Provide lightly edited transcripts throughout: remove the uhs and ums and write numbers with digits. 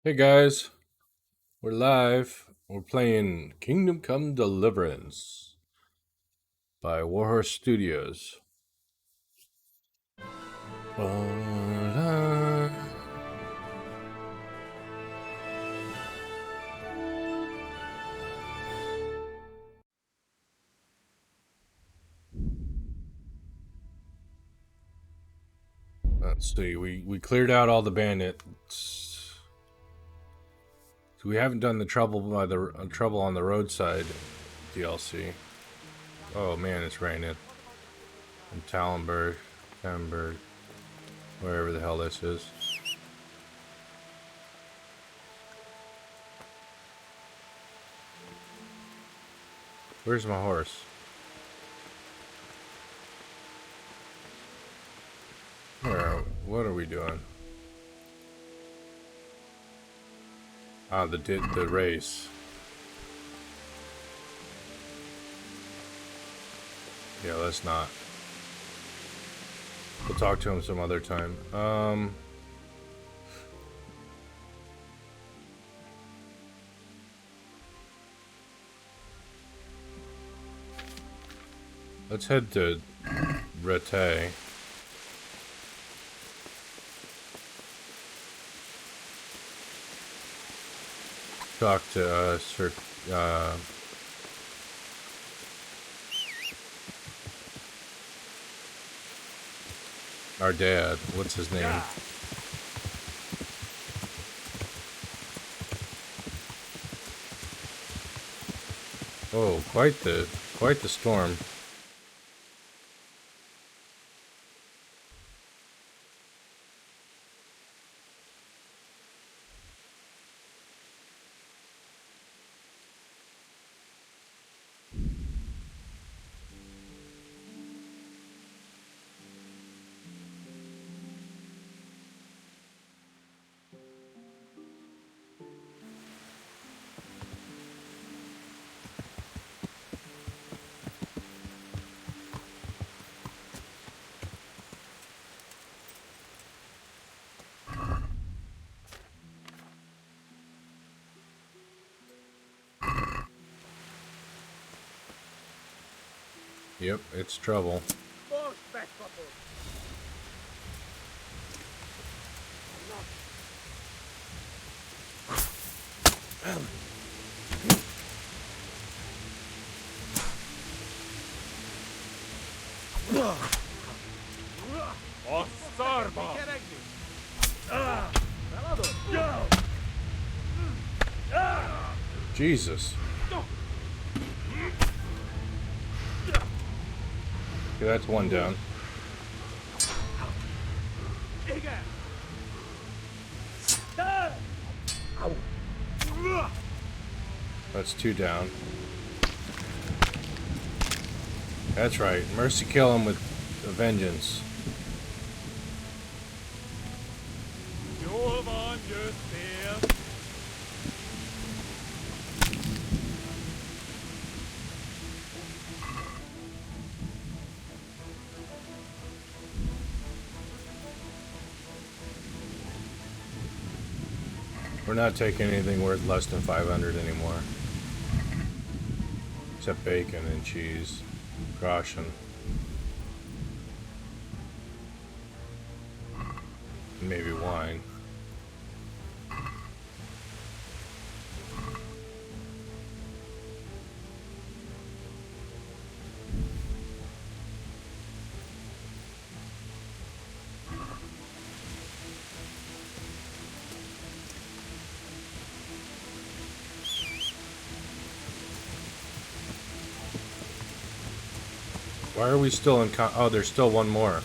Hey guys, we're live. We're playing Kingdom Come Deliverance by Warhorse Studios. Let's see. We cleared out all the bandits. So we haven't done the trouble on the roadside DLC. Oh man, it's raining. In Tallenberg, wherever the hell this is. Where's my horse? What are we doing? Ah, the race. Yeah, let's not. We'll talk to him some other time. Let's head to Rete. Talk to Sir. Our dad. What's his name? Oh, quite the storm. Yep, it's trouble. Jesus. Okay, that's one down. That's two down. That's right. Mercy kill him with a vengeance. We're not taking anything worth less than 500 anymore. Except bacon and cheese. Caution. Maybe wine. Why are we still in oh, there's still one more.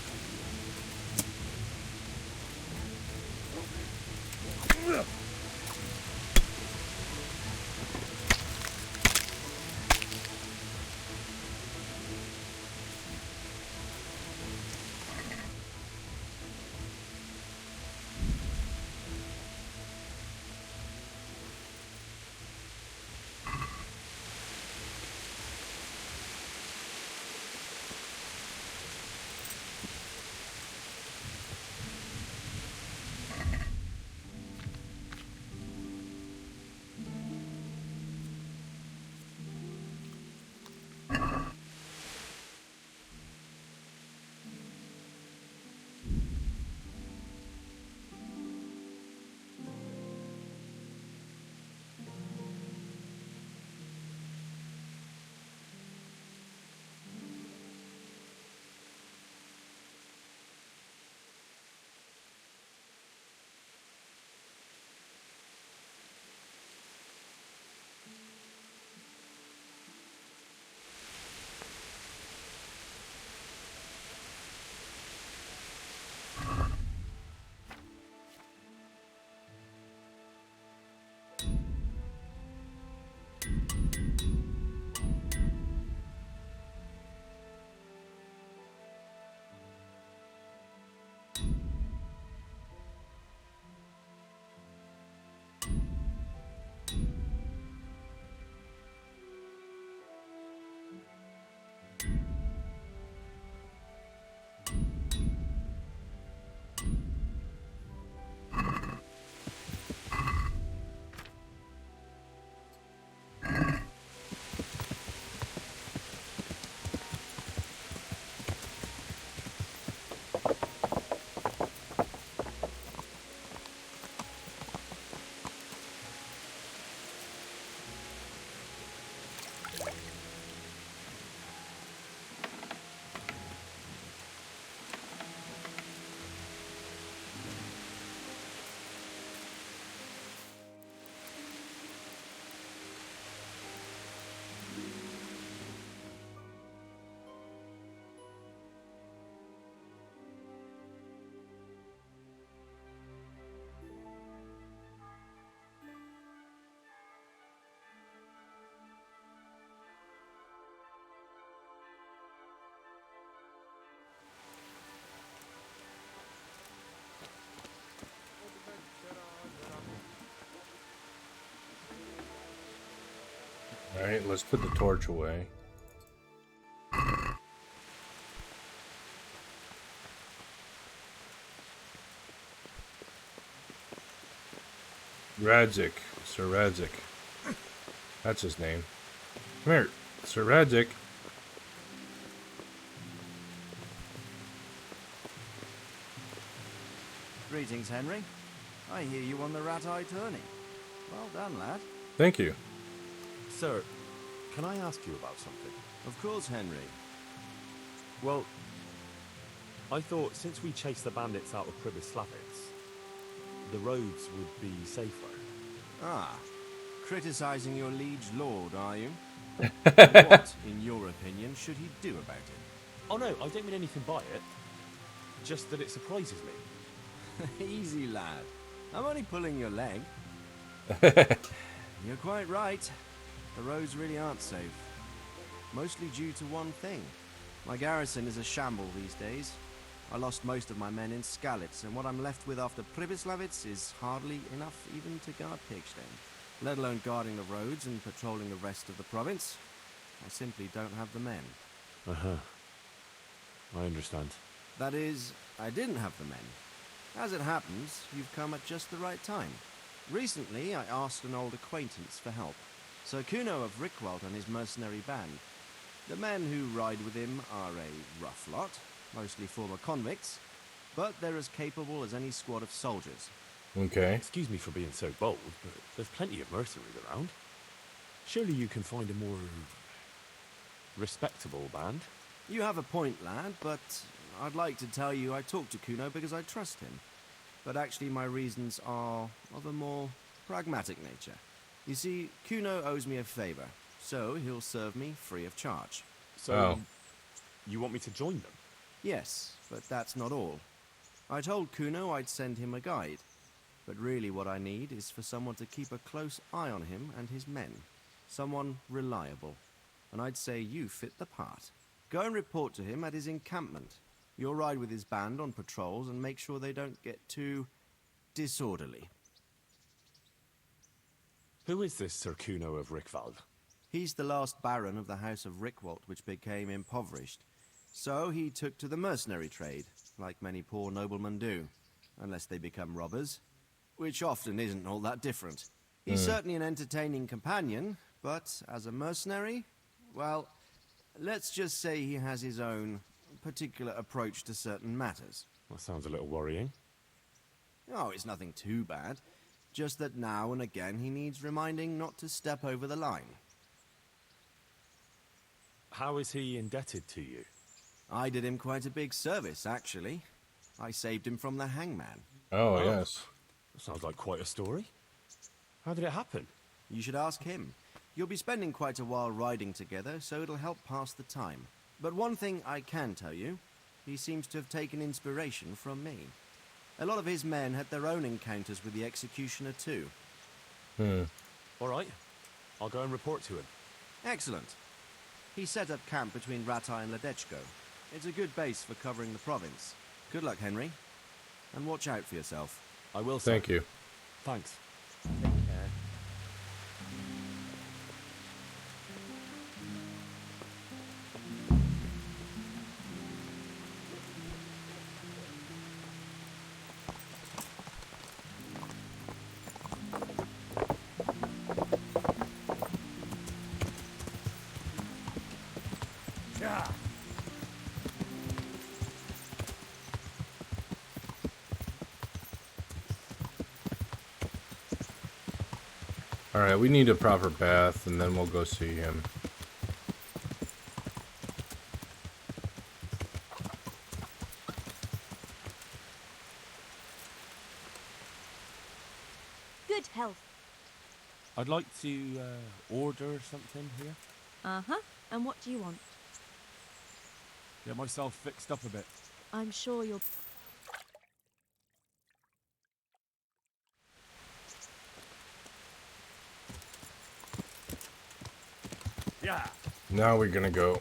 Alright, let's put the torch away. Radzik. Sir Radzik. That's his name. Come here, Sir Radzik. Greetings, Henry. I hear you on the rat-eye tourney. Well done, lad. Thank you. Sir, can I ask you about something? Of course, Henry. Well, I thought since we chased the bandits out of Pribyslavitz, the roads would be safer. Ah, criticizing your liege lord, are you? What, in your opinion, should he do about it? Oh no, I don't mean anything by it. Just that it surprises me. Easy, lad. I'm only pulling your leg. You're quite right. The roads really aren't safe. Mostly due to one thing. My garrison is a shamble these days. I lost most of my men in Skalitz, and what I'm left with after Pribyslavitz is hardly enough even to guard Pigstein, let alone guarding the roads and patrolling the rest of the province. I simply don't have the men. Uh-huh. I understand. That is, I didn't have the men. As it happens, you've come at just the right time. Recently, I asked an old acquaintance for help. Sir Kuno of Rickwald and his mercenary band. The men who ride with him are a rough lot, mostly former convicts, but they're as capable as any squad of soldiers. Okay. Excuse me for being so bold, but there's plenty of mercenaries around. Surely you can find a more respectable band? You have a point, lad, but I'd like to tell you I talked to Kuno because I trust him. But actually my reasons are of a more pragmatic nature. You see, Kuno owes me a favor, so he'll serve me free of charge. So, you want me to join them? Yes, but that's not all. I told Kuno I'd send him a guide, but really what I need is for someone to keep a close eye on him and his men. Someone reliable. And I'd say you fit the part. Go and report to him at his encampment. You'll ride with his band on patrols and make sure they don't get too disorderly. Who is this Sir Kuno of Rickwald? He's the last baron of the House of Rickwald, which became impoverished. So he took to the mercenary trade, like many poor noblemen do, unless they become robbers, which often isn't all that different. He's certainly an entertaining companion, but as a mercenary, well, let's just say he has his own particular approach to certain matters. That sounds a little worrying. Oh, it's nothing too bad. Just that now and again he needs reminding not to step over the line. How is he indebted to you? I did him quite a big service, actually. I saved him from the hangman. Oh, yes. That sounds like quite a story. How did it happen? You should ask him. You'll be spending quite a while riding together, so it'll help pass the time. But one thing I can tell you, he seems to have taken inspiration from me. A lot of his men had their own encounters with the executioner too. All right. I'll go and report to him. Excellent. He set up camp between Ratai and Ledechko. It's a good base for covering the province. Good luck, Henry. And watch out for yourself. I will, sir. Thank you. Thanks. Take care. Alright, we need a proper bath, and then we'll go see him. I'd like to order something here. Uh-huh. And what do you want? Get myself fixed up a bit. I'm sure you'll... Yeah. Now we're gonna go.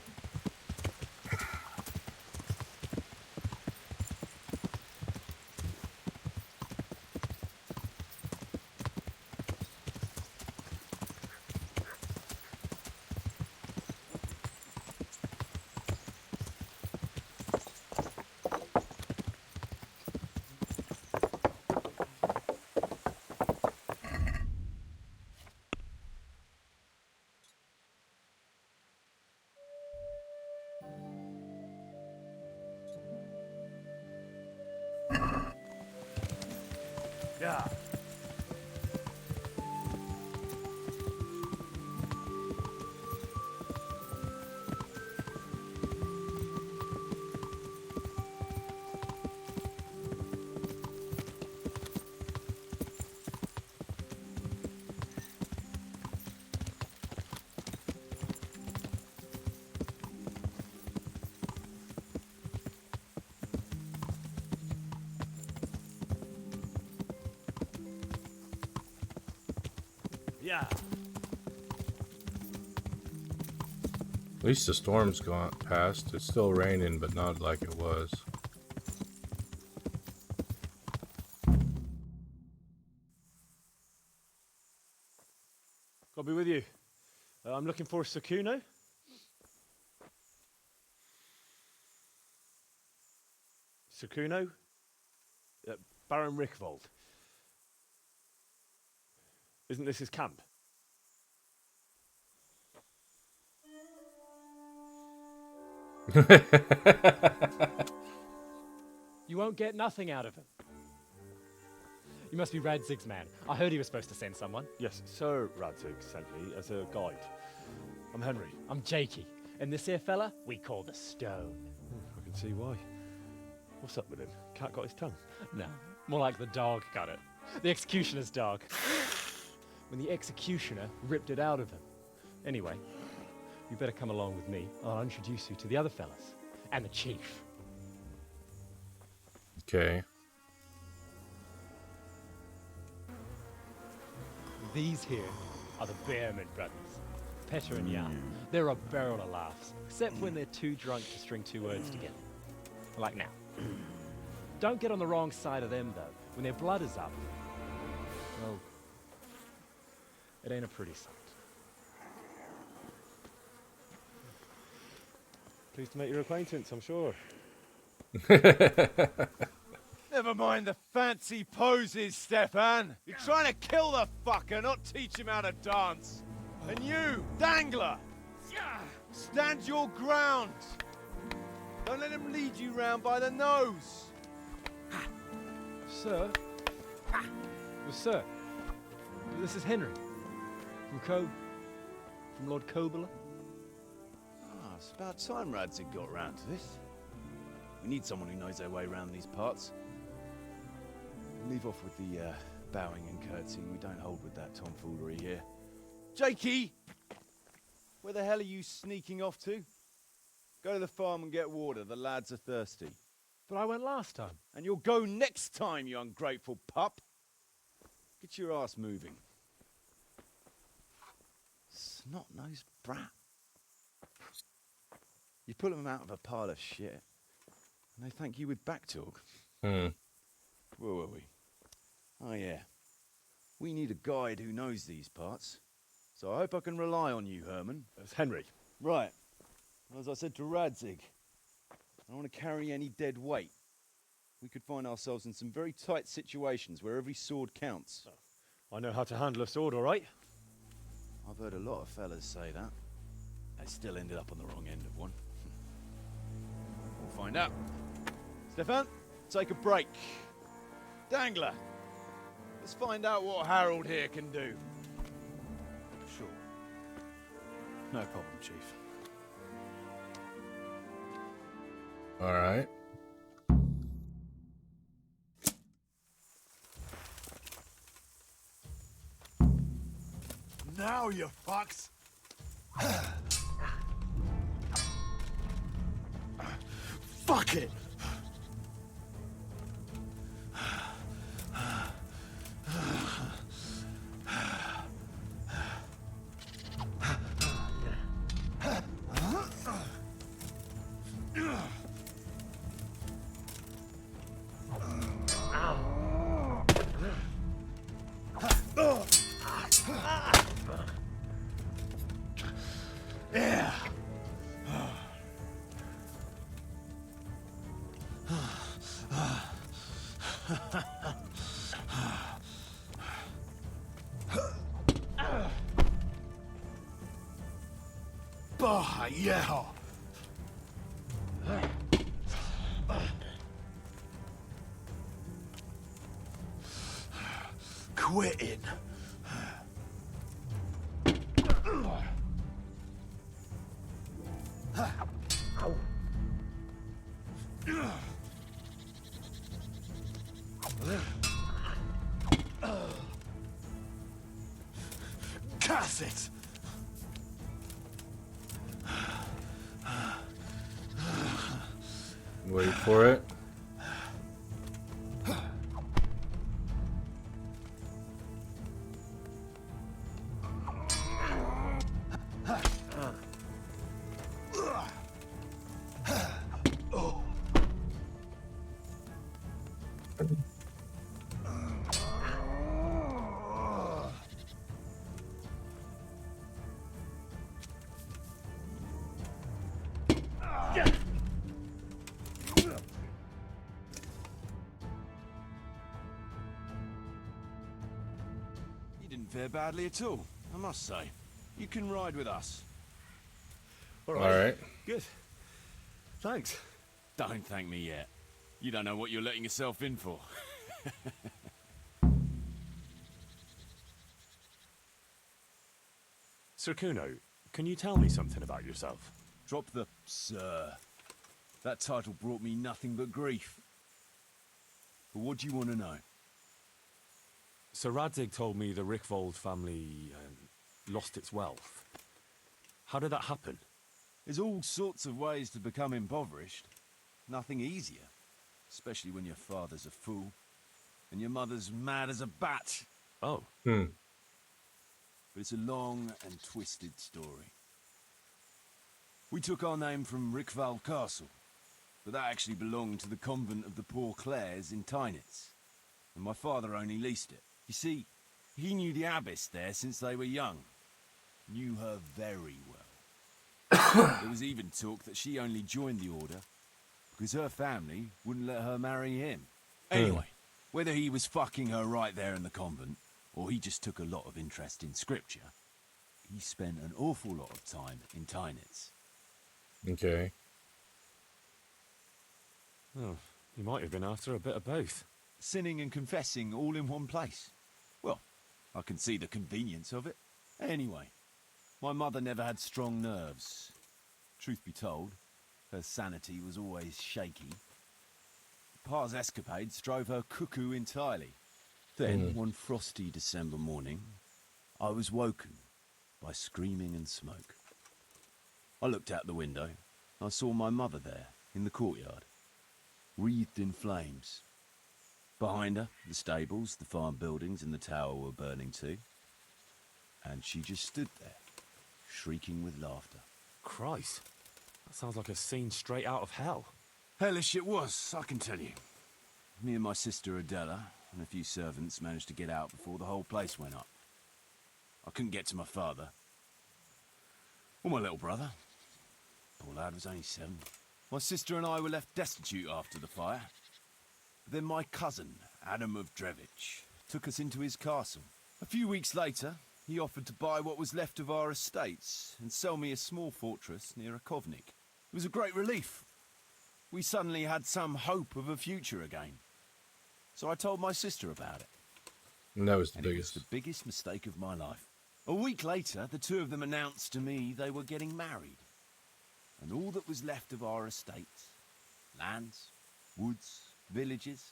Yeah. Yeah. At least the storm's gone past. It's still raining, but not like it was. I'll be with you. I'm looking for Sakuno. Sakuno? Baron Rickvold. Isn't this his camp? You won't get nothing out of him. You must be Radzig's man. I heard he was supposed to send someone. Yes, Sir Radzig sent me as a guide. I'm Henry. I'm Jakey. And this here fella, we call the Stone. I can see why. What's up with him? Cat got his tongue. No, more like the dog got it. The executioner's dog. When the executioner ripped it out of him. Anyway, you better come along with me. I'll introduce you to the other fellas. And the chief. Okay. These here are the Bearman brothers. Petter and Jan. They're a barrel of laughs. Except when they're too drunk to string two words together. Like now. Don't get on the wrong side of them, though. When their blood is up, well, it ain't a pretty sight. Pleased to make your acquaintance, I'm sure. Never mind the fancy poses, Stefan. You're trying to kill the fucker, not teach him how to dance. And you, Dangler, stand your ground. Don't let him lead you round by the nose. Sir? Well, sir, this is Henry. From Lord Kobler. Ah, it's about time Radzig got round to this. We need someone who knows their way around these parts. Leave off with the bowing and curtsying. We don't hold with that tomfoolery here. Jakey! Where the hell are you sneaking off to? Go to the farm and get water. The lads are thirsty. But I went last time. And you'll go next time, you ungrateful pup. Get your ass moving. Snot-nosed brat. You pull them out of a pile of shit, and they thank you with back talk. Hmm. Where were we? Oh yeah. We need a guide who knows these parts. So I hope I can rely on you, Herman. It's Henry. Right. Well, as I said to Radzig, I don't want to carry any dead weight. We could find ourselves in some very tight situations where every sword counts. I know how to handle a sword, all right? I've heard a lot of fellas say that. They still ended up on the wrong end of one. We'll find out. Stefan, take a break. Dangler, let's find out what Harold here can do. Sure. No problem, Chief. All right. Now, you fucks! Fuck it! Yeah. Bah, yeah. Quitting. Curse it! Wait for it. You didn't fare badly at all, I must say. You can ride with us. All All right. Good. Thanks. Don't thank me yet. You don't know what you're letting yourself in for. Sir Kuno, can you tell me something about yourself? Drop the sir. That title brought me nothing but grief. But what do you want to know? Sir Radzig told me the Rickvold family lost its wealth. How did that happen? There's all sorts of ways to become impoverished. Nothing easier. Especially when your father's a fool. And your mother's mad as a bat. Oh, But it's a long and twisted story. We took our name from Rickval Castle. But that actually belonged to the convent of the Poor Clares in Tynitz. And my father only leased it. You see, he knew the abbess there since they were young. Knew her very well. There was even talk that she only joined the order because her family wouldn't let her marry him. Anyway, whether he was fucking her right there in the convent, or he just took a lot of interest in scripture, he spent an awful lot of time in Tynitz. Okay. oh, you might have been after a bit of both. Sinning and confessing all in one place. Well, I can see the convenience of it. Anyway, my mother never had strong nerves. Truth be told, her sanity was always shaky. Pa's escapades drove her cuckoo entirely. Then, one frosty December morning, I was woken by screaming and smoke. I looked out the window. I saw my mother there, in the courtyard, wreathed in flames. Behind her, the stables, the farm buildings and the tower were burning too. And she just stood there, shrieking with laughter. Christ, that sounds like a scene straight out of hell. Hellish it was, I can tell you. Me and my sister Adela and a few servants managed to get out before the whole place went up. I couldn't get to my father. Or my little brother. Poor lad was only 7. My sister and I were left destitute after the fire. Then my cousin, Adam of Drevich, took us into his castle. A few weeks later, he offered to buy what was left of our estates and sell me a small fortress near a Kovnik. It was a great relief. We suddenly had some hope of a future again. So I told my sister about it. And that was the And it was biggest. the biggest mistake of my life. A week later, the two of them announced to me they were getting married. And all that was left of our estates, lands, woods, villages,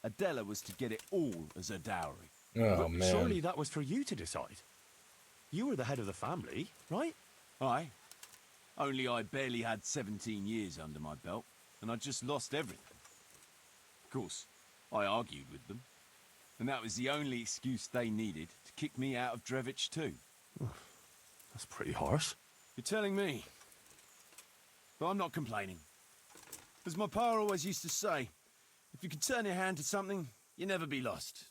Adela was to get it all as a dowry. Oh, But man. surely that was for you to decide. You were the head of the family, right? Aye. Only I barely had 17 years under my belt, and I'd just lost everything. Of course, I argued with them, and that was the only excuse they needed to kick me out of Drevich too. That's pretty harsh. You're telling me. But I'm not complaining. As my pa always used to say, if you could turn your hand to something, you'll never be lost.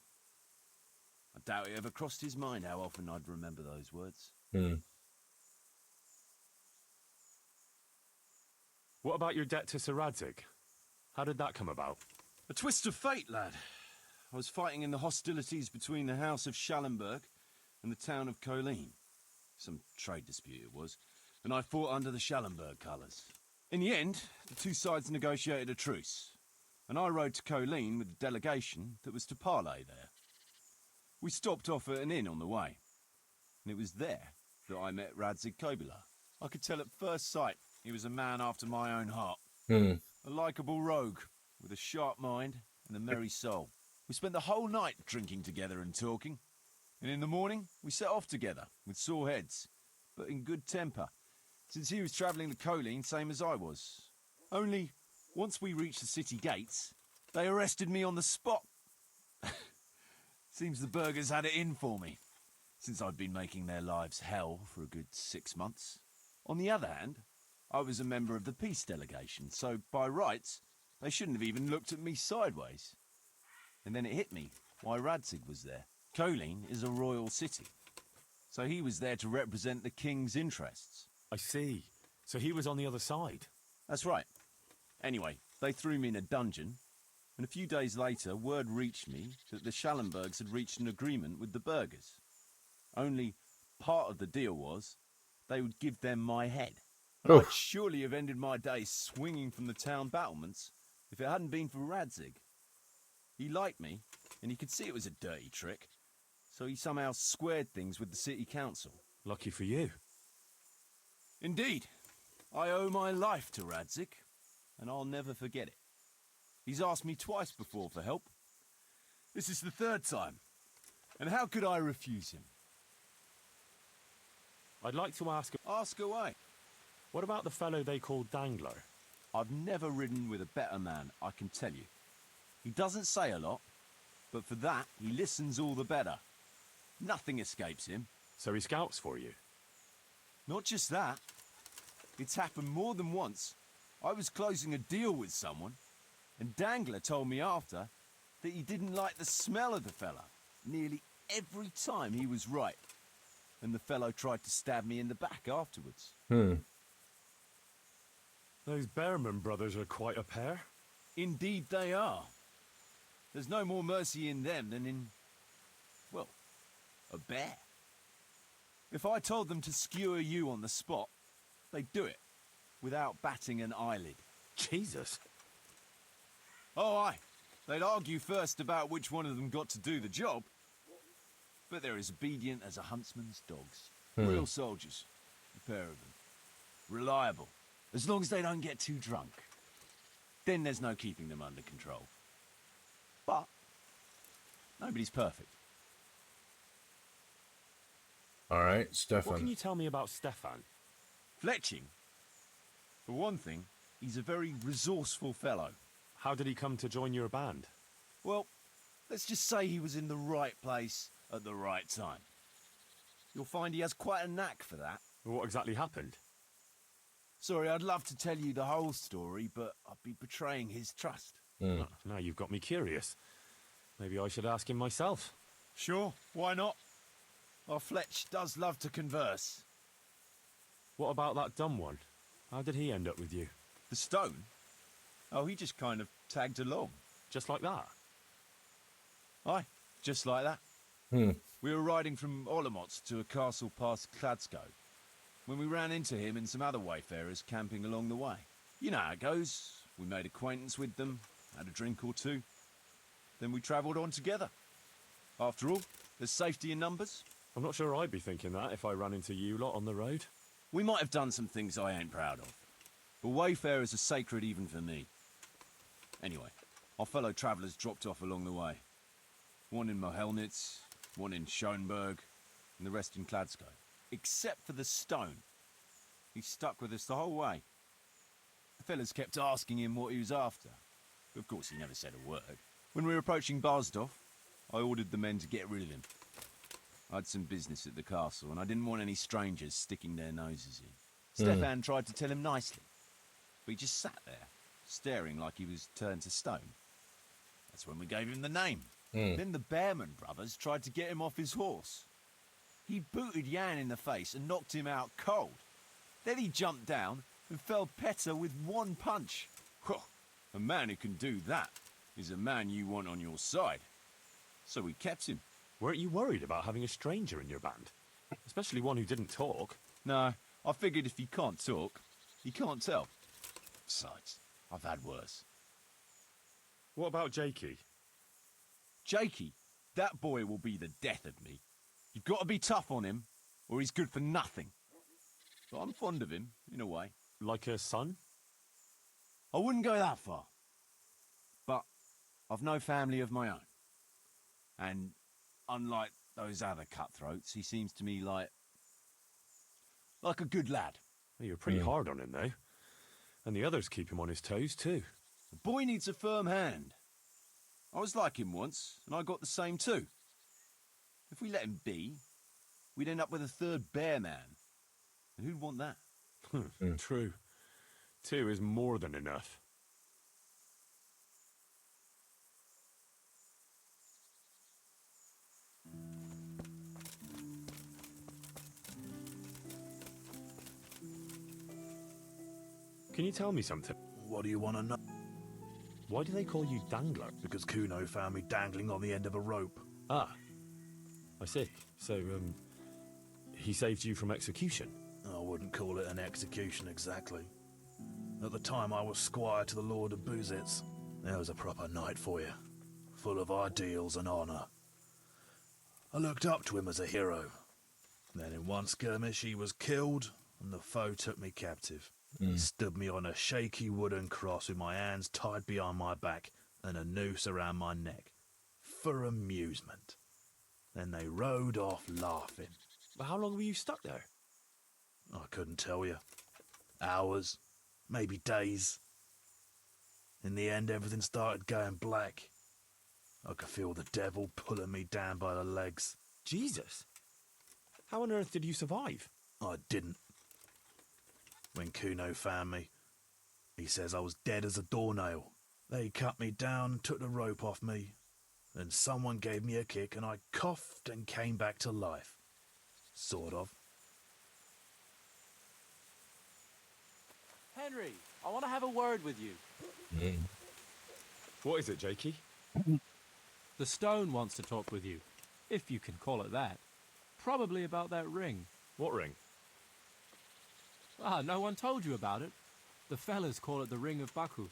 I doubt it ever crossed his mind how often I'd remember those words. What about your debt to Sir Radzig? How did that come about? A twist of fate, lad. I was fighting in the hostilities between the House of Schallenberg and the town of Colleen. Some trade dispute it was, and I fought under the Schallenberg colours. In the end, the two sides negotiated a truce, and I rode to Colleen with the delegation that was to parley there. We stopped off at an inn on the way, and it was there that I met Radzig Kobyla. I could tell at first sight he was a man after my own heart. A likeable rogue with a sharp mind and a merry soul. We spent the whole night drinking together and talking, and in the morning we set off together with sore heads, but in good temper, since he was travelling to Colleen same as I was. Only, once we reached the city gates, they arrested me on the spot. Seems the burghers had it in for me, since I'd been making their lives hell for a good 6 months. On the other hand, I was a member of the peace delegation, so by rights, they shouldn't have even looked at me sideways. And then it hit me why Radzig was there. Colleen is a royal city, so he was there to represent the king's interests. I see. So he was on the other side. That's right. Anyway, they threw me in a dungeon, and a few days later, word reached me that the Schallenbergs had reached an agreement with the burghers. Only part of the deal was they would give them my head. I'd surely have ended my days swinging from the town battlements if it hadn't been for Radzig. He liked me, and he could see it was a dirty trick, so he somehow squared things with the city council. Lucky for you. Indeed. I owe my life to Radzig, and I'll never forget it. He's asked me twice before for help. This is the third time, and how could I refuse him? I'd like to ask, Ask away. what about the fellow they called Dangler? I've never ridden with a better man, I can tell you. He doesn't say a lot, but for that, he listens all the better. Nothing escapes him. So he scouts for you? Not just that. It's happened more than once. I was closing a deal with someone, and Dangler told me after that he didn't like the smell of the fella nearly every time he was right. And the fellow tried to stab me in the back afterwards. Those Behrman brothers are quite a pair. Indeed they are. There's no more mercy in them than in, well, a bear. If I told them to skewer you on the spot, they'd do it, without batting an eyelid. Jesus. Oh, aye. They'd argue first about which one of them got to do the job, but they're as obedient as a huntsman's dogs. Real soldiers, a pair of them. Reliable, as long as they don't get too drunk. Then there's no keeping them under control. But nobody's perfect. All right, What Stefan. can you tell me about Stefan? Fletching, for one thing, he's a very resourceful fellow. How did he come to join your band? Well, let's just say he was in the right place at the right time. You'll find he has quite a knack for that. What exactly happened? Sorry, I'd love to tell you the whole story, but I'd be betraying his trust. Oh, now you've got me curious. Maybe I should ask him myself. Sure, why not? Our Fletch does love to converse. What about that dumb one? How did he end up with you? The stone? Oh, he just kind of tagged along. Just like that? Aye, just like that. We were riding from Olomouc to a castle past Kladsko, when we ran into him and some other wayfarers camping along the way. You know how it goes. We made acquaintance with them, had a drink or two. Then we travelled on together. After all, there's safety in numbers. I'm not sure I'd be thinking that if I ran into you lot on the road. We might have done some things I ain't proud of, but wayfarers are sacred even for me. Anyway, our fellow travellers dropped off along the way. One in Mohelnitz, one in Schoenberg, and the rest in Kladsko. except for the stone. He stuck with us the whole way. The fellas kept asking him what he was after. But of course, he never said a word. When we were approaching Barsdorf, I ordered the men to get rid of him. I had some business at the castle, and I didn't want any strangers sticking their noses in. Stefan tried to tell him nicely, but he just sat there, staring like he was turned to stone. That's when we gave him the name. Then the Bearman brothers tried to get him off his horse. He booted Jan in the face and knocked him out cold. Then he jumped down and felled Petter with one punch. A man who can do that is a man you want on your side. So we kept him. Weren't you worried about having a stranger in your band? Especially one who didn't talk. No, I figured if he can't talk, he can't tell. Besides, I've had worse. What about Jakey? Jakey, that boy will be the death of me. You've got to be tough on him, or he's good for nothing. But I'm fond of him, in a way. Like a son? I wouldn't go that far. But I've no family of my own. And unlike those other cutthroats, he seems to me like a good lad. Well, you're pretty hard on him, though. And the others keep him on his toes, too. The boy needs a firm hand. I was like him once, and I got the same too. If we let him be, we'd end up with a third bear man. And who'd want that? True. 2 is more than enough. Can you tell me something? What do you want to know? Why do they call you Dangler? Because Kuno found me dangling on the end of a rope. Ah, I see. So, he saved you from execution? I wouldn't call it an execution exactly. At the time I was squire to the Lord of Buzitz. There was a proper knight for you, full of ideals and honour. I looked up to him as a hero. Then in one skirmish he was killed, and the foe took me captive. He stood me on a shaky wooden cross with my hands tied behind my back and a noose around my neck. For amusement. Then they rode off laughing. But how long were you stuck there? I couldn't tell you. Hours, maybe days. In the end, everything started going black. I could feel the devil pulling me down by the legs. Jesus! How on earth did you survive? I didn't. When Kuno found me, he says I was dead as a doornail. They cut me down, took the rope off me, then someone gave me a kick and I coughed and came back to life. Sort of. Henry, I want to have a word with you. What is it, Jakey? The stone wants to talk with you, if you can call it that. Probably about that ring. What ring? Ah, no one told you about it. The fellas call it the Ring of Bacchus.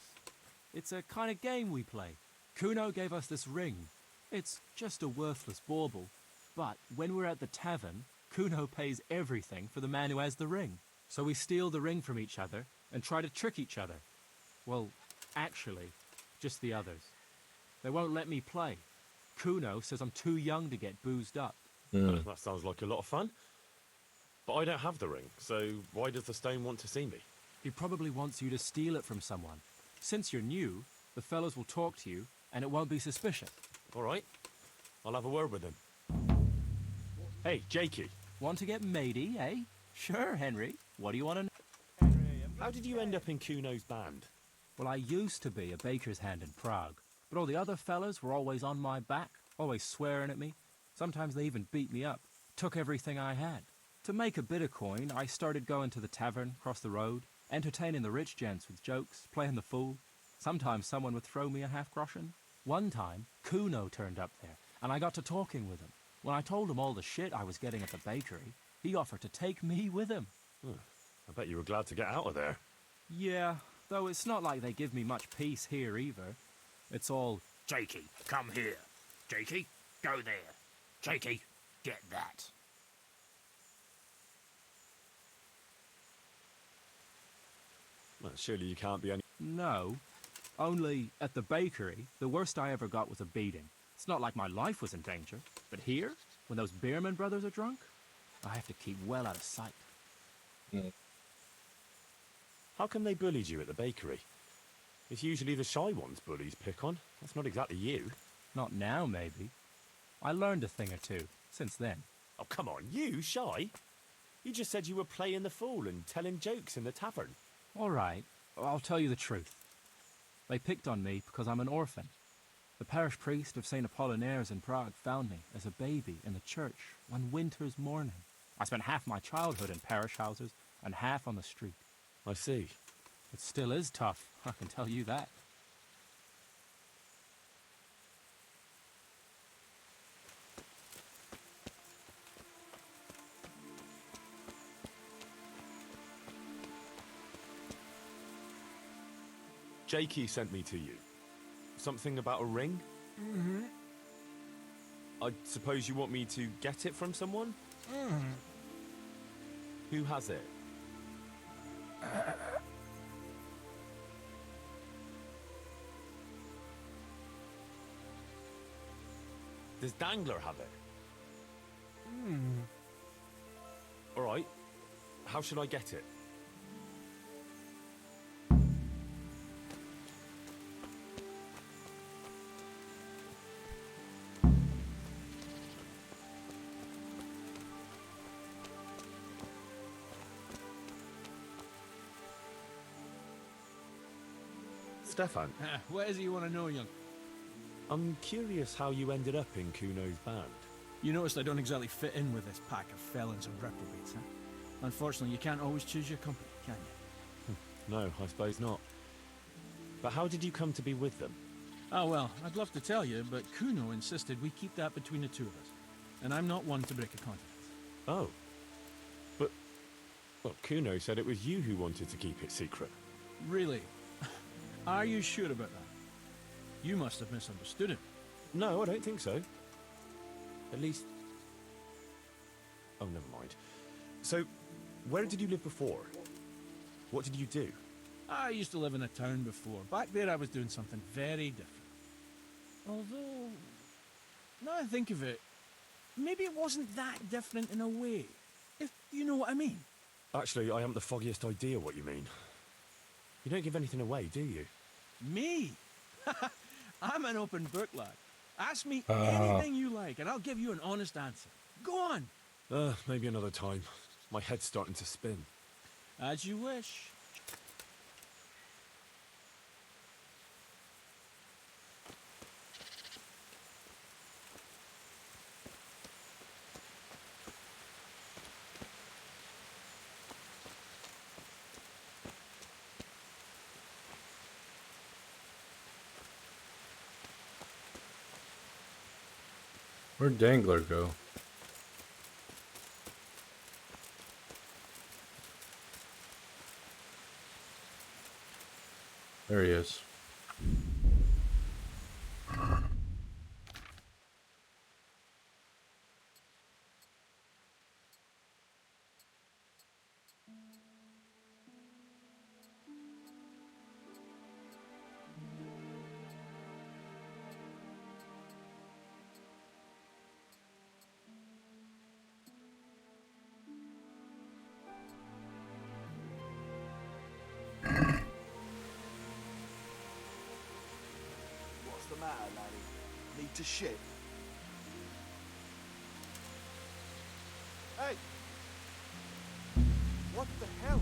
It's a kind of game we play. Kuno gave us this ring. It's just a worthless bauble. But when we're at the tavern, Kuno pays everything for the man who has the ring. So we steal the ring from each other and try to trick each other. Well, actually, just the others. They won't let me play. Kuno says I'm too young to get boozed up. That sounds like a lot of fun. But I don't have the ring, so why does the stone want to see me? He probably wants you to steal it from someone. Since you're new, the fellows will talk to you, and it won't be suspicious. All right, I'll have a word with him. Hey, Jakey. Want to get matey, eh? Sure, Henry. What do you want to know? How did you end up in Kuno's band? Well, I used to be a baker's hand in Prague, but all the other fellas were always on my back, always swearing at me. Sometimes they even beat me up, took everything I had. To make a bit of coin, I started going to the tavern across the road, entertaining the rich gents with jokes, playing the fool. Sometimes someone would throw me a half-groschen. One time, Kuno turned up there, and I got to talking with him. When I told him all the shit I was getting at the bakery, he offered to take me with him. I bet you were glad to get out of there. Yeah, though it's not like they give me much peace here either. It's all, Jakey, come here. Jakey, go there. Jakey, get that. Well, surely you can't be any... no. Only, at the bakery, the worst I ever got was a beating. It's not like my life was in danger. But here, when those Beerman brothers are drunk, I have to keep well out of sight. How come they bullied you at the bakery? It's usually the shy ones bullies pick on. That's not exactly you. Not now, maybe. I learned a thing or two since then. Oh, come on, you shy? You just said you were playing the fool and telling jokes in the tavern. All right, I'll tell you the truth. They picked on me because I'm an orphan. The parish priest of St. Apollinaire's in Prague found me as a baby in the church one winter's morning. I spent half my childhood in parish houses and half on the street. I see. It still is tough, I can tell you that. Jakey sent me to you. Something about a ring? Mm-hmm. I suppose you want me to get it from someone? Mm-hmm. Who has it? Does Dangler have it? All right. How should I get it? Stefan, What is it you want to know, young? I'm curious how you ended up in Kuno's band. You noticed I don't exactly fit in with this pack of felons and reprobates, huh? Unfortunately, you can't always choose your company, can you? No, I suppose not. But how did you come to be with them? Ah, well, I'd love to tell you, but Kuno insisted we keep that between the two of us. And I'm not one to break a confidence. Oh. But, well, Kuno said it was you who wanted to keep it secret. Really? Are you sure about that? You must have misunderstood him. No, I don't think so. At least... Oh, never mind. So, where did you live before? What did you do? I used to live in a town before. Back there I was doing something very different. Although, now I think of it, maybe it wasn't that different in a way. If you know what I mean. Actually, I haven't the foggiest idea what you mean. You don't give anything away, do you? Me? I'm an open book, lad. Ask me anything you like, and I'll give you an honest answer. Go on. Maybe another time. My head's starting to spin. As you wish. Where'd Dangler go? There he is. What's the matter, laddie? Need to shit? Hey! What the hell?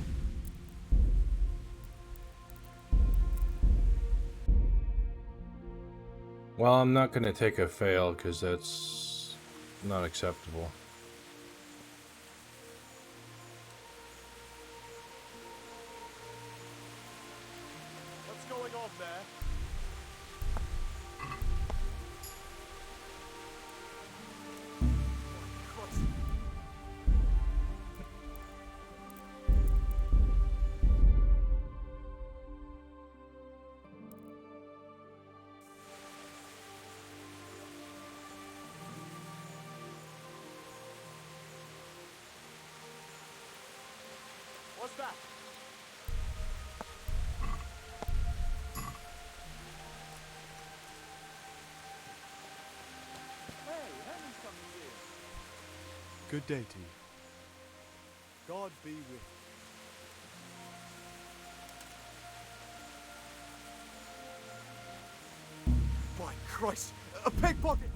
Well, I'm not going to take a fail because that's not acceptable. What's going on there? What's that? Hey, Henry's coming here. Good day to you. God be with you. By Christ, a pickpocket!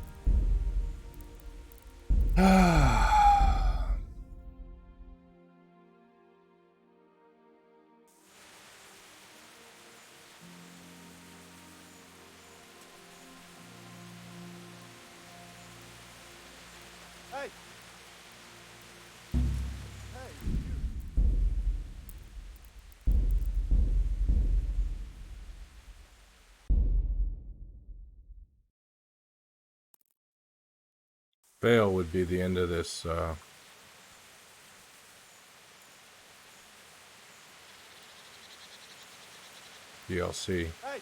Hey! Hey, you! Fail would be the end of this DLC. Hey!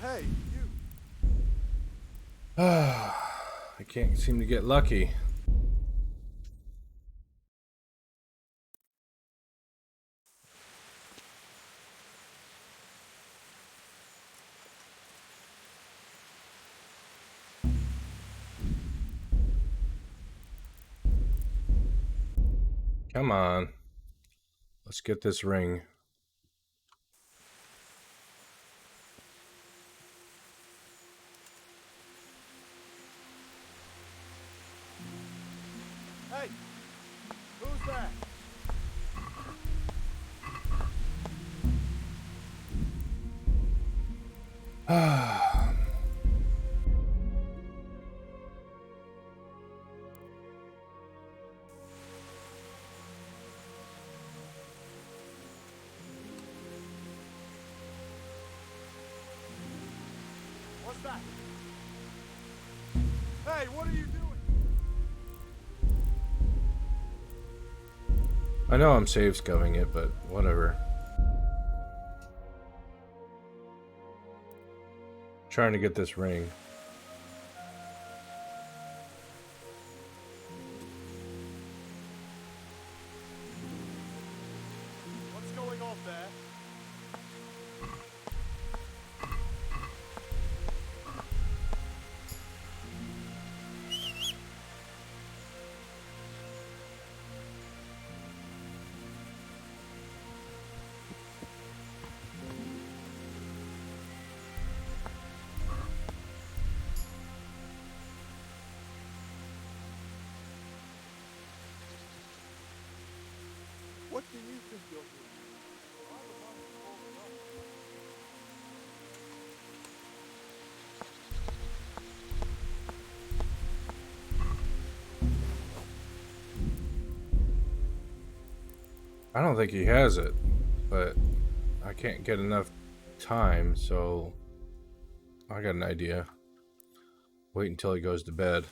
Hey, you! I can't seem to get lucky. Come on. Let's get this ring. Hey! Who's that? What's that? Hey, what are you doing? I know I'm save scumming it, but whatever. Trying to get this ring. What's going on there? What do you think you're doing? I'm the one who called it off. I don't think he has it, but I can't get enough time, so I got an idea. Wait until he goes to bed.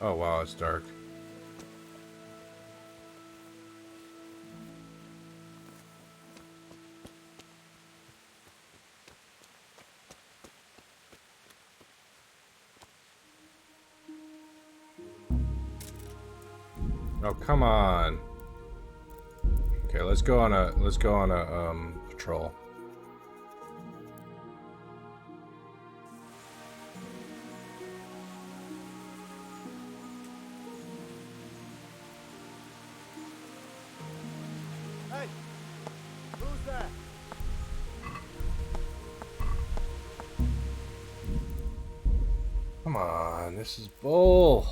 Oh wow, it's dark. Oh come on. Okay, let's go on a patrol. Hey! Who's that? Come on, this is bull.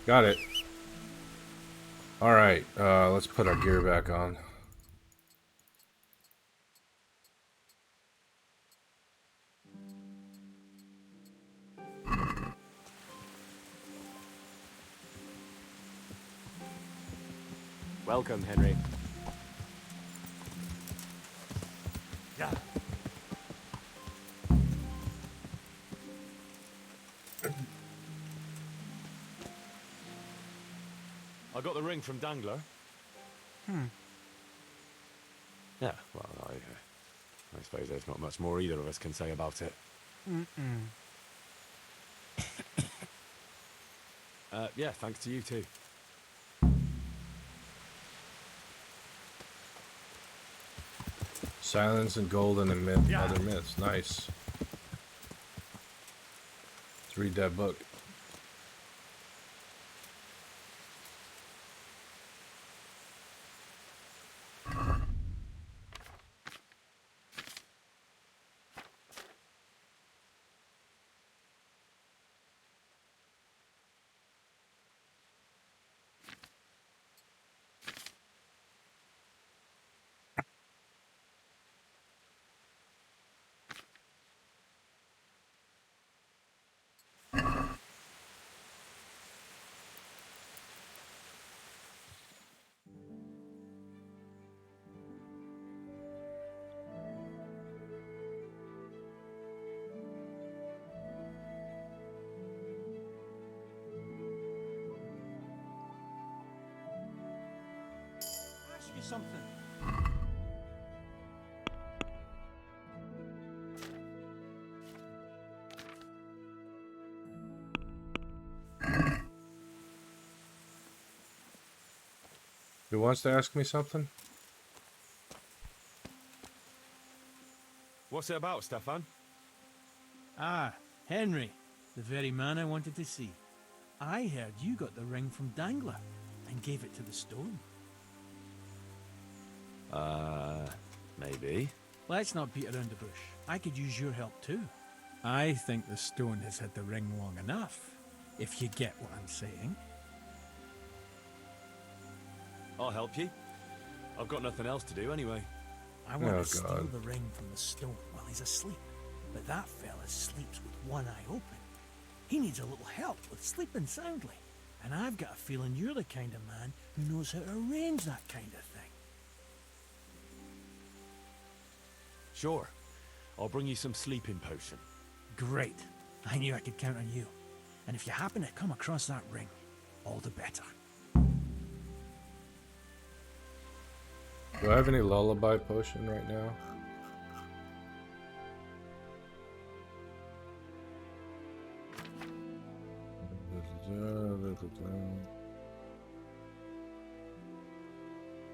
Got it. Alright, let's put our gear back on. Welcome, Henry. Yeah. I got the ring from Dangler. Yeah, well, I suppose there's not much more either of us can say about it. Yeah, thanks to you too. Silence and golden and myth, other myths. Nice. Let's read that book. Ask you something. Who wants to ask me something? What's it about, Stefan? Ah, Henry, the very man I wanted to see. I heard you got the ring from Dangler and gave it to the stone. Maybe. Let's not beat around the bush. I could use your help too. I think the stone has had the ring long enough, if you get what I'm saying. I'll help you. I've got nothing else to do anyway. I want Oh, to steal God. the ring from the stone while he's asleep. But that fella sleeps with one eye open. He needs a little help with sleeping soundly. And I've got a feeling you're the kind of man who knows how to arrange that kind of thing. Sure. I'll bring you some sleeping potion. Great. I knew I could count on you. And if you happen to come across that ring, all the better. Do I have any lullaby potion right now?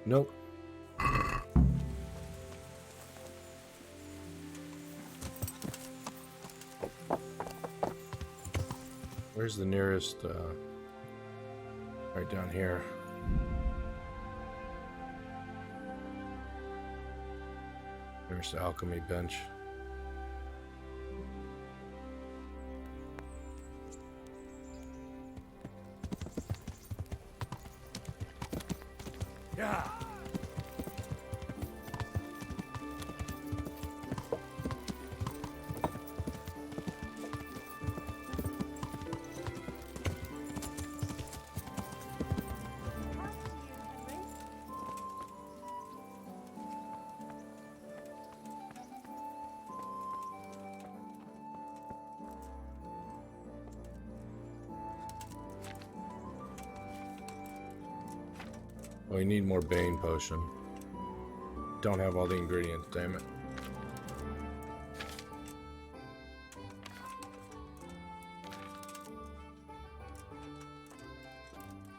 Nope. Where's the nearest, right down here. There's the alchemy bench. Yeah. Oh, we need more Bane potion. Don't have all the ingredients, damn it.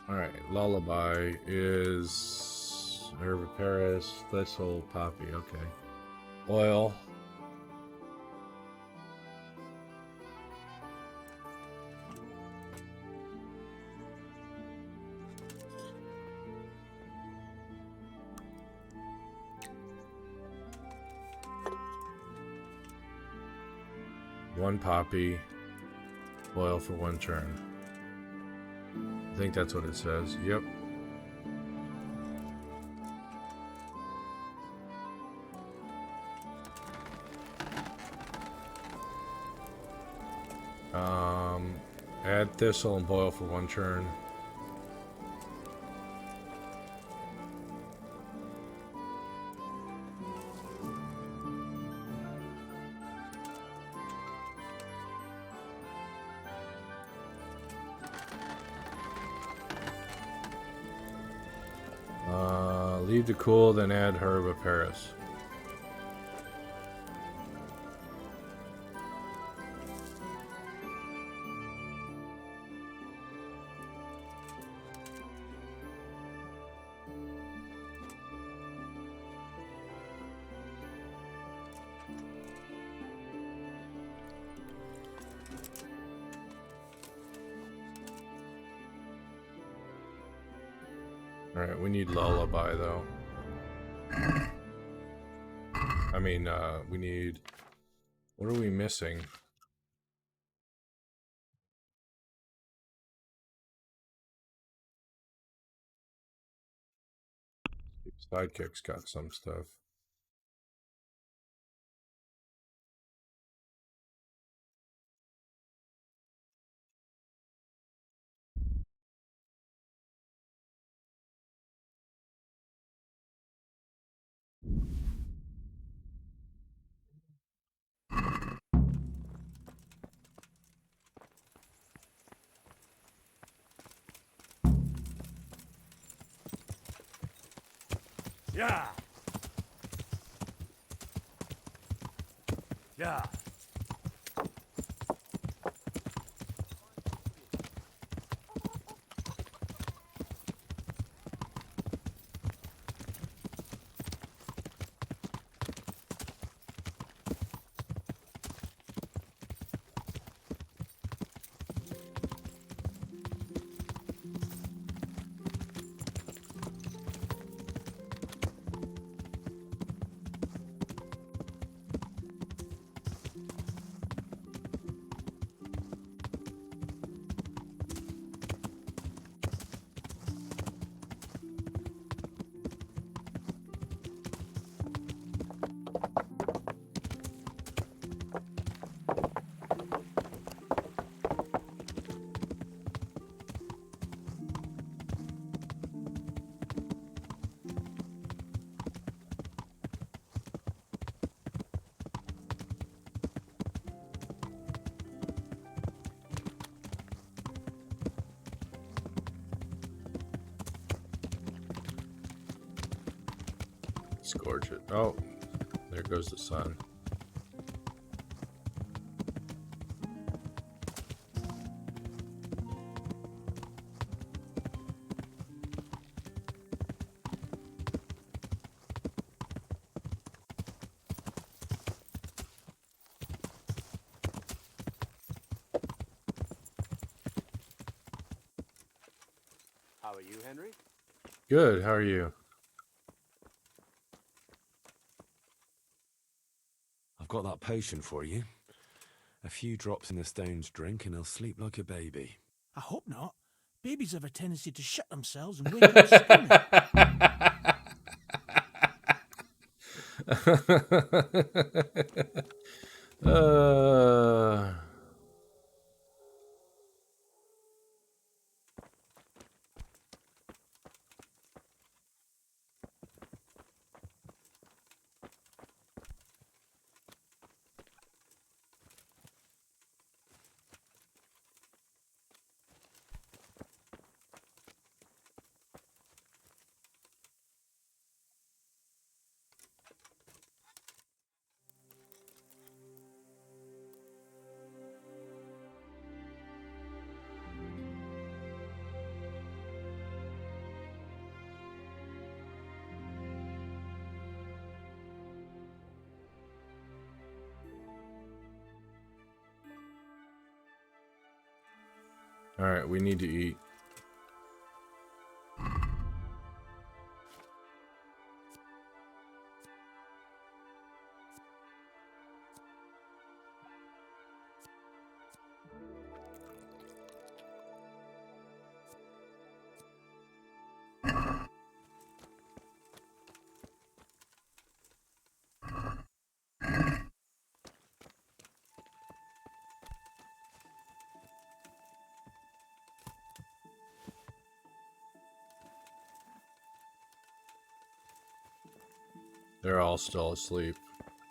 Alright, lullaby is herbiparous, thistle, poppy, okay. Oil. One poppy, oil for one turn. I think that's what it says. Yep. Add thistle and boil for 1 turn. Leave to cool, then add herb of Paris. Alright, we need lullaby though. I mean, we need... What are we missing? Sidekick's got some stuff. Yeah. Yeah. Scorch it. Oh, there goes the sun. How are you, Henry? Good, how are you? I've got that potion for you. A few drops in the stone's drink and he'll sleep like a baby. I hope not. Babies have a tendency to shit themselves and wake up screaming. Alright, we need to eat. They're all still asleep.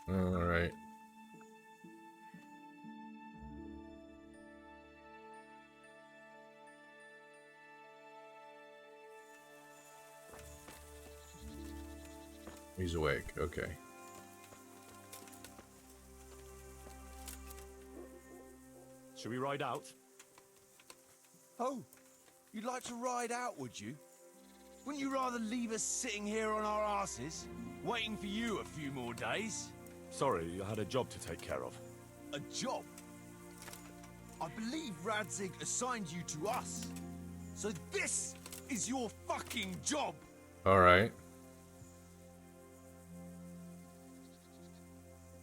Alright. He's awake, okay. Should we ride out? Oh, you'd like to ride out, would you? Wouldn't you rather leave us sitting here on our asses, waiting for you a few more days? Sorry, I had a job to take care of. A job? I believe Radzig assigned you to us. So this is your fucking job! Alright.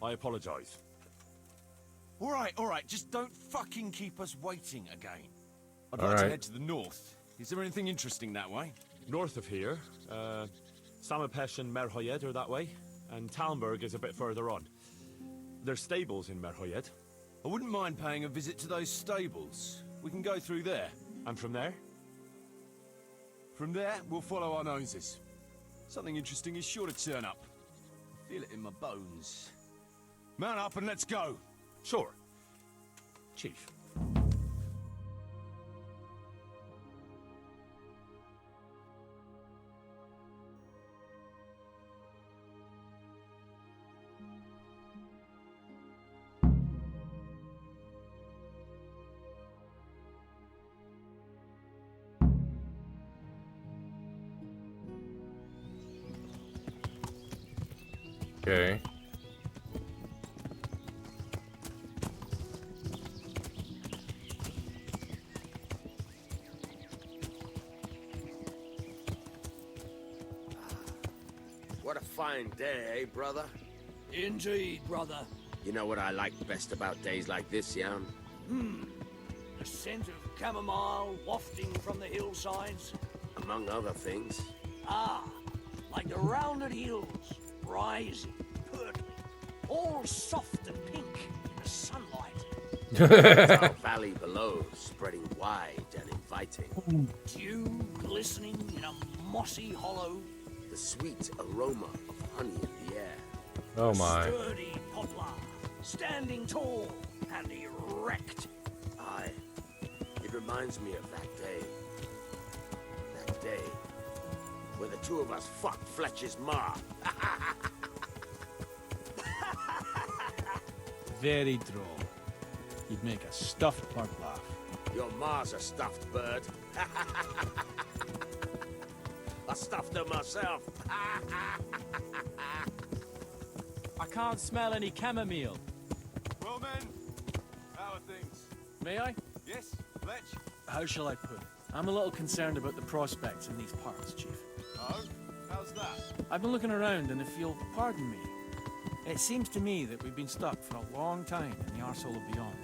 I apologize. All right, just don't fucking keep us waiting again. I'd All like to right. head to the north. Is there anything interesting that way? North of here, Samapesh and Merhoyed are that way, and Talmberg is a bit further on. There's stables in Merhoyed. I wouldn't mind paying a visit to those stables. We can go through there. And from there? From there, we'll follow our noses. Something interesting is sure to turn up. I feel it in my bones. Mount up and let's go. Sure. Chief. Okay. What a fine day, eh, brother? Indeed, brother. You know what I like best about days like this, Jan? The scent of chamomile wafting from the hillsides. Among other things. Ah, like the rounded hills, rising, purpling, all soft and pink in the sunlight. Our valley below, spreading wide and inviting. Dew glistening in a mossy hollow. The sweet aroma of honey in the air. Oh my. Sturdy poplar, standing tall and erect. Aye. It reminds me of that day. That day where the two of us fucked Fletcher's ma. Very droll. You'd make a stuffed pug laugh. Your ma's a stuffed bird. I stuffed her myself. I can't smell any chamomile. Well, men, how are things? May I? Yes, Fletch? How shall I put it? I'm a little concerned about the prospects in these parts, Chief. Oh? How's that? I've been looking around, and if you'll pardon me, it seems to me that we've been stuck for a long time in the arsehole of beyond.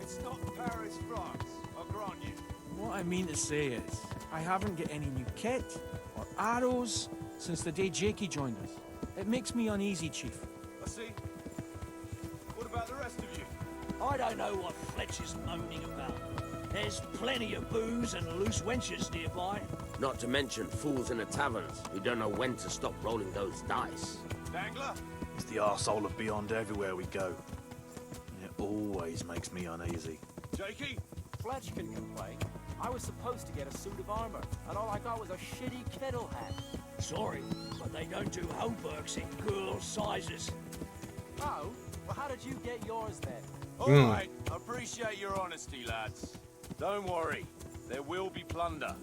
It's not Paris, France, I'll grant you. What I mean to say is, I haven't got any new kit or arrows since the day Jakey joined us. It makes me uneasy, Chief. I see. What about the rest of you? I don't know what Fletcher's moaning about. There's plenty of booze and loose wenches nearby. Not to mention fools in the taverns who don't know when to stop rolling those dice. Dangler? It's the arsehole of beyond everywhere we go. It always makes me uneasy. Jakey? Fletch can complain. I was supposed to get a suit of armor, and all I got was a shitty kettle hat. Sorry, but they don't do hauberks in girls' sizes. Oh? Well, how did you get yours then? All right, I appreciate your honesty, lads. Don't worry, there will be plunder.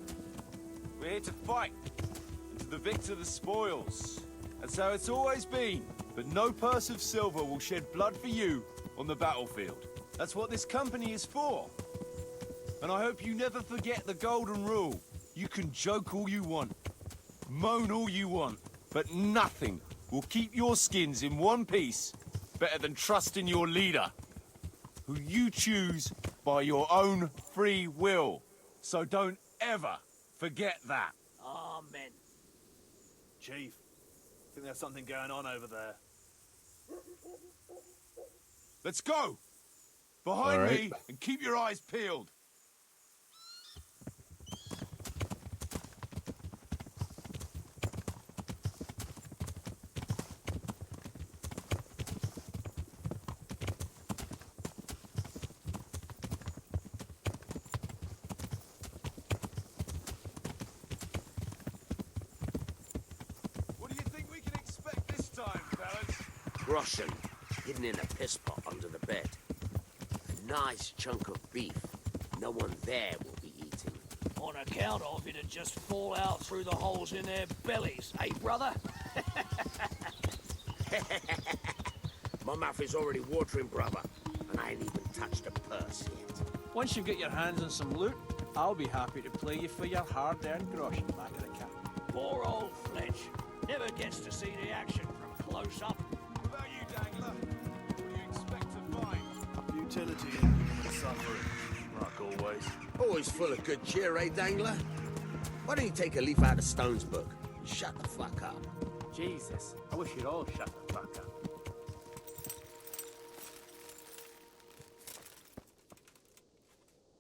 We're here to fight, and to the victor the spoils. That's how it's always been. But no purse of silver will shed blood for you on the battlefield. That's what this company is for. And I hope you never forget the golden rule. You can joke all you want, moan all you want, but nothing will keep your skins in one piece better than trusting your leader, who you choose by your own free will. So don't ever forget that. Amen. Chief, I think there's something going on over there. Let's go! Behind All right. me, and keep your eyes peeled. groschen hidden in a piss pot under the bed. A nice chunk of beef no one there will be eating. On account of it'd just fall out through the holes in their bellies, eh, brother? My mouth is already watering, brother, and I ain't even touched a purse yet. Once you get your hands on some loot, I'll be happy to play you for your hard-earned groschen back of the cap. Poor old Fletch never gets to see the action from close up. What about you, Dangler? What do you expect to find? Utility and human suffering, like always. Always full of good cheer, eh, Dangler? Why don't you take a leaf out of Stone's book and shut the fuck up? Jesus, I wish you'd all shut the fuck up.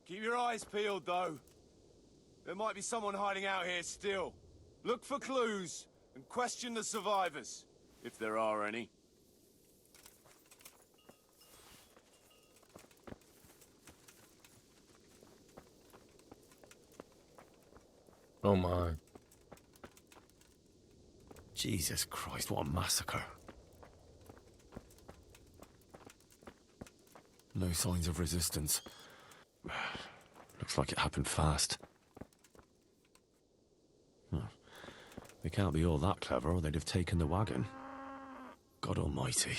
Keep your eyes peeled, though. There might be someone hiding out here still. Look for clues and question the survivors, if there are any. Oh my. Jesus Christ, what a massacre. No signs of resistance. Looks like it happened fast. They can't be all that clever or they'd have taken the wagon. God almighty.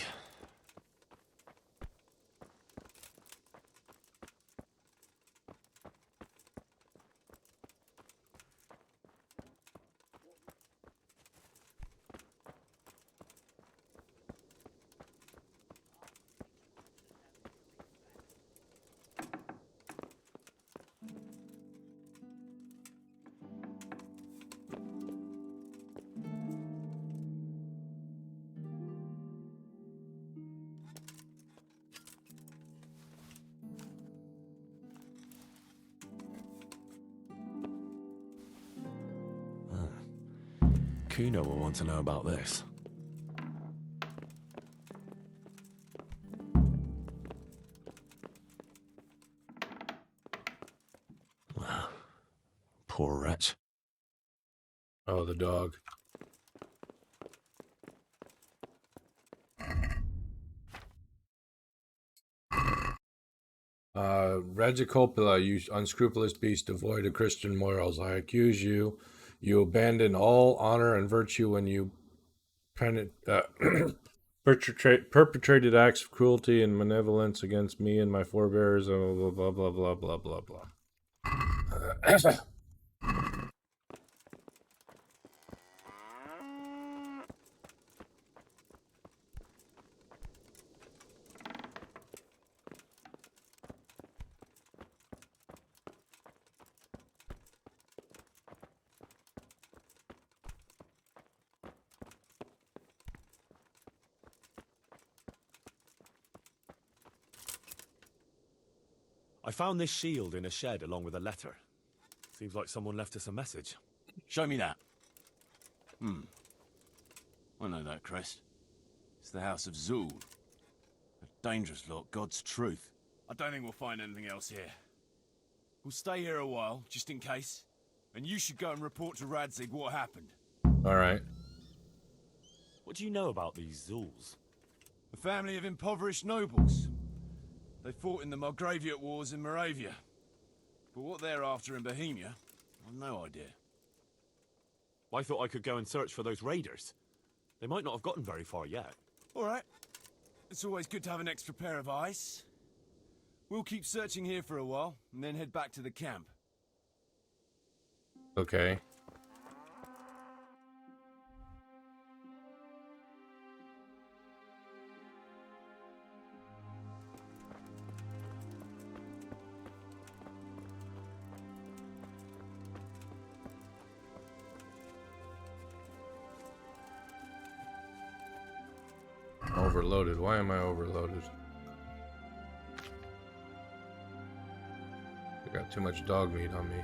Kuno will want to know about this. Poor wretch. Oh, the dog. Regicopula, you unscrupulous beast devoid of Christian morals, I accuse you. You abandon all honor and virtue when you perpetrated acts of cruelty and malevolence against me and my forebears, and blah, blah, blah, blah, blah, blah, blah. I found this shield in a shed along with a letter. Seems like someone left us a message. Show me that. I know that crest. It's the House of Zool. A dangerous lot, God's truth. I don't think we'll find anything else here. We'll stay here a while, just in case. And you should go and report to Radzig what happened. All right. What do you know about these Zools? A family of impoverished nobles. They fought in the Margraviate Wars in Moravia. But what they're after in Bohemia, I've no idea. I thought I could go and search for those raiders. They might not have gotten very far yet. All right. It's always good to have an extra pair of eyes. We'll keep searching here for a while, and then head back to the camp. Okay. Overloaded. Why am I overloaded? I got too much dog meat on me.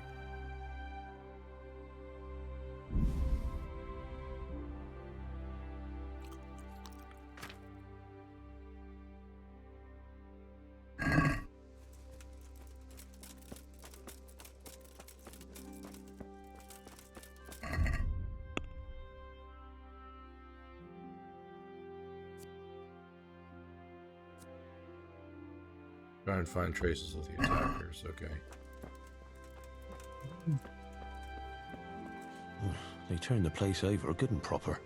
Try and find traces of the attackers. Okay. They turned the place over good and proper.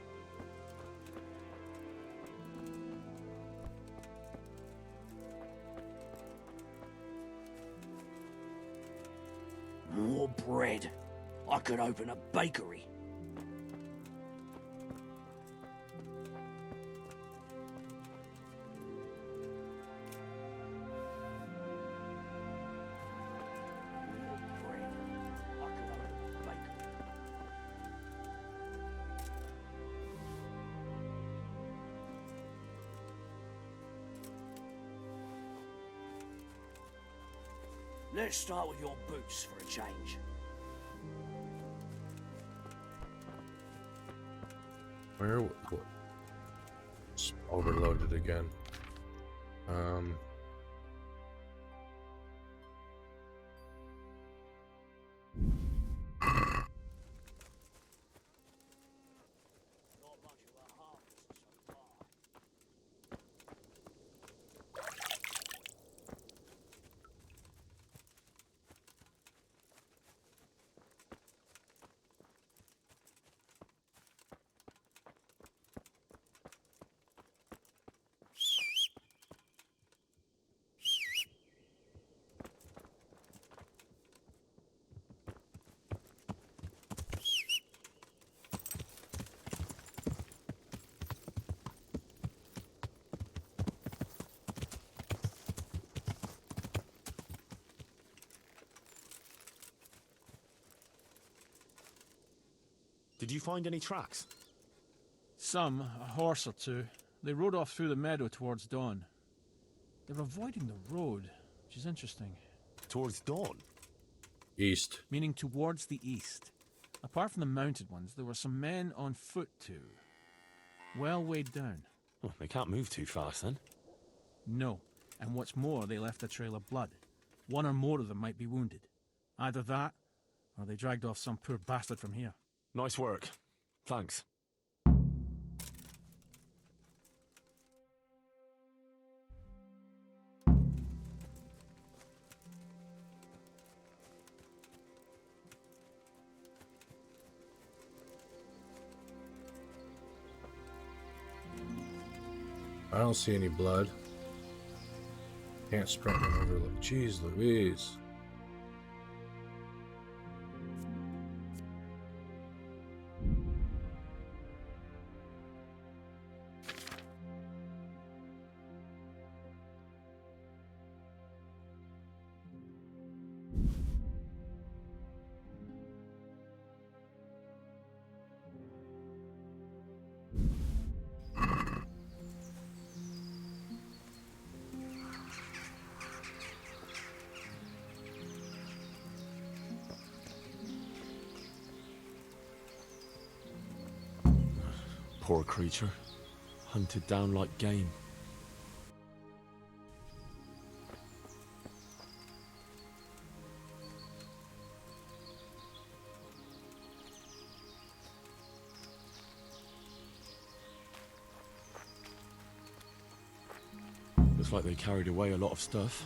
More bread. I could open a bakery. More bread. I could open a bakery. Let's start with your boots for a change. Where? It's overloaded again. Not much of a harvest so far. Did you find any tracks? Some, a horse or two. They rode off through the meadow towards dawn. They're avoiding the road, which is interesting. Towards dawn? East. Meaning towards the east. Apart from the mounted ones, there were some men on foot too. Well weighed down. Well, they can't move too fast then. No, and what's more, they left a trail of blood. One or more of them might be wounded. Either that, or they dragged off some poor bastard from here. Nice work. Thanks. I don't see any blood. Can't sprint and overlook. Jeez Louise. Poor creature. Hunted down like game. Looks like they carried away a lot of stuff.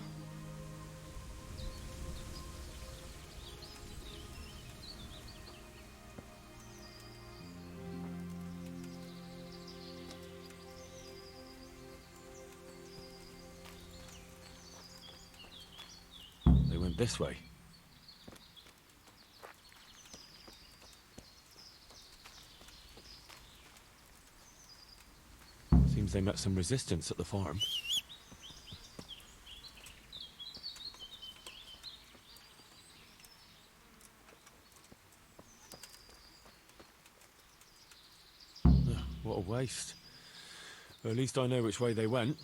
They went this way. Seems they met some resistance at the farm. What a waste. At least I know which way they went.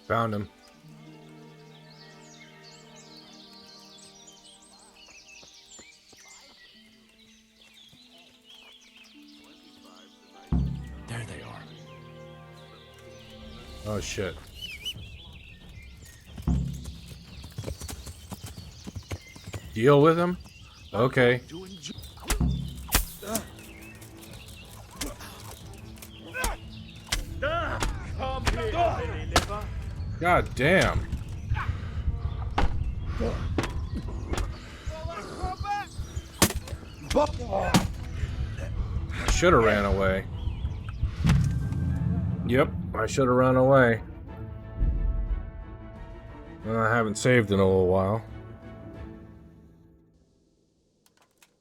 Found him. There they are. Oh shit. Deal with him? Okay. Come here, Billy Liver. God damn. I should have ran away. Yep, I should have run away. Well, I haven't saved in a little while.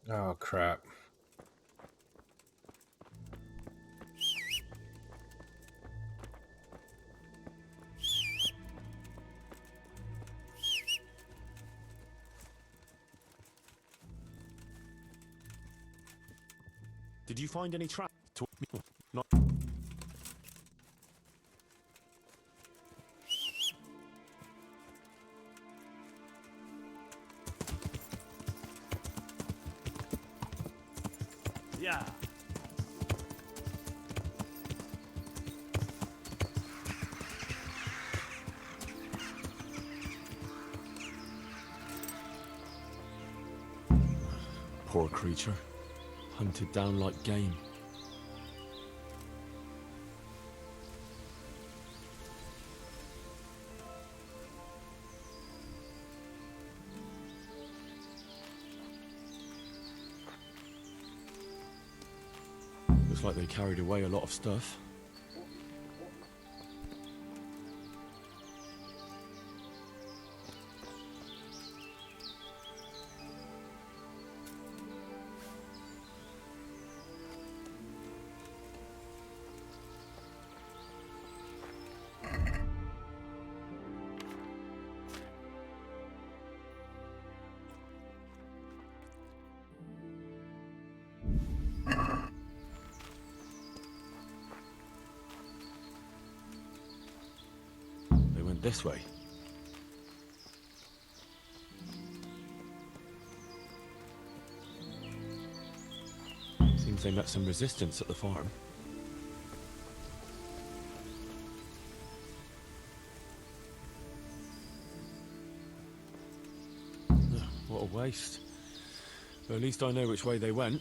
Oh, crap. Did you find any traps? Not. Yeah. Poor creature. Hunted down like game. Looks like they carried away a lot of stuff. They went this way. Seems they met some resistance at the farm. What a waste. But at least I know which way they went.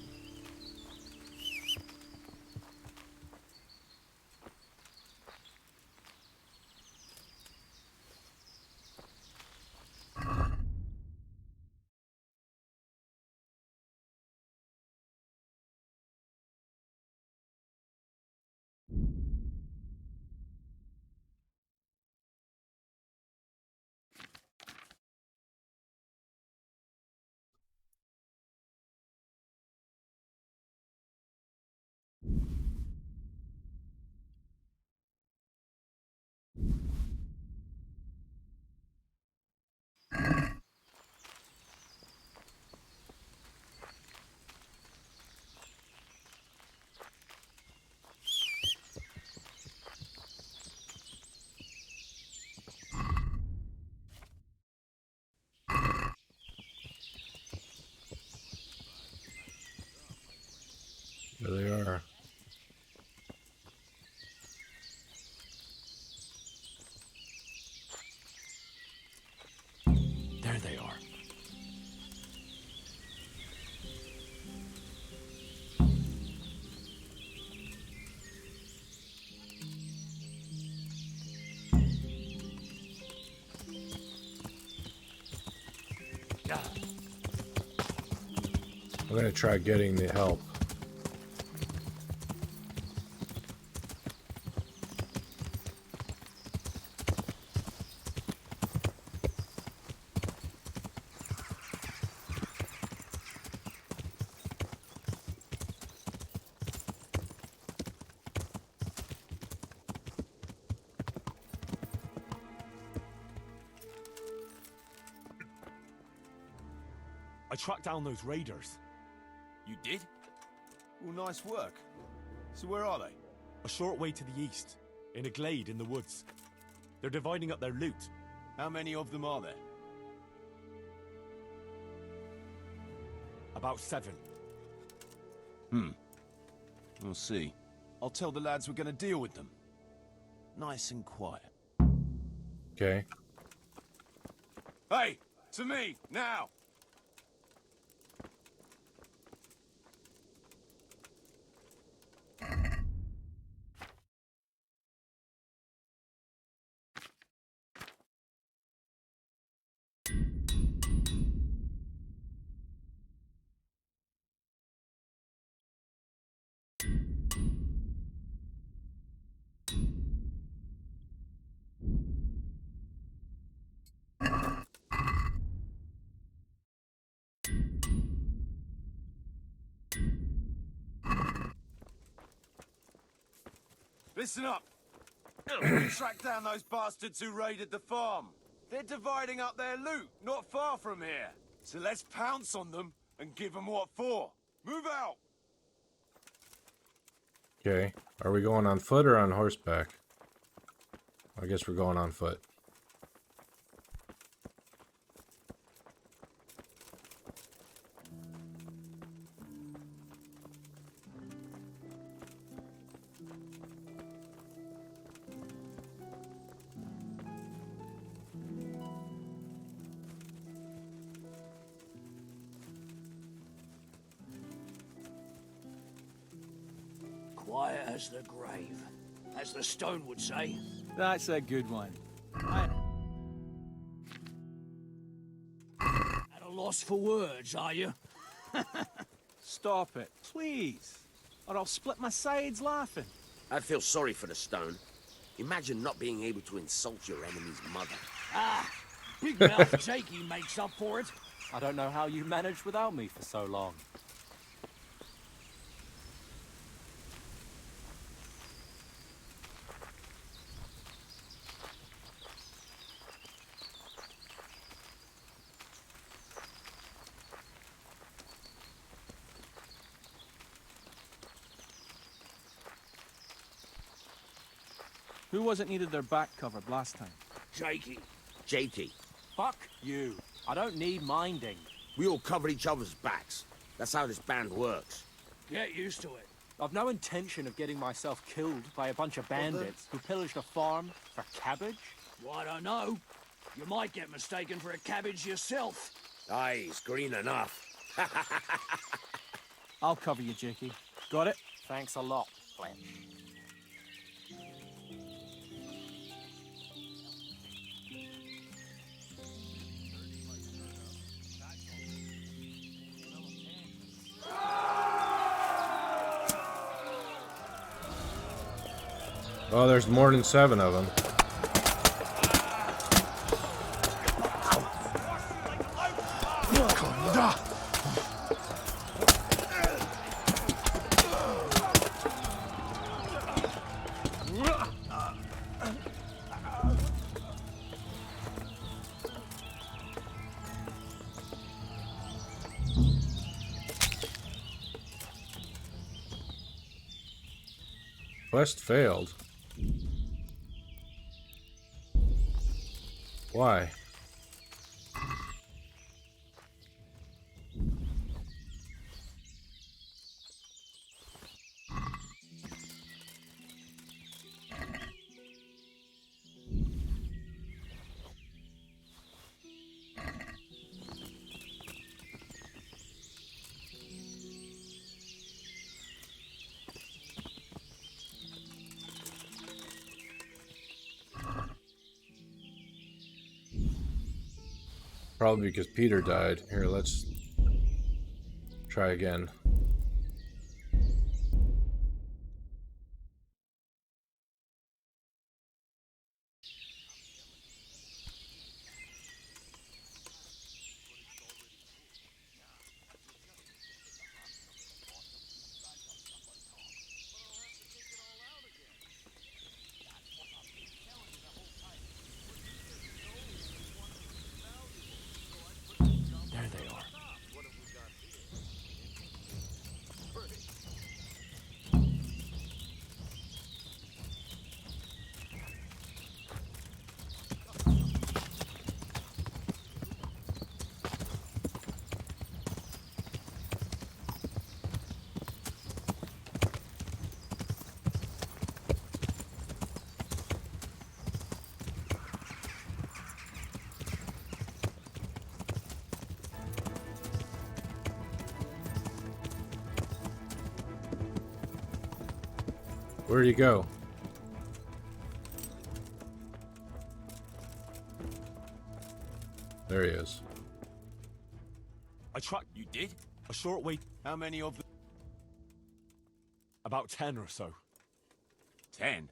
There they are. There they are. I'm gonna try getting the help. I tracked down those raiders. You did? Well, nice work. So where are they? A short way to the east, in a glade in the woods. They're dividing up their loot. How many of them are there? About 7. We'll see. I'll tell the lads we're gonna deal with them. Nice and quiet. Okay. Hey! To me! Now! Listen up! Track down those bastards who raided the farm. They're dividing up their loot, not far from here. So let's pounce on them and give them what for. Move out! Okay. Are we going on foot or on horseback? I guess we're going on foot. Quiet as the grave, as the stone would say. That's a good one. At a loss for words, are you? Stop it, please. Or I'll split my sides laughing. I feel sorry for the stone. Imagine not being able to insult your enemy's mother. Ah, Big Mouth Jakey makes up for it. I don't know how you managed without me for so long. Who was it needed their back covered last time? Jakey. Jakey, Fuck you. I don't need minding. we all cover each other's backs. That's how this band works. Get used to it. I've no intention of getting myself killed by a bunch of bandits who pillaged a farm for cabbage. Well, I don't know. You might get mistaken for a cabbage yourself. Aye, he's green enough. I'll cover you, Jakey. Got it? Thanks a lot, Fletch. Oh, there's more than 7 of them. Quest failed. Why? Probably because Peter died. Here, let's try again. There they are. Where'd he go? There he is. I tracked. You did? A short way. How many of them? About 10 or so. 10?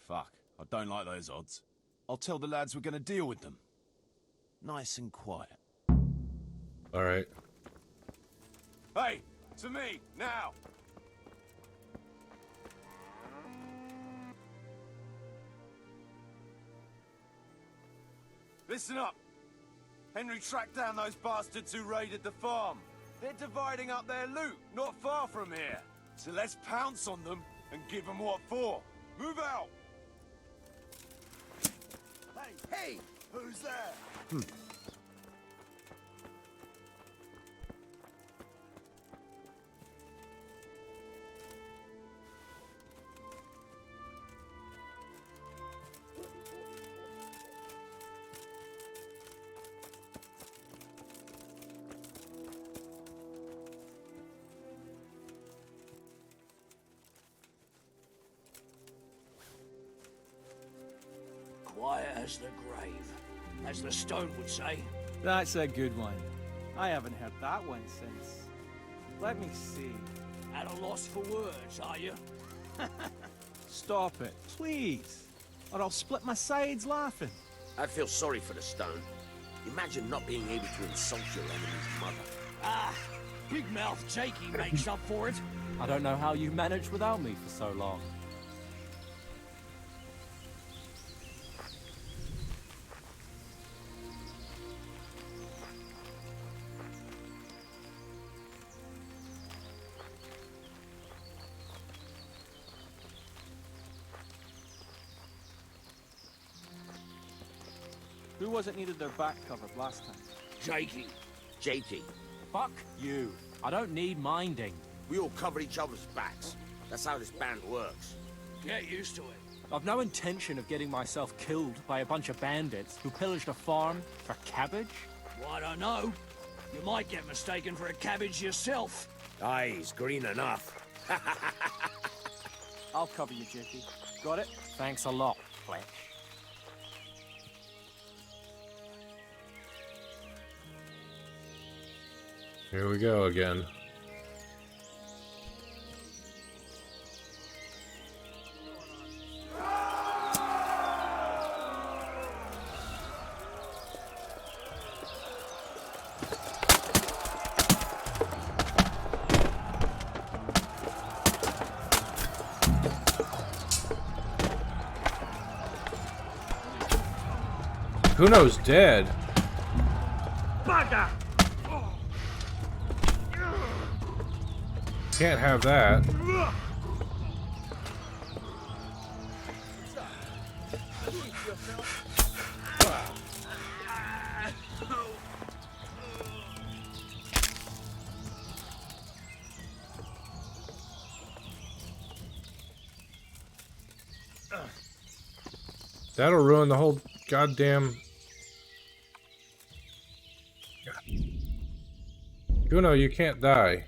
Fuck, I don't like those odds. I'll tell the lads we're gonna deal with them. Nice and quiet. Alright. Hey, to me, now! Listen up! Henry tracked down those bastards who raided the farm. They're dividing up their loot, not far from here. So let's pounce on them and give them what for. Move out! Hey, who's there? Quiet as the grave, as the stone would say. That's a good one. I haven't heard that one since. Let me see. At a loss for words, are you? Stop it, please. Or I'll split my sides laughing. I feel sorry for the stone. Imagine not being able to insult your enemy's mother. Ah, big mouth Jakey makes up for it. I don't know how you managed without me for so long. Who was it needed their back covered last time? Jakey. Jakey, Fuck you. I don't need minding. we all cover each other's backs. That's how this band works. Get used to it. I've no intention of getting myself killed by a bunch of bandits who pillaged a farm for cabbage. Well, I don't know. You might get mistaken for a cabbage yourself. Aye, he's green enough. I'll cover you, Jakey. Got it? Thanks a lot, Fletch. Here we go again. Kuno's dead. Can't have that. That'll ruin the whole goddamn... Kuno, you can't die.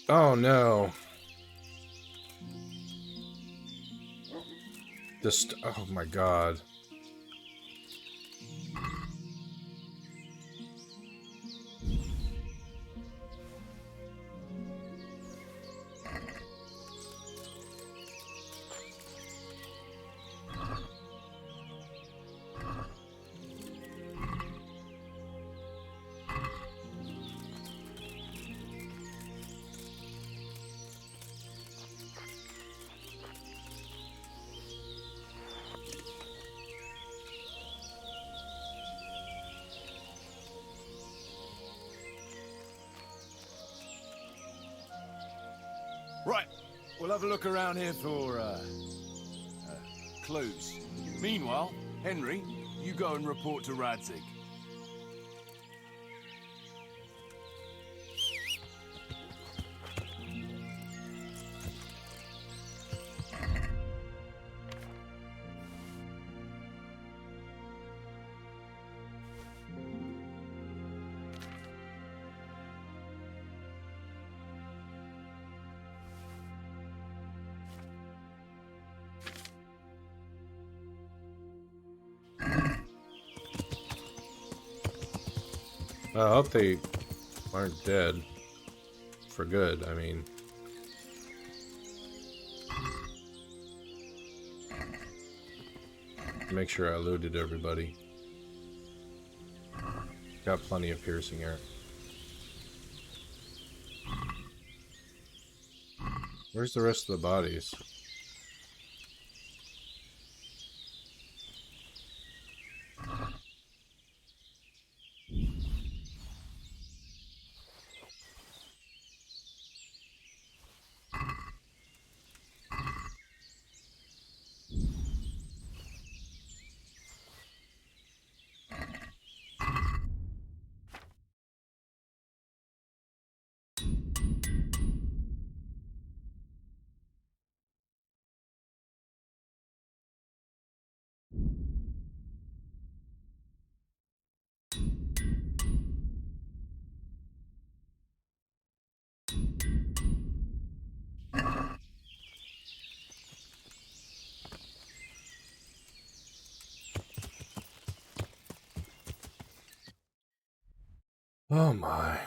Oh no. Oh my god. Right, we'll have a look around here for, clues. Meanwhile, Henry, you go and report to Radzig. I hope they aren't dead. For good, I mean. Make sure I looted everybody. Got plenty of piercing here. Where's the rest of the bodies? Oh my.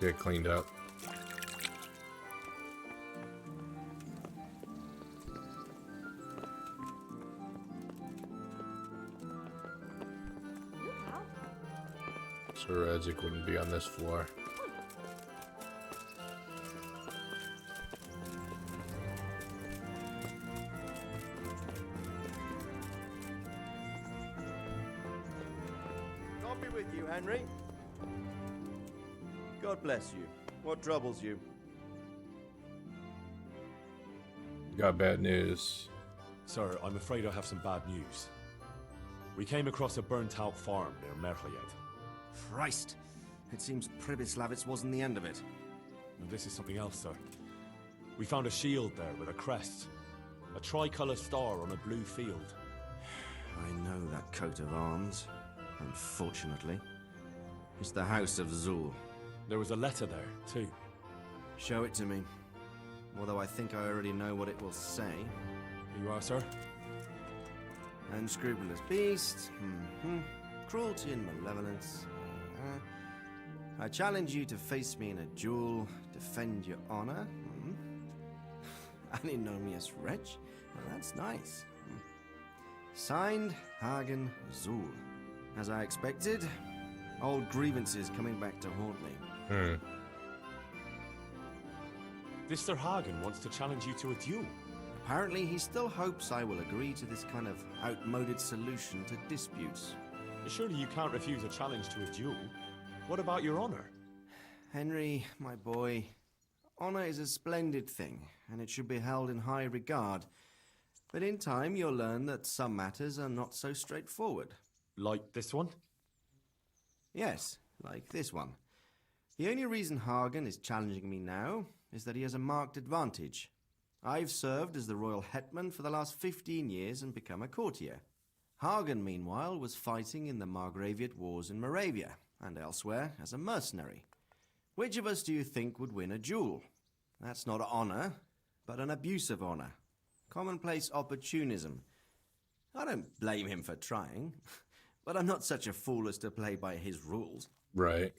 Get cleaned up. So Radzik wouldn't be on this floor. God be with you, Henry. God bless you. What troubles you? Got bad news. Sir, I'm afraid I have some bad news. We came across a burnt-out farm near Merliet. Christ! It seems Pribyslavitz wasn't the end of it. And this is something else, sir. We found a shield there with a crest. A tricolour star on a blue field. I know that coat of arms, unfortunately. It's the House of Zul. There was a letter there, too. Show it to me. Although I think I already know what it will say. Here you are, sir. Unscrupulous beast. Cruelty and malevolence. I challenge you to face me in a duel. Defend your honor. An ignominious wretch. Well, that's nice. Signed, Hagen Zul. As I expected, old grievances coming back to haunt me. This Sir Hagen wants to challenge you to a duel. Apparently, he still hopes I will agree to this kind of outmoded solution to disputes. Surely you can't refuse a challenge to a duel. What about your honor? Henry, my boy, honor is a splendid thing, and it should be held in high regard. But in time, you'll learn that some matters are not so straightforward. Like this one? Yes, like this one. The only reason Hagen is challenging me now is that he has a marked advantage. I've served as the royal hetman for the last 15 years and become a courtier. Hagen, meanwhile, was fighting in the Margraviate Wars in Moravia and elsewhere as a mercenary. Which of us do you think would win a duel? That's not honor, but an abuse of honor. Commonplace opportunism. I don't blame him for trying, but I'm not such a fool as to play by his rules. Right.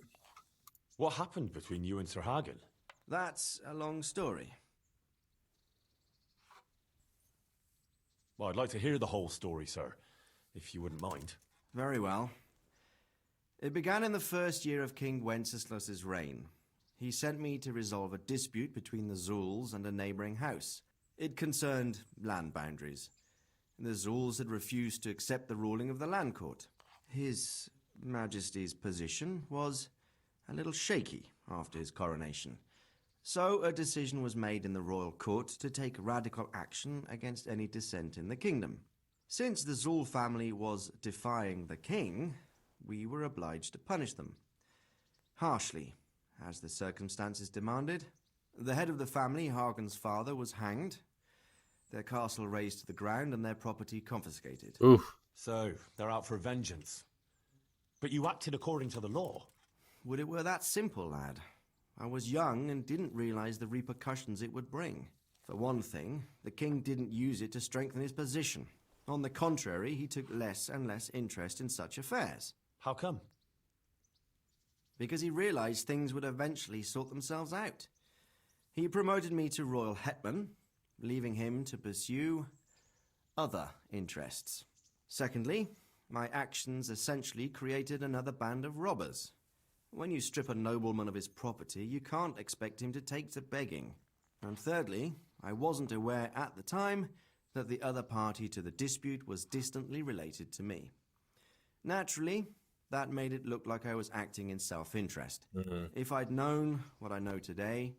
What happened between you and Sir Hagen? That's a long story. Well, I'd like to hear the whole story, sir, if you wouldn't mind. Very well. It began in the first year of King Wenceslas's reign. He sent me to resolve a dispute between the Zulls and a neighboring house. It concerned land boundaries. The Zulls had refused to accept the ruling of the land court. His Majesty's position was a little shaky after his coronation. So a decision was made in the royal court to take radical action against any dissent in the kingdom. Since the Zull family was defying the king, we were obliged to punish them. Harshly, as the circumstances demanded. The head of the family, Hagen's father, was hanged, their castle razed to the ground and their property confiscated. Oof. So, they're out for vengeance. But you acted according to the law. Would it were that simple, lad. I was young and didn't realize the repercussions it would bring. For one thing, the king didn't use it to strengthen his position. On the contrary, he took less and less interest in such affairs. How come? Because he realized things would eventually sort themselves out. He promoted me to royal hetman, leaving him to pursue other interests. Secondly, my actions essentially created another band of robbers. When you strip a nobleman of his property, you can't expect him to take to begging. And thirdly, I wasn't aware at the time that the other party to the dispute was distantly related to me. Naturally, that made it look like I was acting in self-interest. If I'd known what I know today,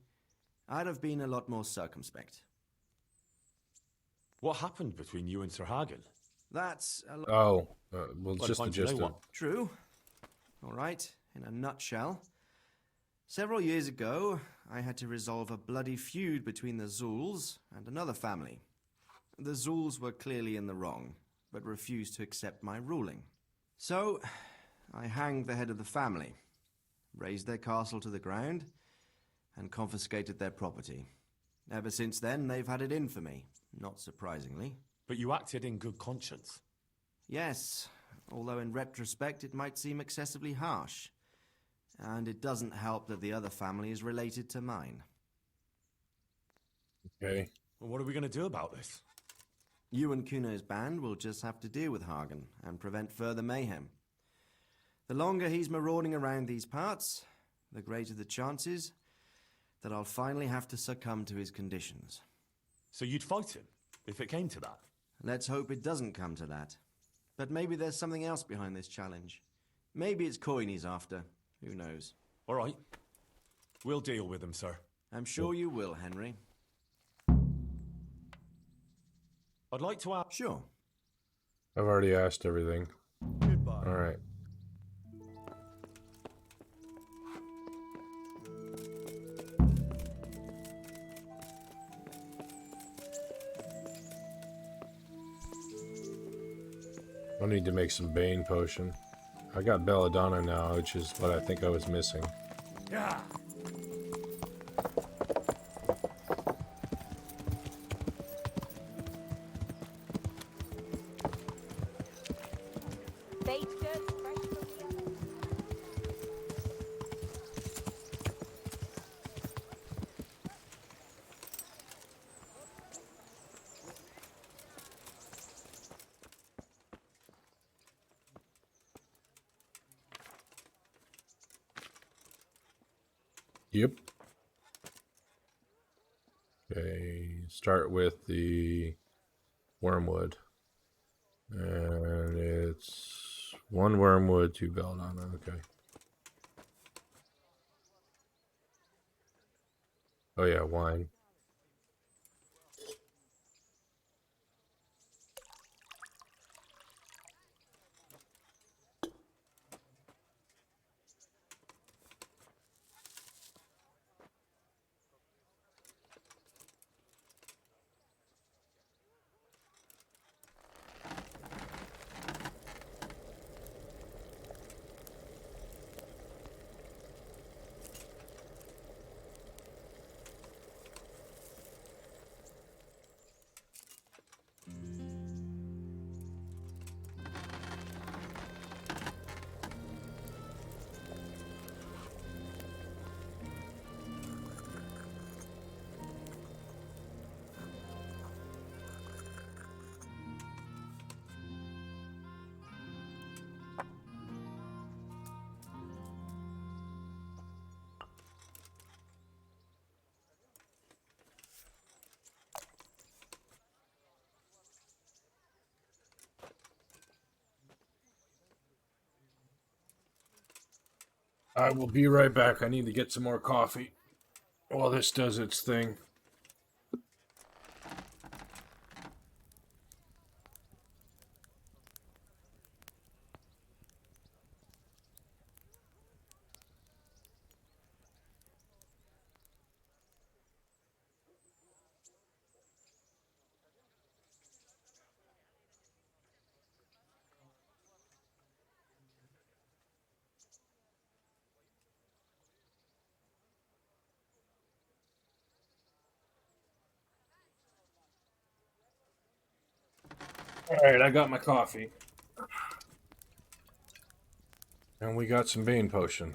I'd have been a lot more circumspect. What happened between you and Sir Hagen? That's a Well, just the gist of it. True. All right, in a nutshell. Several years ago, I had to resolve a bloody feud between the Zulls and another family. The Zulls were clearly in the wrong, but refused to accept my ruling. So, I hanged the head of the family, razed their castle to the ground, and confiscated their property. Ever since then, they've had it in for me, not surprisingly. But you acted in good conscience. Yes, although in retrospect it might seem excessively harsh. And it doesn't help that the other family is related to mine. Okay. Well, what are we going to do about this? You and Kuno's band will just have to deal with Hagen and prevent further mayhem. The longer he's marauding around these parts, the greater the chances that I'll finally have to succumb to his conditions. So you'd fight him, if it came to that? Let's hope it doesn't come to that. But maybe there's something else behind this challenge. Maybe it's coin he's after. Who knows? All right. We'll deal with him, sir. I'm sure you will, Henry. I'd like to ask... Sure. I've already asked everything. Goodbye. All right. I need to make some Bane potion. I got Belladonna now, which is what I think I was missing. Yeah. Baked goods, fresh cookies. Yep. Okay, start with the wormwood. And it's 1 wormwood, 2 belladonna, okay. Oh yeah, wine. I will be right back. I need to get some more coffee while this does its thing. All right, I got my coffee. And we got some Bane potion.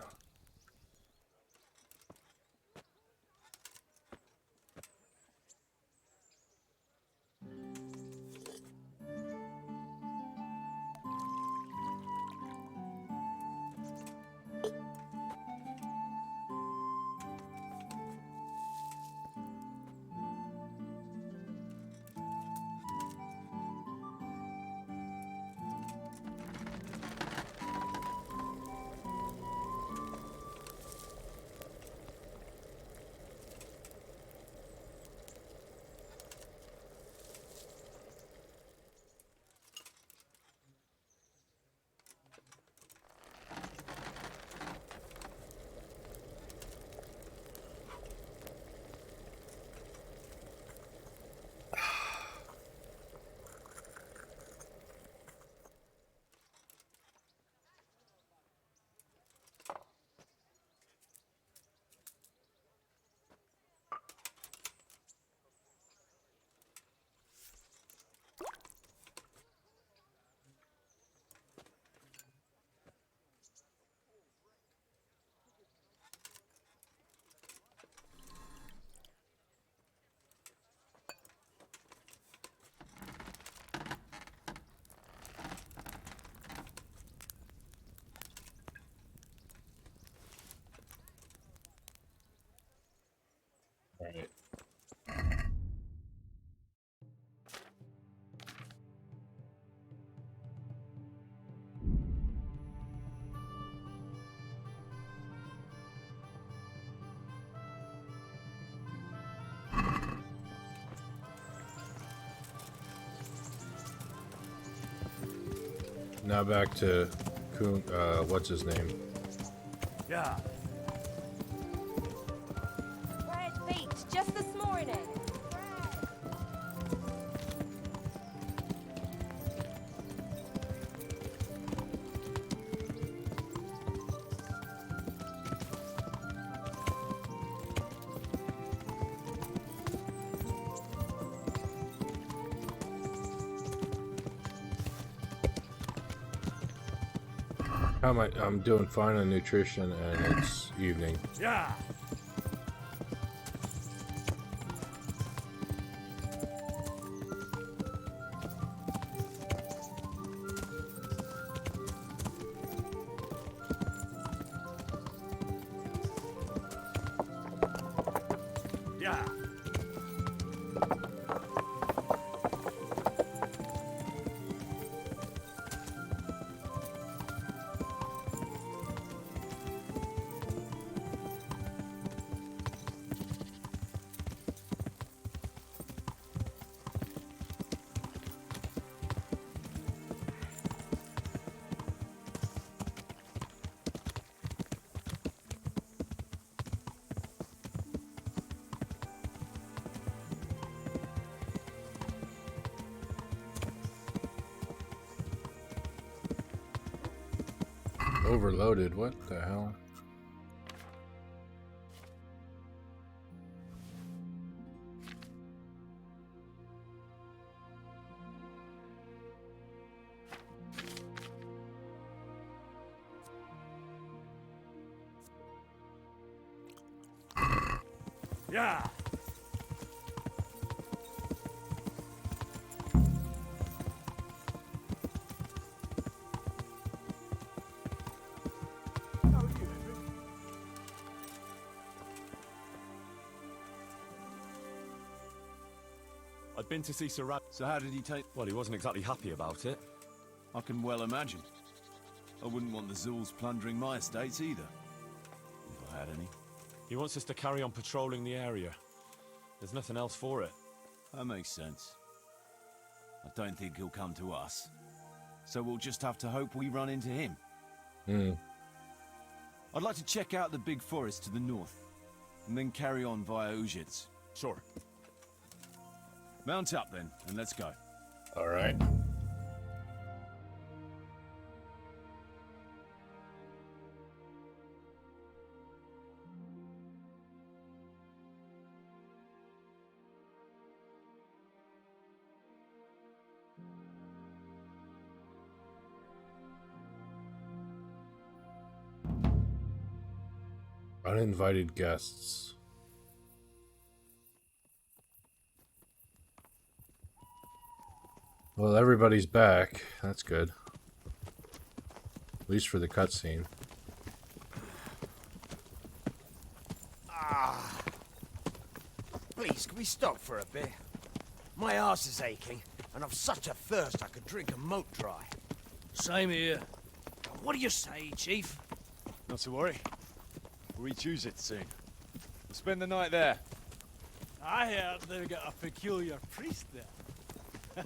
All right. Now back to Kuhn, what's his name? Yeah. Bread baked just this morning. How am I? I'm doing fine on nutrition, and it's evening. Yeah. Yeah. Overloaded. What the hell? Yeah. I'd been to see Sir Rad. So how did he take... Well, he wasn't exactly happy about it. I can well imagine. I wouldn't want the Zulls plundering my estates either. had any. He wants us to carry on patrolling the area. There's nothing else for it. That makes sense. I don't think he'll come to us. So we'll just have to hope we run into him. I'd like to check out the big forest to the north, and then carry on via Ujits. Sure. Mount up then, and let's go. All right. Uninvited guests. Well, everybody's back. That's good. At least for the cutscene. Please, can we stop for a bit? My arse is aching, and I've such a thirst I could drink a moat dry. Same here. What do you say, Chief? Not to worry. We'll reach it soon. We'll spend the night there. I heard they've got a peculiar priest there.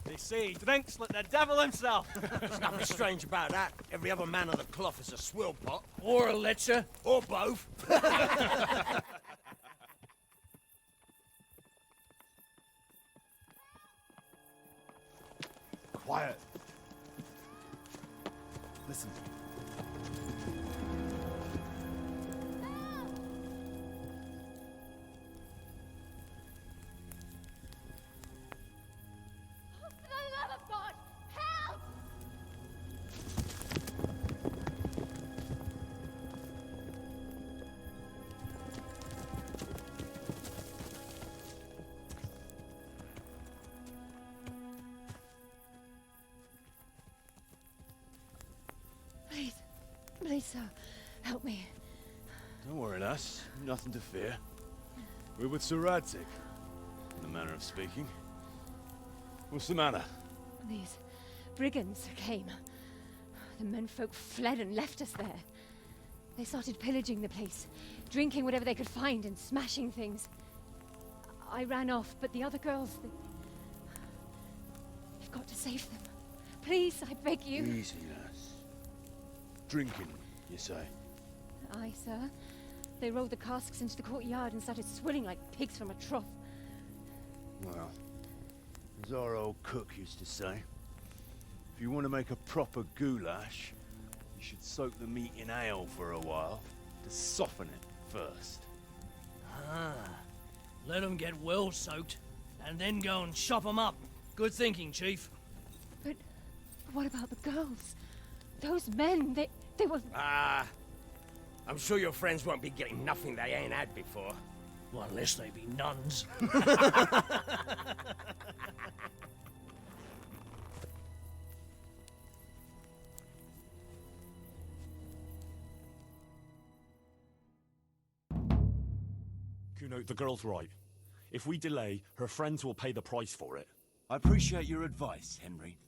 They say he drinks like the devil himself. There's nothing strange about that. Every other man on the cloth is a swill pot. Or a lecher. Or both. Quiet. Listen. For the love of God, help! Please, please, sir, help me. Don't worry, lass. Nothing to fear. We're with Sir Radzig, in the manner of speaking. What's the matter? These brigands came. The menfolk fled and left us there. They started pillaging the place, drinking whatever they could find and smashing things. I ran off, but the other girls, you've got to save them. Please, I beg you. Easy, lass. Drinking, you say? Aye, sir. They rolled the casks into the courtyard and started swilling like pigs from a trough. Well, as our old cook used to say, if you want to make a proper goulash, you should soak the meat in ale for a while to soften it first. Ah, let them get well soaked, and then go and chop them up. Good thinking, Chief. But what about the girls? Those men, they were... I'm sure your friends won't be getting nothing they ain't had before. Well, unless they be nuns. Kuno, the girl's right. If we delay, her friends will pay the price for it. I appreciate your advice, Henry.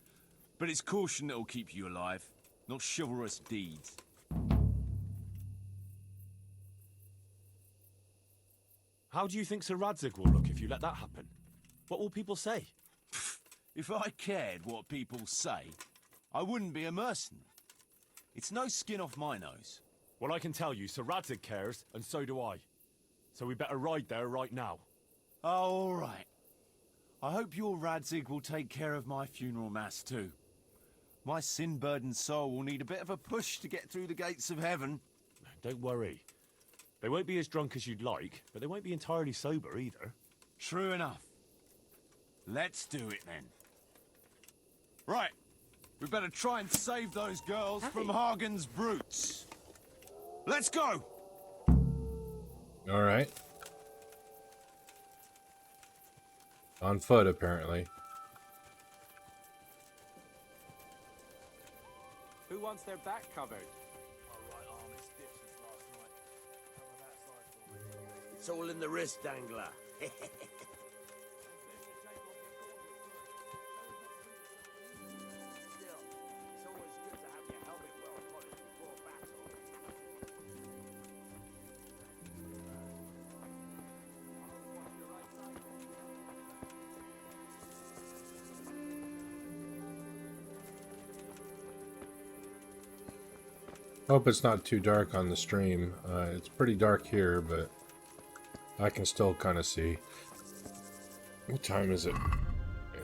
But it's caution that'll keep you alive, not chivalrous deeds. How do you think Sir Radzig will look if you let that happen? What will people say? If I cared what people say, I wouldn't be a mercenary. It's no skin off my nose. Well, I can tell you, Sir Radzig cares, and so do I. So we better ride there right now. All right. I hope your Radzig will take care of my funeral mass too. My sin-burdened soul will need a bit of a push to get through the gates of heaven. Don't worry. They won't be as drunk as you'd like, but they won't be entirely sober either. True enough. Let's do it then. Right. We better try and save those girls from Hagen's brutes. Let's go! All right. On foot, apparently. Who wants their back covered? It's all in the wrist dangler. Hope it's not too dark on the stream. It's pretty dark here, but I can still kind of see. What time is it?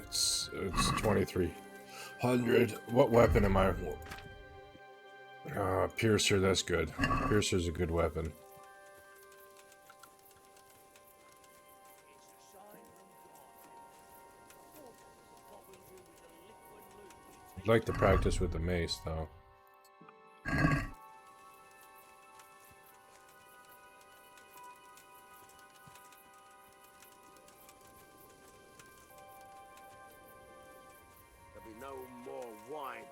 It's 2300. What weapon am I? Piercer, that's good. Piercer's a good weapon. I'd like to practice with the mace, though. There'll be no more wine.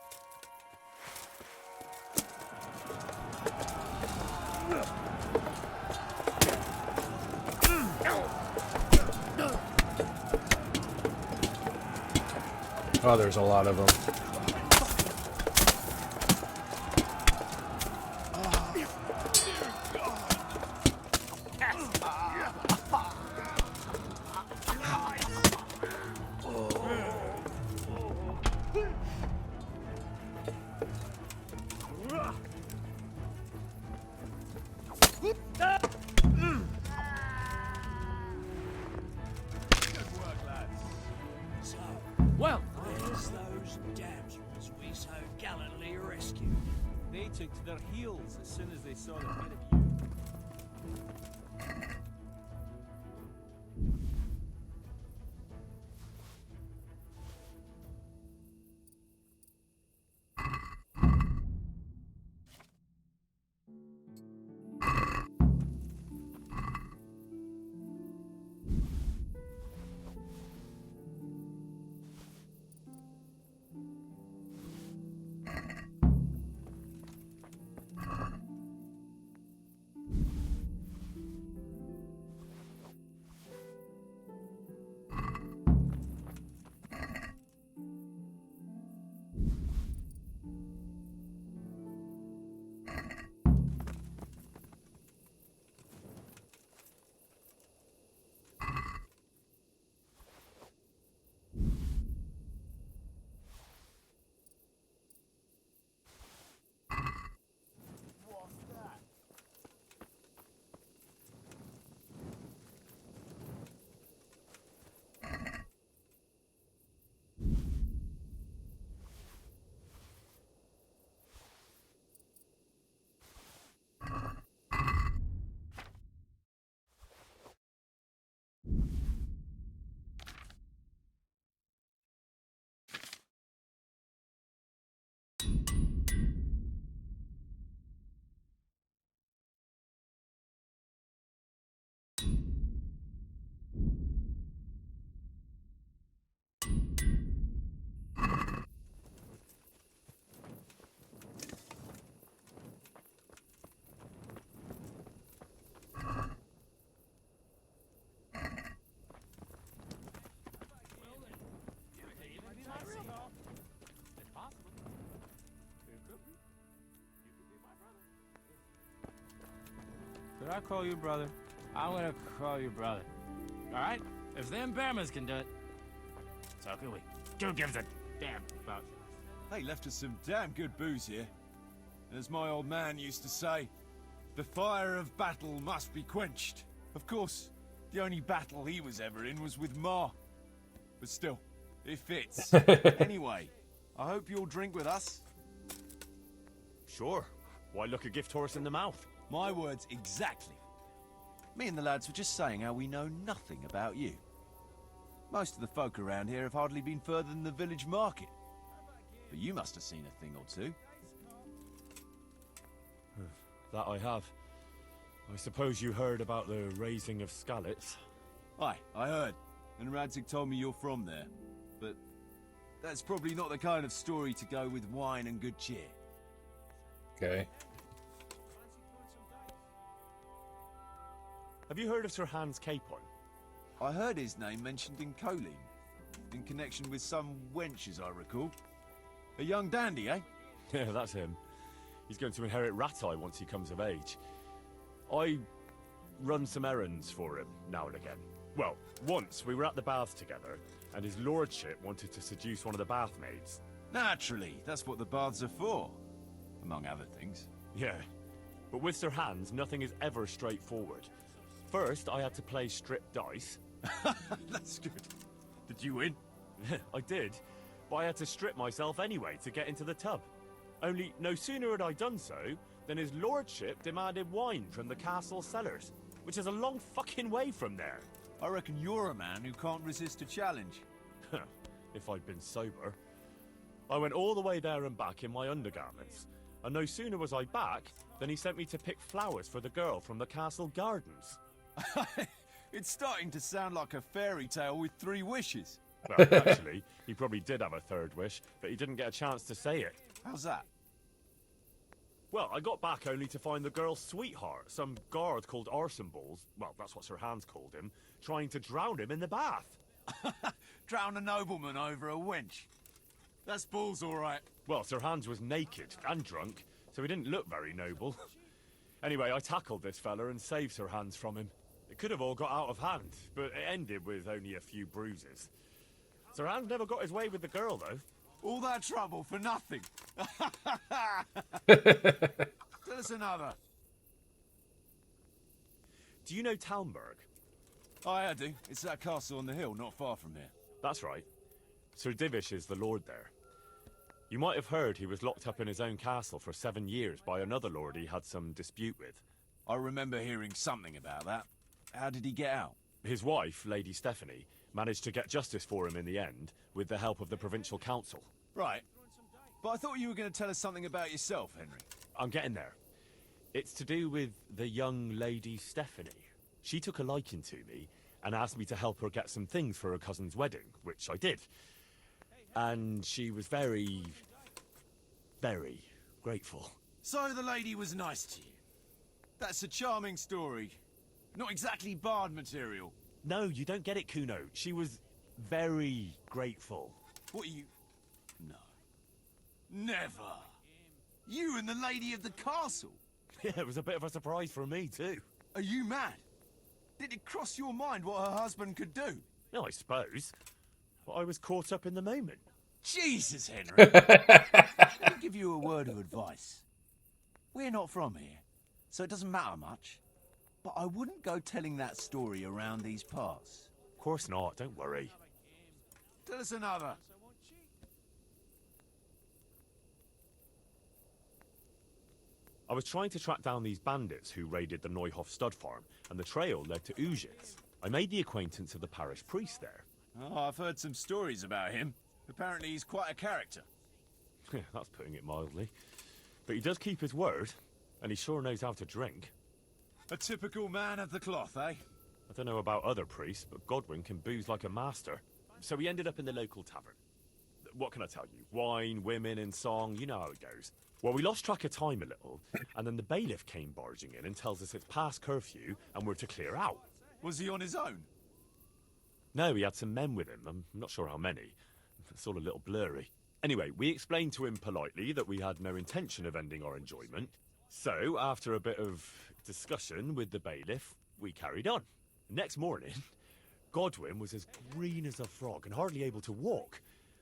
Oh, there's a lot of them. Well, there's those damsels we so gallantly rescued. They took to their heels as soon as they saw the head of you. Did I call you brother? I'm gonna call you brother. Alright? If them Bearmans can do it, so can we. Who gives a damn about They left us some damn good booze here. As my old man used to say, the fire of battle must be quenched. Of course, the only battle he was ever in was with Ma. But still, it fits. Anyway, I hope you'll drink with us. Sure. Why look a gift horse in the mouth? My words exactly. Me and the lads were just saying how we know nothing about you. Most of the folk around here have hardly been further than the village market. But you must have seen a thing or two. That I have. I suppose you heard about the raising of Skalitz. Aye, I heard. And Radzig told me you're from there. But that's probably not the kind of story to go with wine and good cheer. Okay. Have you heard of Sir Hans Capon? I heard his name mentioned in Colleen, in connection with some wench, as I recall. A young dandy, eh? Yeah, that's him. He's going to inherit Ratai once he comes of age. I run some errands for him now and again. Well, once we were at the baths together, and his lordship wanted to seduce one of the bath maids. Naturally, that's what the baths are for, among other things. Yeah, but with Sir Hans, nothing is ever straightforward. First, I had to play strip dice. That's good. Did you win? I did, but I had to strip myself anyway to get into the tub. Only no sooner had I done so than his lordship demanded wine from the castle cellars, which is a long fucking way from there. I reckon you're a man who can't resist a challenge. If I'd been sober. I went all the way there and back in my undergarments, and no sooner was I back than he sent me to pick flowers for the girl from the castle gardens. It's starting to sound like a fairy tale with 3 wishes. Well, actually, he probably did have a third wish, but he didn't get a chance to say it. How's that? Well, I got back only to find the girl's sweetheart, some guard called Arson Balls, well, that's what Sir Hans called him, trying to drown him in the bath. Drown a nobleman over a wench. That's balls, all right. Well, Sir Hans was naked and drunk, so he didn't look very noble. Anyway, I tackled this fella and saved Sir Hans from him. It could have all got out of hand, but it ended with only a few bruises. Sir Hans never got his way with the girl, though. All that trouble for nothing. Tell us another. Do you know Talmberg? Oh, I do. It's that castle on the hill, not far from here. That's right. Sir Divish is the lord there. You might have heard he was locked up in his own castle for 7 years by another lord he had some dispute with. I remember hearing something about that. How did he get out? His wife, Lady Stephanie, managed to get justice for him in the end, with the help of the provincial council. Right. But I thought you were going to tell us something about yourself, Henry. I'm getting there. It's to do with the young Lady Stephanie. She took a liking to me and asked me to help her get some things for her cousin's wedding, which I did. And she was very, very grateful. So the lady was nice to you. That's a charming story. Not exactly bard material. No, you don't get it, Kuno. She was very grateful. What are you... No. Never. You and the lady of the castle. Yeah, it was a bit of a surprise for me, too. Are you mad? Did it cross your mind what her husband could do? No, I suppose. But I was caught up in the moment. Jesus, Henry. Let me give you a word of advice. We're not from here, so it doesn't matter much. But I wouldn't go telling that story around these parts. Of course not, don't worry. Tell us another. I was trying to track down these bandits who raided the Neuhof stud farm, and the trail led to Ujitz. I made the acquaintance of the parish priest there. Oh, I've heard some stories about him. Apparently he's quite a character. That's putting it mildly. But he does keep his word, and he sure knows how to drink. A typical man of the cloth, eh? I don't know about other priests, but Godwin can booze like a master. So we ended up in the local tavern. What can I tell you? Wine, women, and song, you know how it goes. Well, we lost track of time a little, and then the bailiff came barging in and tells us it's past curfew and we're to clear out. Was he on his own? No, he had some men with him. I'm not sure how many. It's all a little blurry. Anyway, we explained to him politely that we had no intention of ending our enjoyment. So, after a bit of discussion with the bailiff, we carried on. Next morning, Godwin was as green as a frog and hardly able to walk.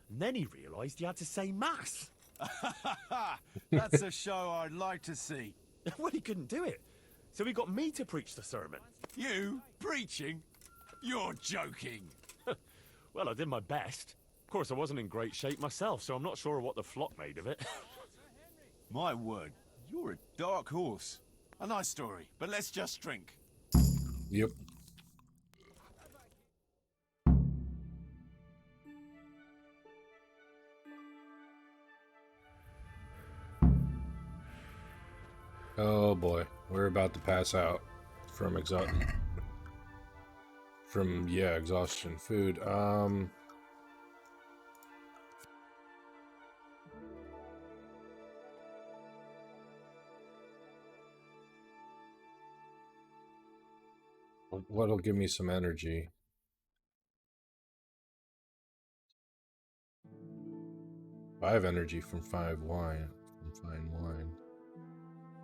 And then he realised he had to say mass. That's a show I'd like to see. Well, he couldn't do it. So he got me to preach the sermon. You? Preaching? You're joking. Well, I did my best. Of course, I wasn't in great shape myself, so I'm not sure what the flock made of it. My word, you're a dark horse. A nice story, but let's just drink. Yep. Oh boy, we're about to pass out from exhaustion. Exhaustion. Food. What'll give me some energy? Five energy from fine wine.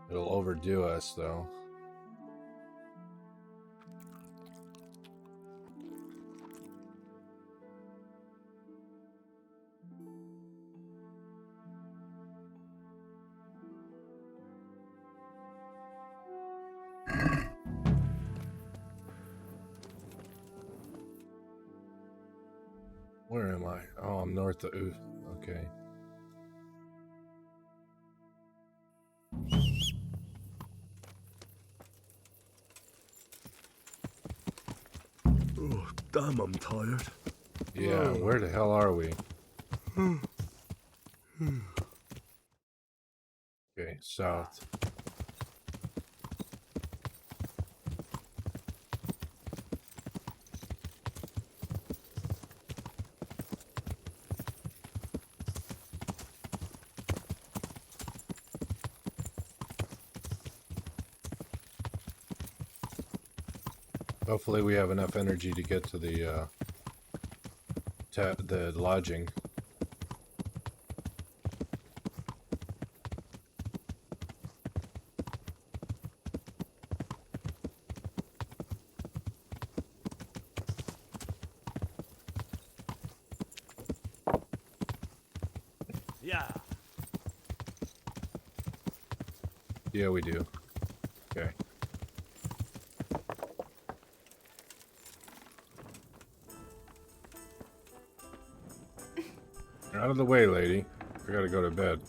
It'll overdo us, though. Where am I? Oh, I'm north of... Ooh, okay. Oh, damn, I'm tired. Yeah, where the hell are we? Okay, south. Hopefully we have enough energy to get to the lodging. Yeah. Yeah, we do. Okay. Out of the way, lady. I gotta go to bed.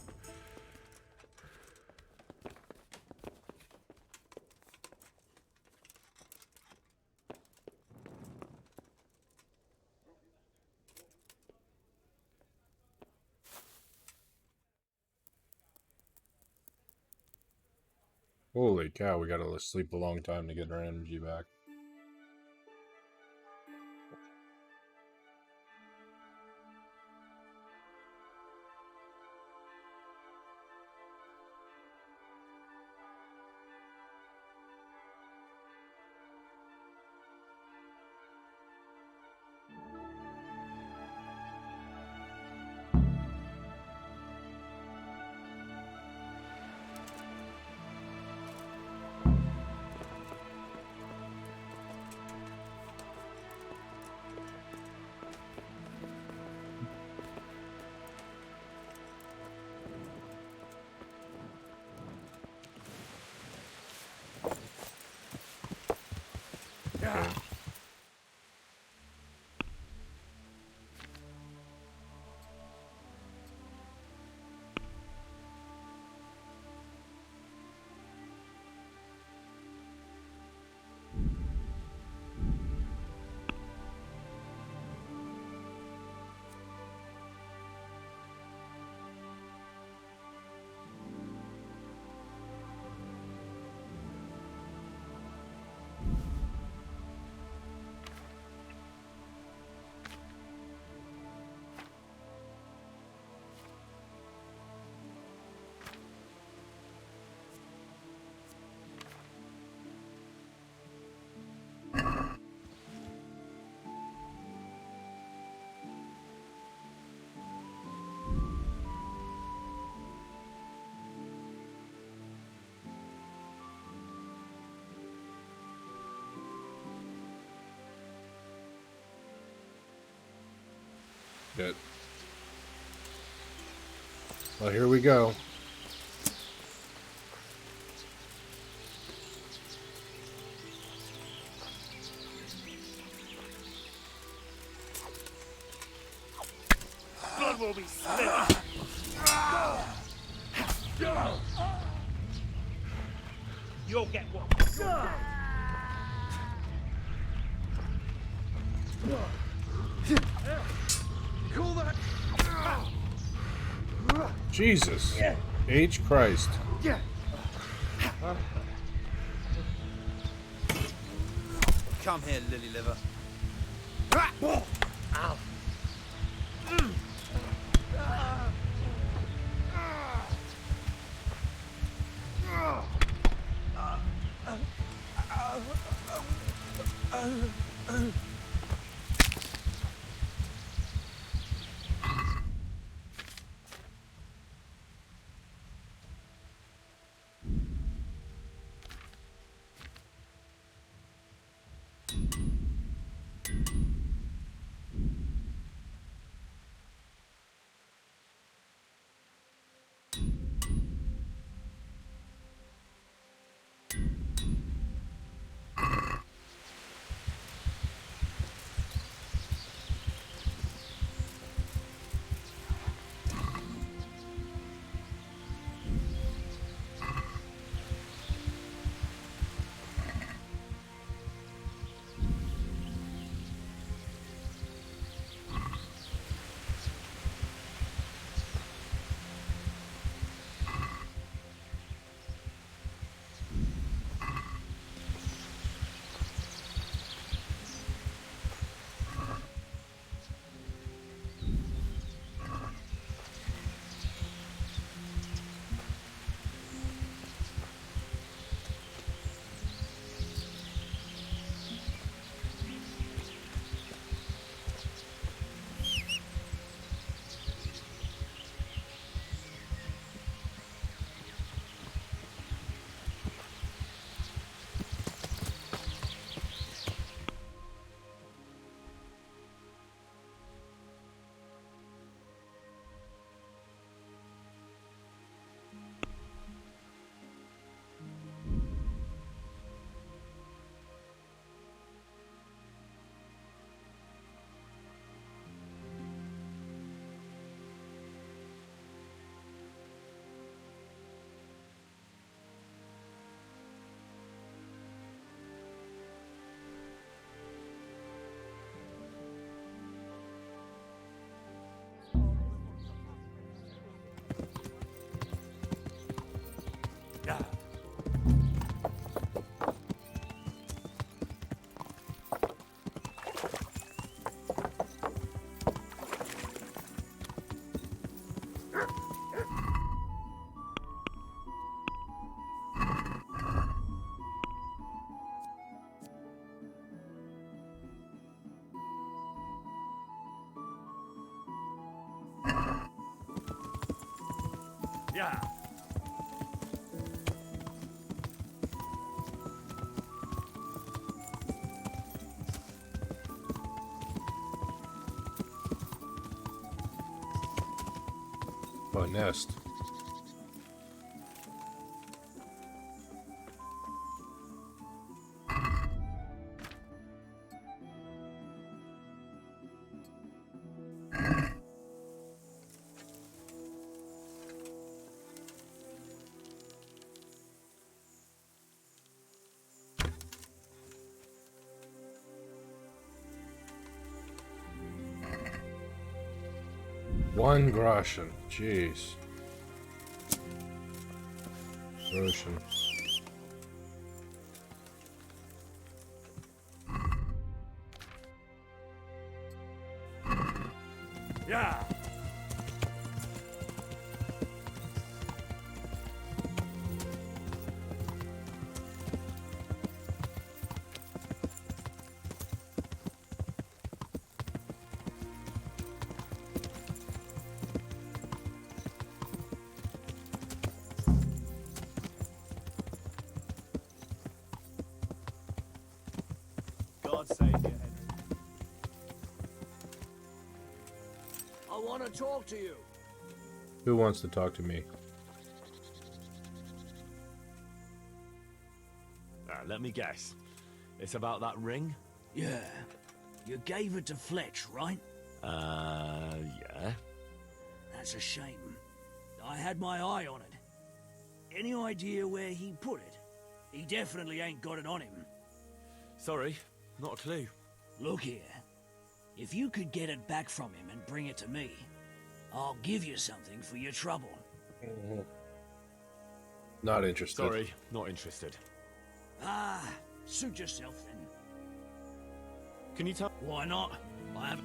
Holy cow, we gotta sleep a long time to get our energy back. Okay. Good. Well, here we go. Blood will be spilled. You'll get what? Call that. Jesus. H. Christ. Come here, lily liver. Ow. Yeah. Yeah. Oh, a nest. One groschen. Jeez. Groschen. Yeah. God save you, Henry. I want to talk to you. Who wants to talk to me? Let me guess. It's about that ring? Yeah. You gave it to Fletch, right? Yeah. That's a shame. I had my eye on it. Any idea where he put it? He definitely ain't got it on him. Sorry, not a clue. Look here. If you could get it back from him and bring it to me, I'll give you something for your trouble. Not interested. Sorry, not interested. Ah, suit yourself then. Can you tell... Why not? I have...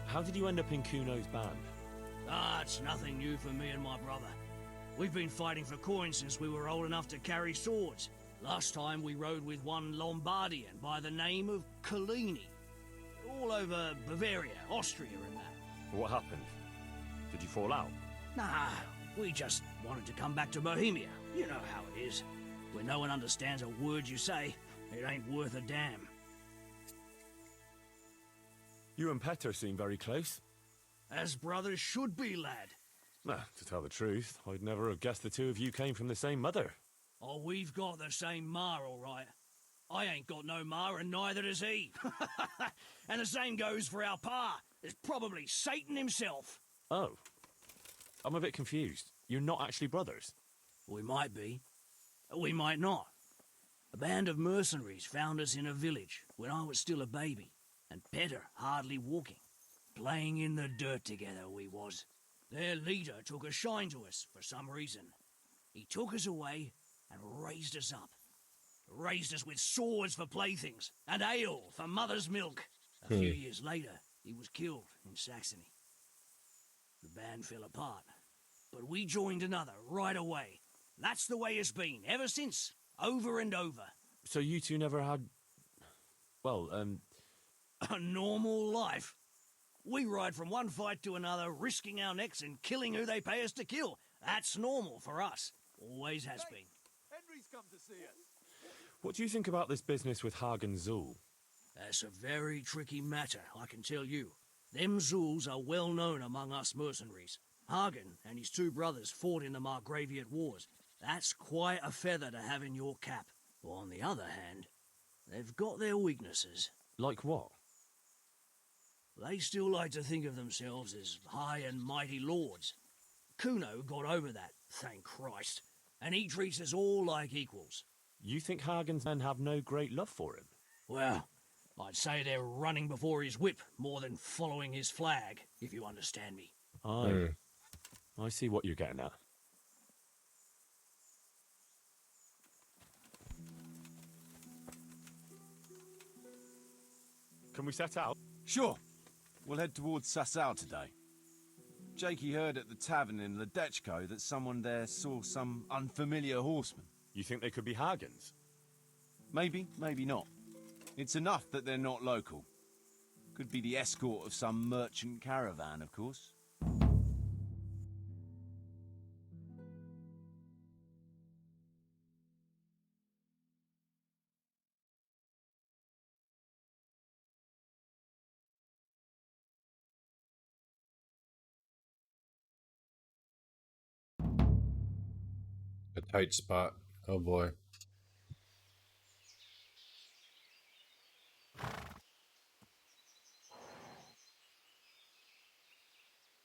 How did you end up in Kuno's band? Ah, it's nothing new for me and my brother. We've been fighting for coins since we were old enough to carry swords. Last time we rode with one Lombardian by the name of Collini. All over Bavaria, Austria and that. What happened? Did you fall out? Nah, we just wanted to come back to Bohemia. You know how it is. When no one understands a word you say, it ain't worth a damn. You and Petter seem very close. As brothers should be, lad. Nah, to tell the truth, I'd never have guessed the two of you came from the same mother. Oh, we've got the same ma, all right. I ain't got no ma, and neither does he. And the same goes for our pa. It's probably Satan himself. Oh. I'm a bit confused. You're not actually brothers? We might be. We might not. A band of mercenaries found us in a village when I was still a baby, and Petter hardly walking. Playing in the dirt together we was. Their leader took a shine to us for some reason. He took us away and raised us up. Raised us with swords for playthings and ale for mother's milk. A few years later, he was killed in Saxony. The band fell apart, but we joined another right away. That's the way it's been ever since, over and over. So you two never had... well, A normal life. We ride from one fight to another, risking our necks and killing who they pay us to kill. That's normal for us. Always has been. Henry's come to see us. what do you think about this business with Hagen Zul? That's a very tricky matter, I can tell you. Them Zuls are well known among us mercenaries. Hagen and his two brothers fought in the Margraviate Wars. That's quite a feather to have in your cap. But on the other hand, they've got their weaknesses. Like what? They still like to think of themselves as high and mighty lords. Kuno got over that, thank Christ, and he treats us all like equals. You think Hagen's men have no great love for him? Well, I'd say they're running before his whip more than following his flag, if you understand me. I see what you're getting at. Can we set out? Sure. We'll head towards Sasau today. Jakey heard at the tavern in Ledechko that someone there saw some unfamiliar horseman. You think they could be Hagans? Maybe, maybe not. It's enough that they're not local. Could be the escort of some merchant caravan, of course. A tight spot. Oh boy.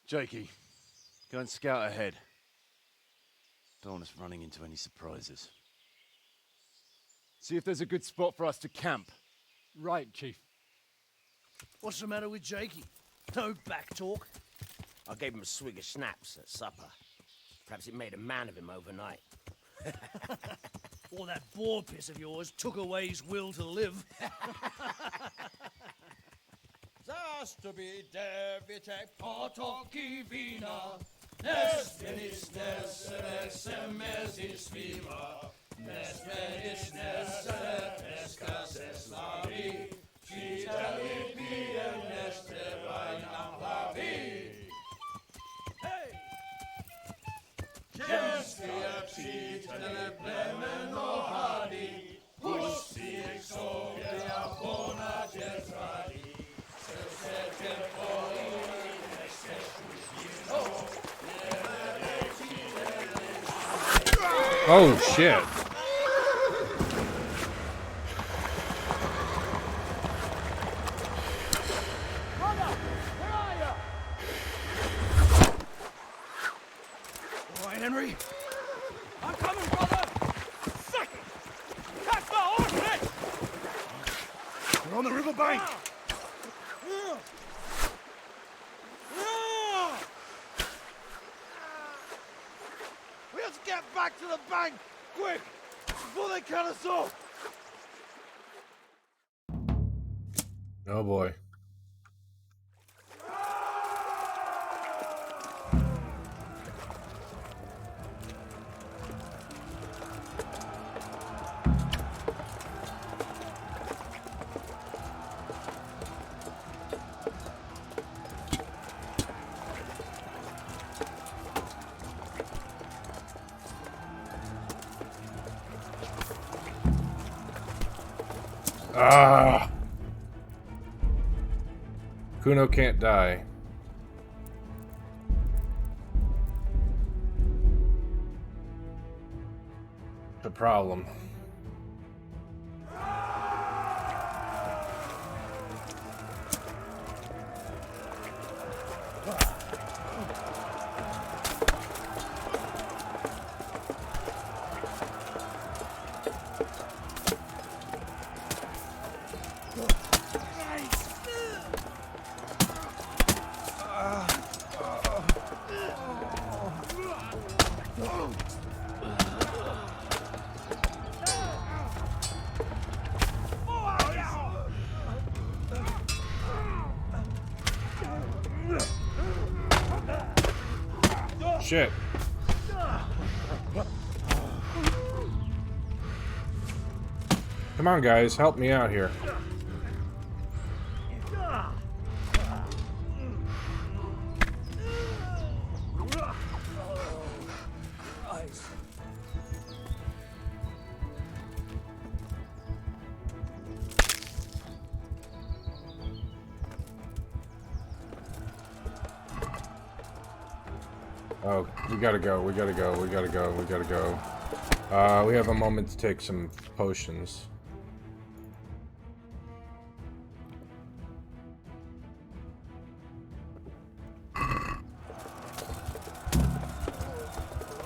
Jakey, go and scout ahead. Don't want us running into any surprises. See if there's a good spot for us to camp. Right, Chief. What's the matter with Jakey? No back talk. I gave him a swig of schnapps at supper. Perhaps it made a man of him overnight. Or that boar piss of yours took away his will to live. Zastubi devite potoki vina, nes venis nes semezis viva, nes venis nes escas eslavi, citali piem nes tevainam lavi. Hey! Gestia citale plemen ohadi, husti exodia bona gesradi. Oh shit. All right, Henry. I'm coming, brother. Second. Catch the horse, We're on the riverbank. We have to get back to the bank, quick, before they cut us off. Oh boy. Ah! Kuno can't die. The problem. Shit. Come on, guys, help me out here. Oh, we gotta go, we gotta go, we gotta go, we gotta go. We have a moment to take some potions.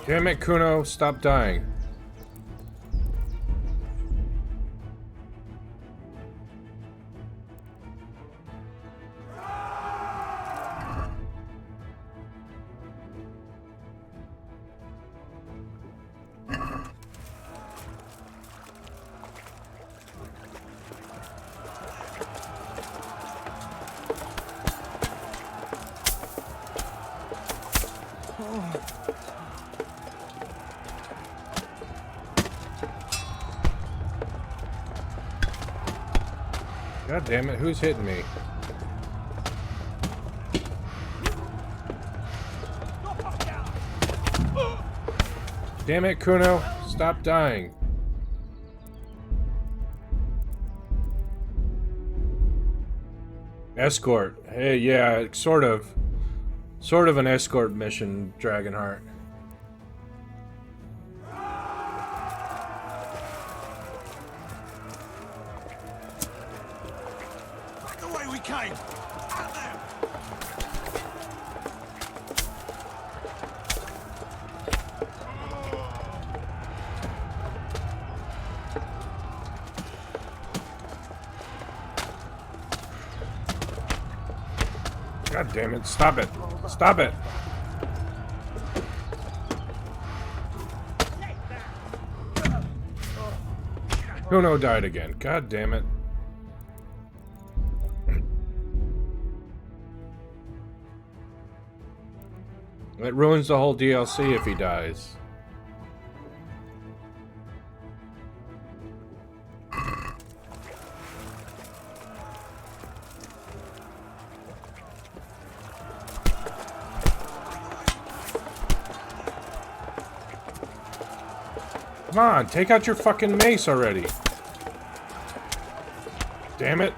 Damn it, Kuno, stop dying. God damn it, who's hitting me? Damn it, Kuno. Stop dying. Escort. Hey, yeah, sort of an escort mission, Dragonheart. The way we came! Out there! God damn it, stop it. Stop it. Kuno died again. God damn it. It ruins the whole DLC if he dies. Come on, take out your fucking mace already. Damn it.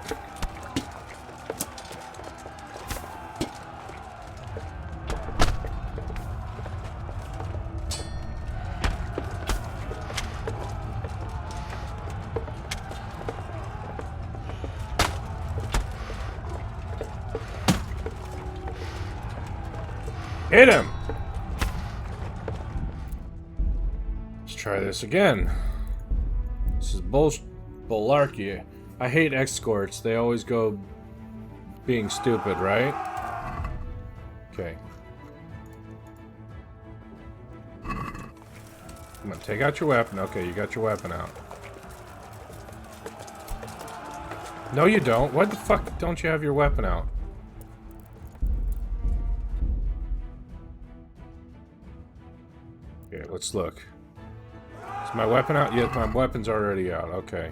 Hit him! Let's try this again. This is bullshit. I hate escorts. They always go being stupid, right? Okay. Come on, take out your weapon. Okay, you got your weapon out. No, you don't. Why the fuck don't you have your weapon out? Okay, let's look. Is my weapon out? Yes, my weapon's already out. Okay.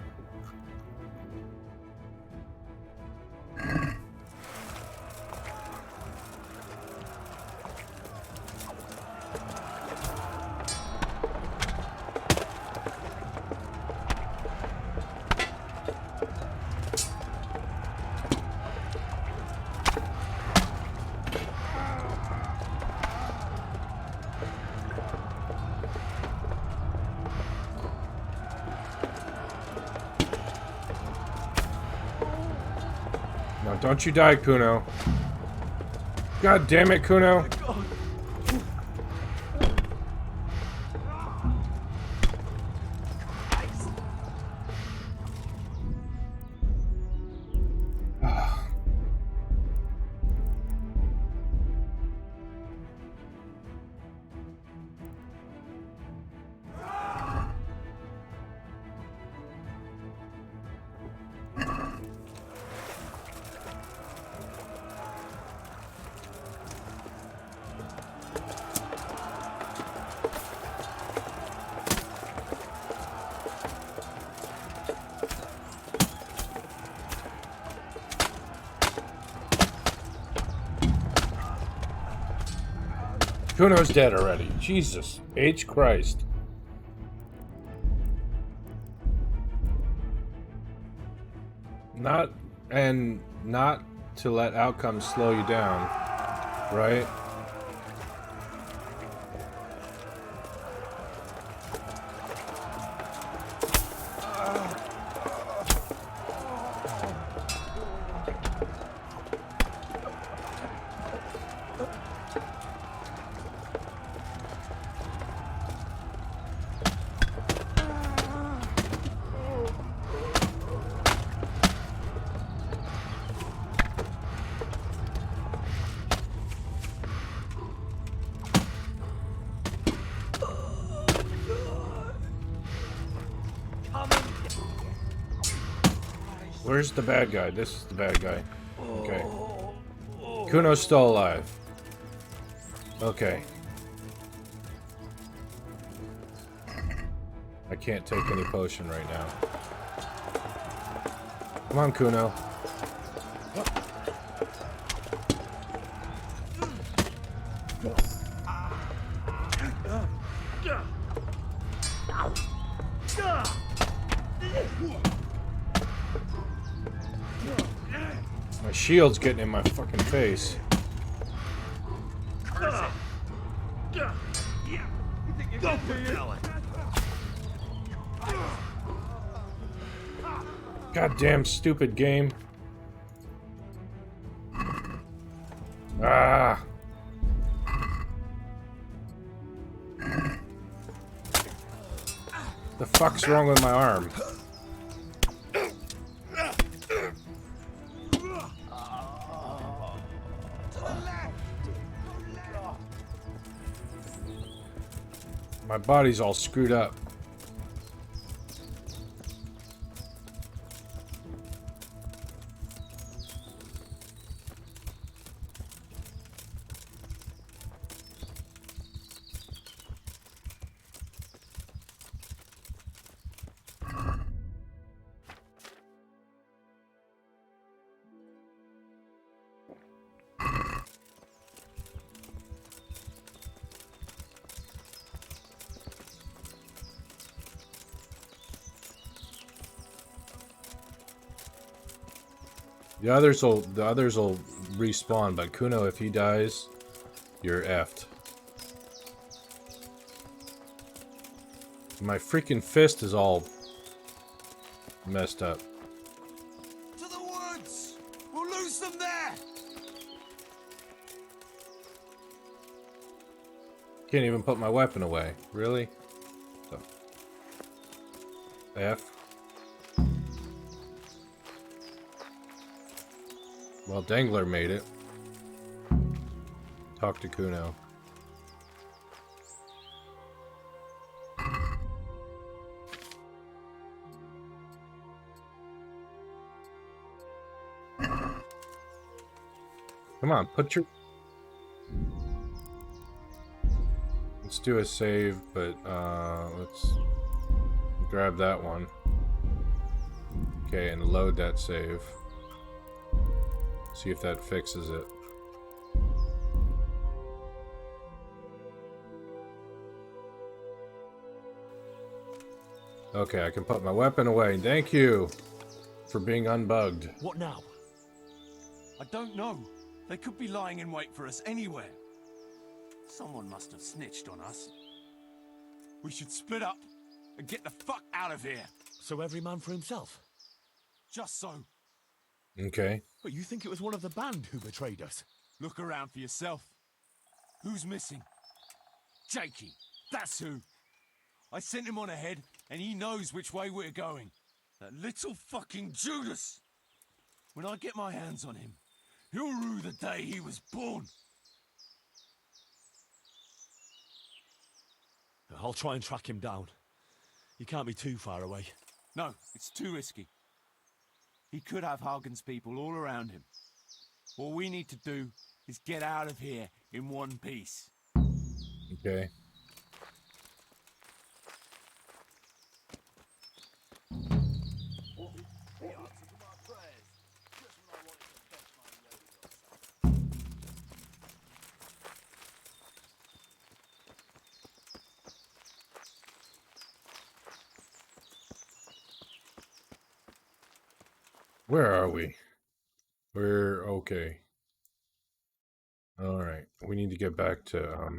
No, don't you die, Kuno. God damn it, Kuno. Kuno's dead already. Jesus H. Christ. Not to let outcomes slow you down, right? Where's the bad guy? This is the bad guy. Okay. Kuno's still alive. Okay. I can't take any potion right now. Come on, Kuno. My shield's getting in my fucking face. Goddamn stupid game. Ah. The fuck's wrong with my arm? My body's all screwed up. The others will respawn, but Kuno, if he dies, you're effed. My freaking fist is all messed up. To the woods! We'll lose them there! Can't even put my weapon away. Really? So. F. Well, Dangler made it. Talk to Kuno. Come on, put your... Let's do a save, but let's grab that one. Okay, and load that save. See if that fixes it. Okay, I can put my weapon away. Thank you for being unbugged. What now? I don't know. They could be lying in wait for us anywhere. Someone must have snitched on us. We should split up and get the fuck out of here. So every man for himself? Just so. Okay. But you think it was one of the band who betrayed us? Look around for yourself. Who's missing? Jakey. That's who. I sent him on ahead, and he knows which way we're going. That little fucking Judas. When I get my hands on him, he'll rue the day he was born. I'll try and track him down. He can't be too far away. No, it's too risky. He could have Hagen's people all around him. What we need to do is get out of here in one piece. Okay. Where are we? We're okay. Alright, we need to get back to,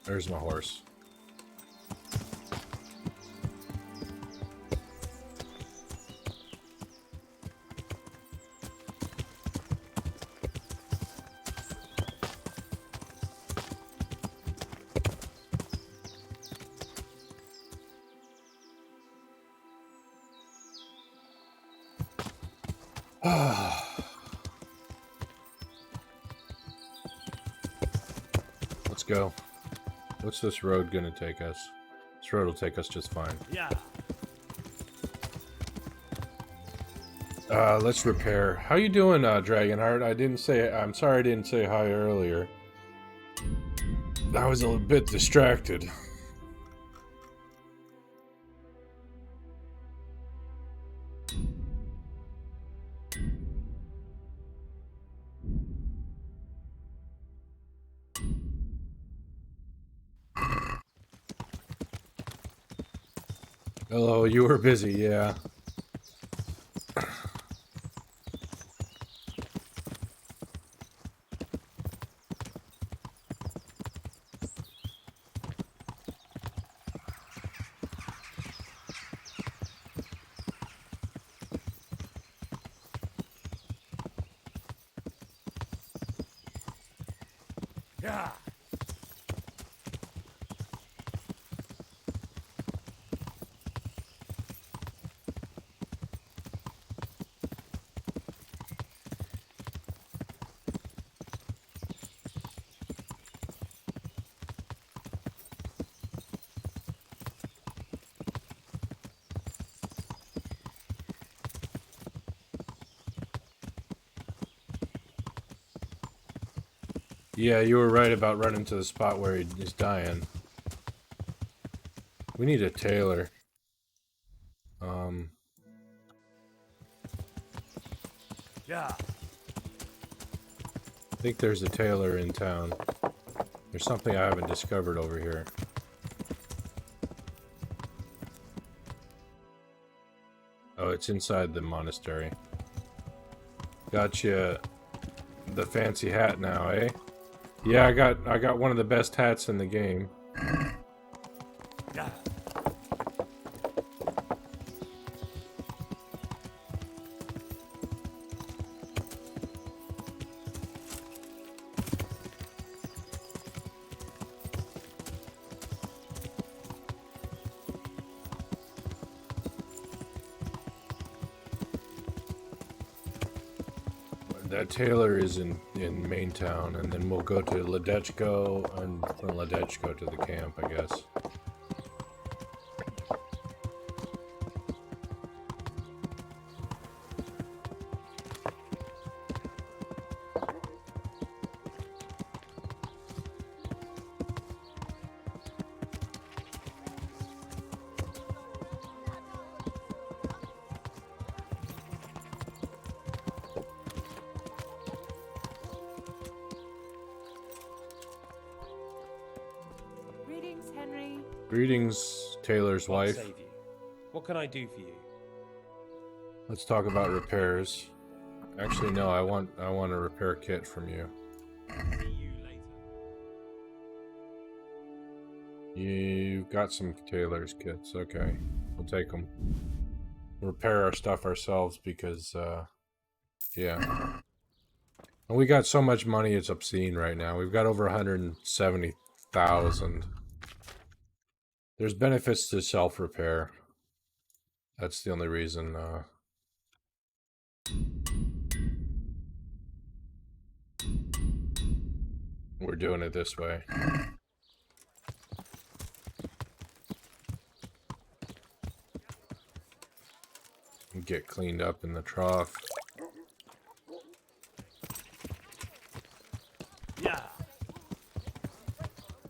there's my horse. Let's go. What's this road gonna take us? This road will take us just fine. Yeah. Let's repair. How you doing, Dragonheart? I'm sorry I didn't say hi earlier. I was a bit distracted. Hello, you were busy, yeah. Yeah. Yeah, you were right about running to the spot where he's dying. We need a tailor. Yeah. I think there's a tailor in town. There's something I haven't discovered over here. Oh, it's inside the monastery. Gotcha. The fancy hat now, eh? Yeah, I got one of the best hats in the game. Yeah. That tailor is in main town, and then we'll go to Ledechko, and from Ledechko to the camp, I guess. Greetings, Henry. Greetings, tailor's God wife. save you. What can I do for you? Let's talk about repairs. Actually, no, I want a repair kit from you. See you later. You've got some tailor's kits. Okay, we'll take them. Repair our stuff ourselves because, yeah. And we got so much money, it's obscene right now. We've got over 170,000. There's benefits to self-repair. That's the only reason, we're doing it this way. Get cleaned up in the trough. Yeah.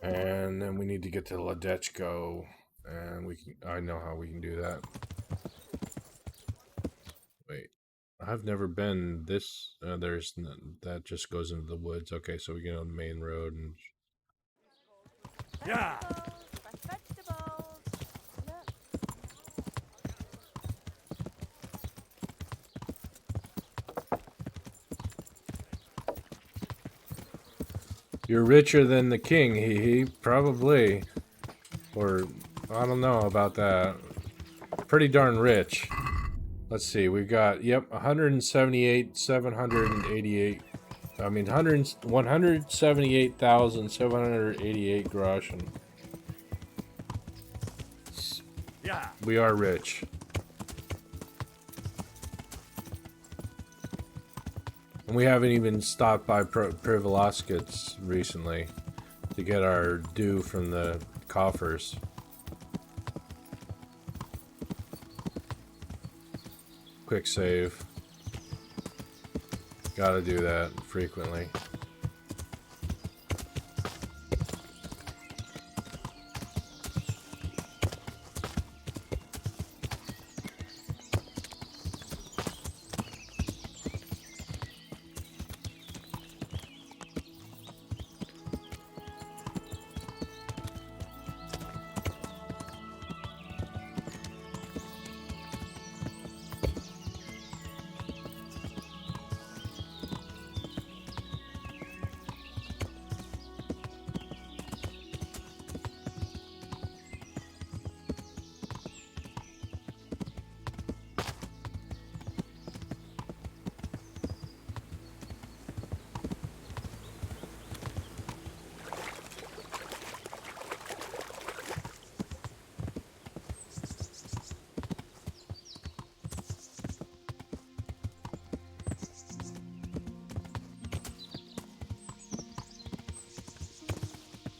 And then we need to get to Ledechko, and I know how we can do that. Wait, I've never been this. That just goes into the woods. Okay, so we get on the main road and. Yeah. Vegetables. Look. You're richer than the king, hee. Probably. Or, I don't know about that. Pretty darn rich. Let's see, we've got, yep, 178,788. I mean, 178,788 groschen. Yeah. We are rich. And we haven't even stopped by Privilaskits recently to get our due from the coffers. Quick save. Gotta do that frequently.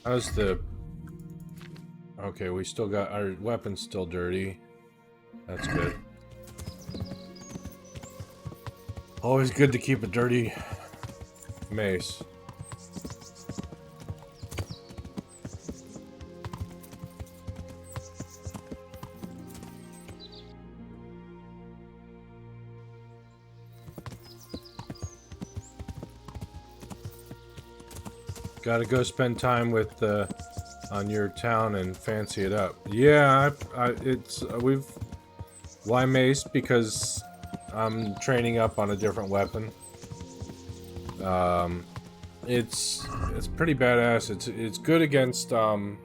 How's the... Okay, we still got... Our weapon's still dirty. That's good. Always good to keep a dirty mace. Gotta go spend time with on your town and fancy it up. Yeah, we've... Why mace? Because I'm training up on a different weapon. It's pretty badass. It's good against armor.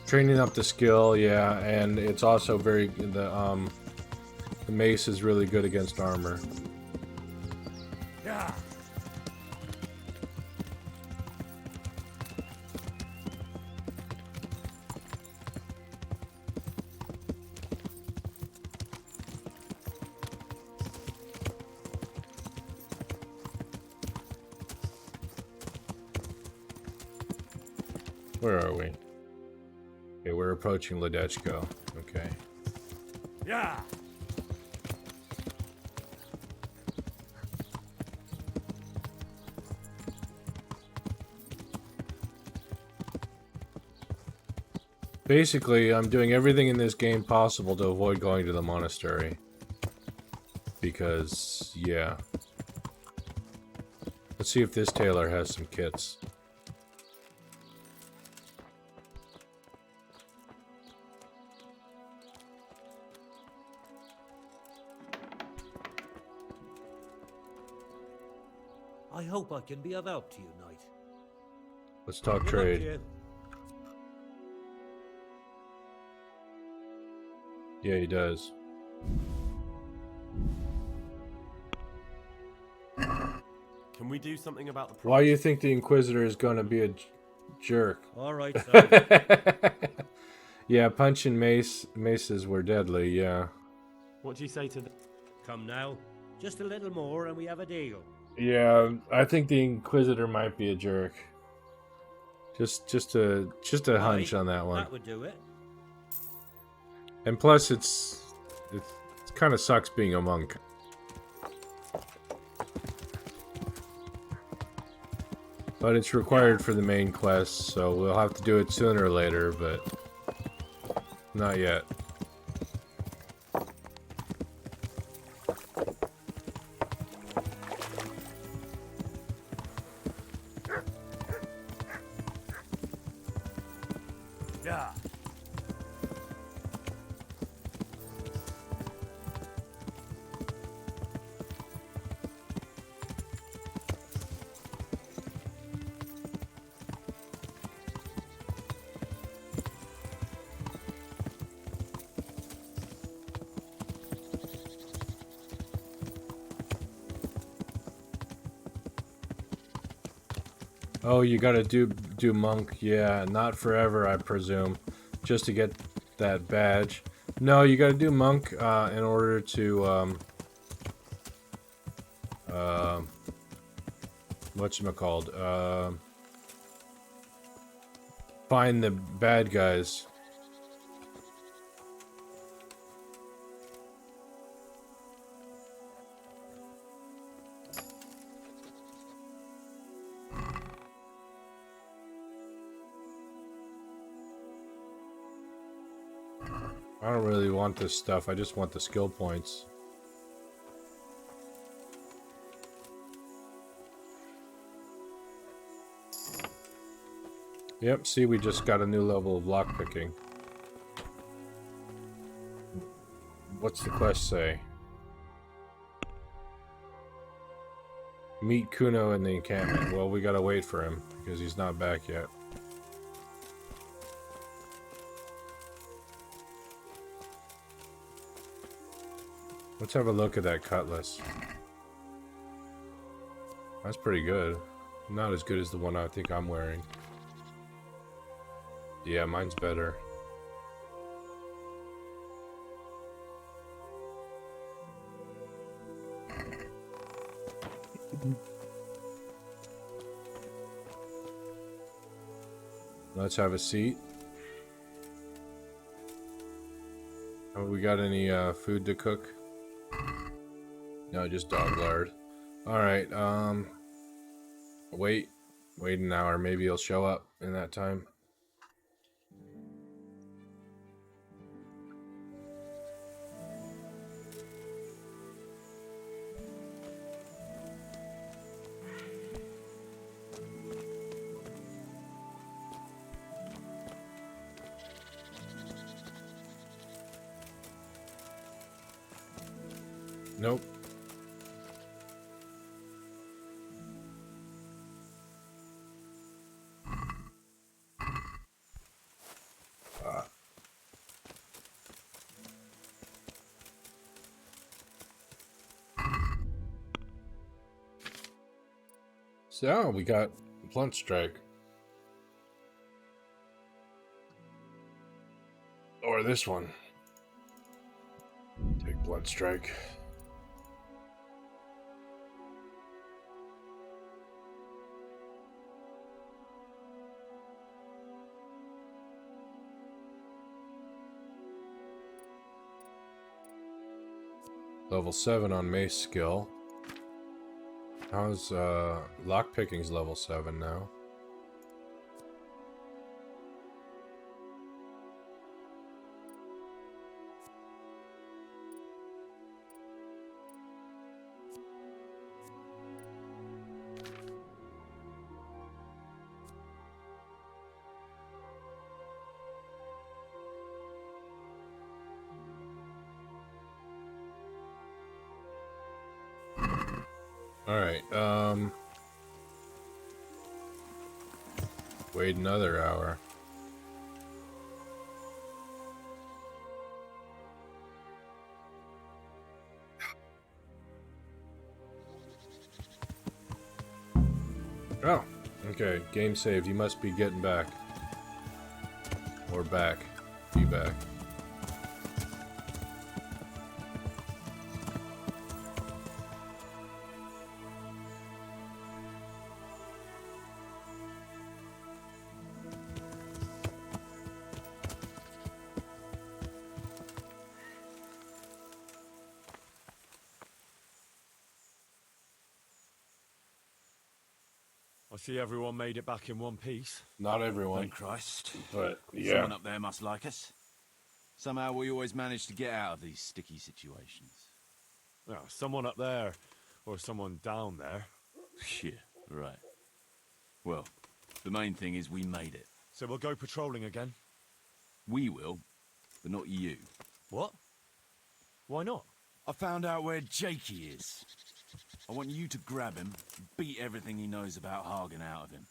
Training up the skill, yeah, and it's also the mace is really good against armor. Yeah. Where are we? Okay, we're approaching Ledechko. Okay. Yeah. Basically, I'm doing everything in this game possible to avoid going to the monastery. Because, yeah. Let's see if this tailor has some kits. I hope I can be of help to you, Knight. Let's talk Good luck to trade. you. Yeah, he does. Can we do something about the price? Why do you think the Inquisitor is going to be a jerk? All right, sir. Yeah, punch and maces were deadly, yeah. What do you say to the... Come now. Just a little more and we have a deal. Yeah, I think the Inquisitor might be a jerk. Just a hunch on that one. That would do it. And plus, it kind of sucks being a monk. But it's required for the main quest, so we'll have to do it sooner or later, but not yet. Yeah. Oh, you gotta do monk, yeah, not forever, I presume, just to get that badge. No, you gotta do monk in order to whatchamacalled, find the bad guys. I don't really want this stuff, I just want the skill points. Yep, see, we just got a new level of lockpicking. What's the quest say? Meet Kuno in the encampment. Well, we gotta wait for him, because he's not back yet. Let's have a look at that cutlass. That's pretty good. Not as good as the one I think I'm wearing. Yeah, mine's better. Let's have a seat. Have we got any food to cook? No, just dog lard. Alright, wait an hour. Maybe he'll show up in that time. Nope. So, we got Blunt Strike. Or this one. Take Blunt Strike. Level 7 on mace skill. How's lockpicking's level 7 now? Alright, wait another hour. Oh, okay, game saved. You must be getting back. Or back. Be back. I see everyone made it back in one piece. Not everyone. Thank Christ. But, yeah. Someone up there must like us. Somehow we always manage to get out of these sticky situations. Well, someone up there, or someone down there. Yeah, right. Well, the main thing is we made it. So we'll go patrolling again? We will, but not you. What? Why not? I found out where Jakey is. I want you to grab him, beat everything he knows about Hagen out of him.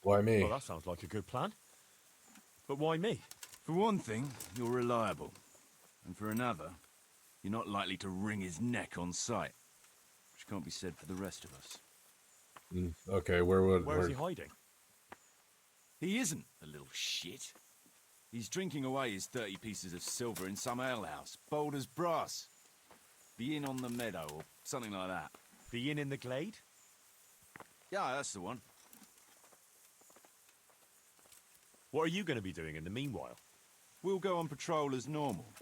Why me? Well, that sounds like a good plan. But why me? For one thing, you're reliable. And for another, you're not likely to wring his neck on sight. Which can't be said for the rest of us. Okay, Where is he hiding? He isn't, a little shit. He's drinking away his 30 pieces of silver in some alehouse, bold as brass. The inn on the meadow, or something like that. The inn in the glade? Yeah, that's the one. What are you going to be doing in the meanwhile? We'll go on patrol as normal.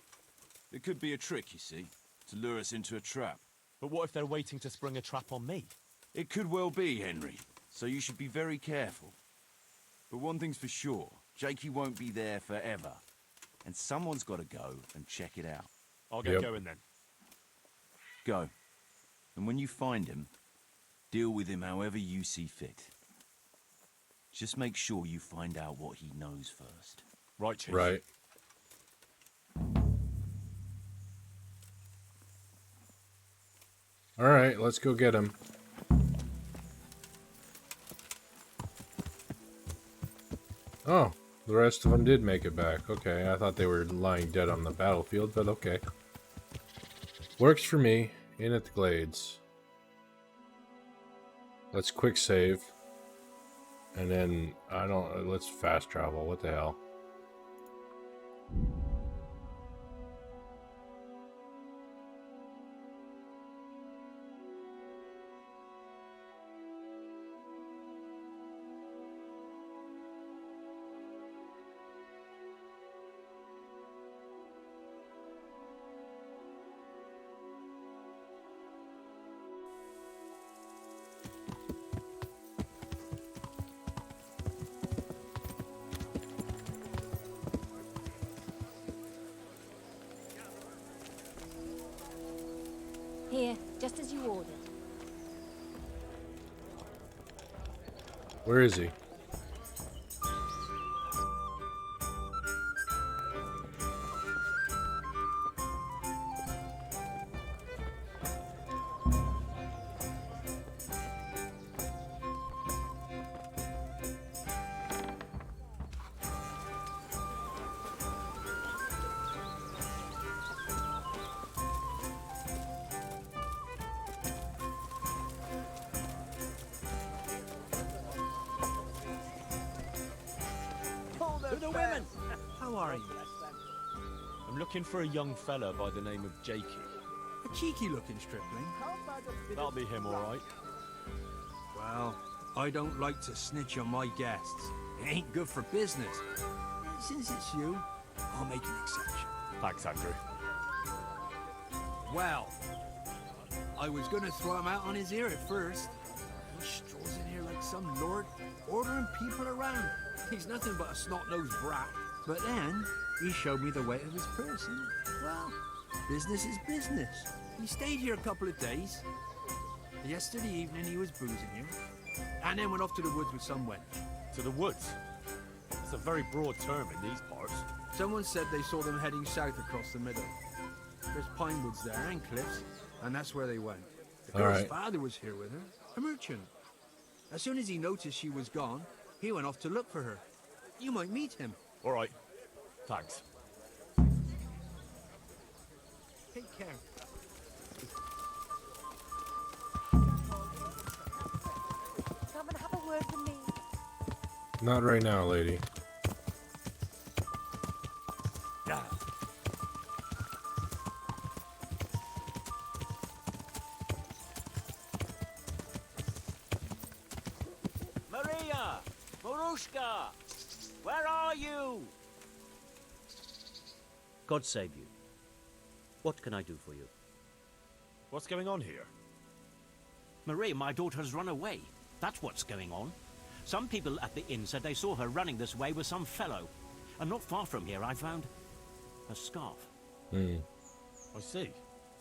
It could be a trick, you see, to lure us into a trap. But what if they're waiting to spring a trap on me? It could well be, Henry, so you should be very careful. But one thing's for sure, Jakey won't be there forever. And someone's got to go and check it out. I'll get going then. Go. And when you find him, deal with him however you see fit. Just make sure you find out what he knows first. Right, Chief. Right. Alright, let's go get him. Oh, the rest of them did make it back. Okay, I thought they were lying dead on the battlefield, but okay. Works for me. In at the Glades. Let's quick save. And then, let's fast travel. What the hell? Here, just as you ordered. Where is he? To the women! How are you? I'm looking for a young fella by the name of Jakey. A cheeky-looking stripling. That'll be him, all right. Well, I don't like to snitch on my guests. It ain't good for business. Since it's you, I'll make an exception. Thanks, Andrew. Well, I was gonna throw him out on his ear at first. He strolls in here like some lord, ordering people around. He's nothing but a snot-nosed brat. But then, he showed me the weight of his person. Well, business is business. He stayed here a couple of days. Yesterday evening, he was boozing here. And then went off to the woods with some wench. To the woods? It's a very broad term in these parts. Someone said they saw them heading south across the middle. There's pine woods there and cliffs, and that's where they went. The All girl's right. father was here with her, a merchant. As soon as he noticed she was gone, he went off to look for her. You might meet him. All right. Thanks. Take care. Come and have a word with me. Not right now, lady. Maria! Marushka! Where are you? God save you. What can I do for you? What's going on here? Marie, my daughter has run away. That's what's going on. Some people at the inn said they saw her running this way with some fellow. And not far from here, I found a scarf. Hmm. I see.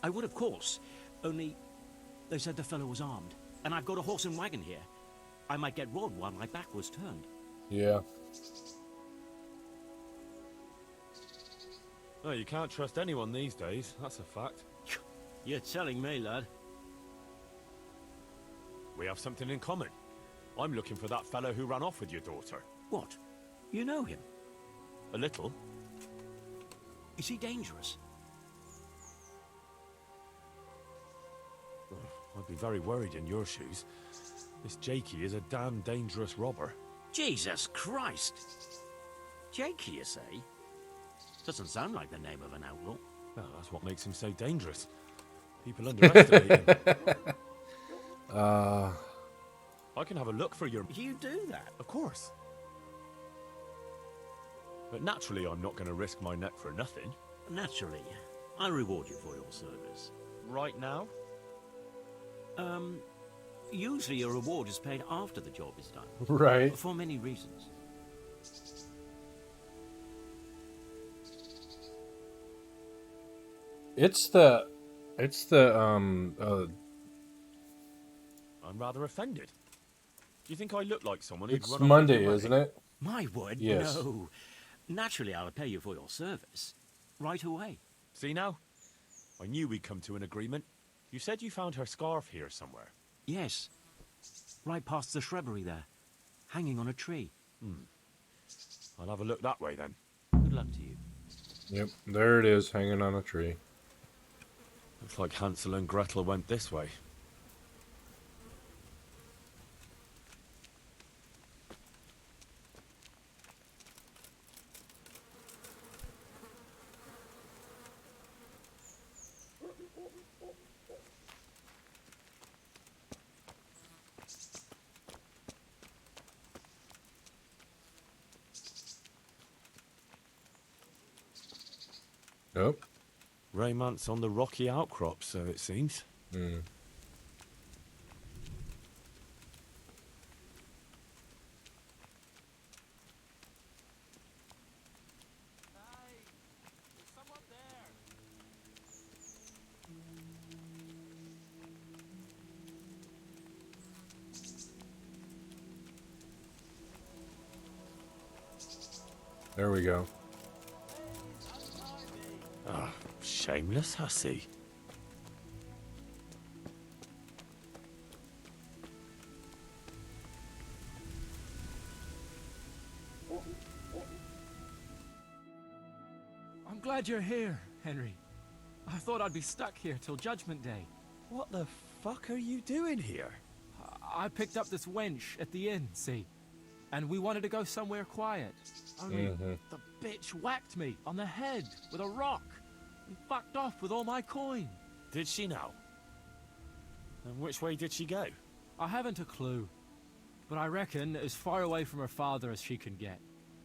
I would, of course. Only, they said the fellow was armed. And I've got a horse and wagon here. I might get robbed while my back was turned. Yeah. No, you can't trust anyone these days. That's a fact. You're telling me, lad. We have something in common. I'm looking for that fellow who ran off with your daughter. What? You know him? A little. Is he dangerous? I'd be very worried in your shoes. This Jakey is a damn dangerous robber. Jesus Christ! Jakey, you say? Doesn't sound like the name of an outlaw. Well, that's what makes him so dangerous. People underestimate him. I can have a look for your... You do that? Of course. But naturally, I'm not going to risk my neck for nothing. Naturally. I'll reward you for your service. Right now? Usually a reward is paid after the job is done. Right. For many reasons. It's the I'm rather offended. Do you think I look like someone who'd it's run off Monday, with your isn't money? it? My word, Yes. no. Naturally, I'll pay you for your service. Right away. See now? I knew we'd come to an agreement. You said you found her scarf here somewhere. Yes. Right past the shrubbery there. Hanging on a tree. I'll have a look that way then. Good luck to you. Yep, there it is, hanging on a tree. Looks like Hansel and Gretel went this way. Nope. Raymant's on the rocky outcrop, so it seems. Hmm. There we go. Ah, shameless hussy. I'm glad you're here, Henry. I thought I'd be stuck here till Judgment Day. What the fuck are you doing here? I picked up this wench at the inn, see? And we wanted to go somewhere quiet. Only the bitch whacked me on the head with a rock and fucked off with all my coin. Did she now? And which way did she go? I haven't a clue, but I reckon as far away from her father as she can get.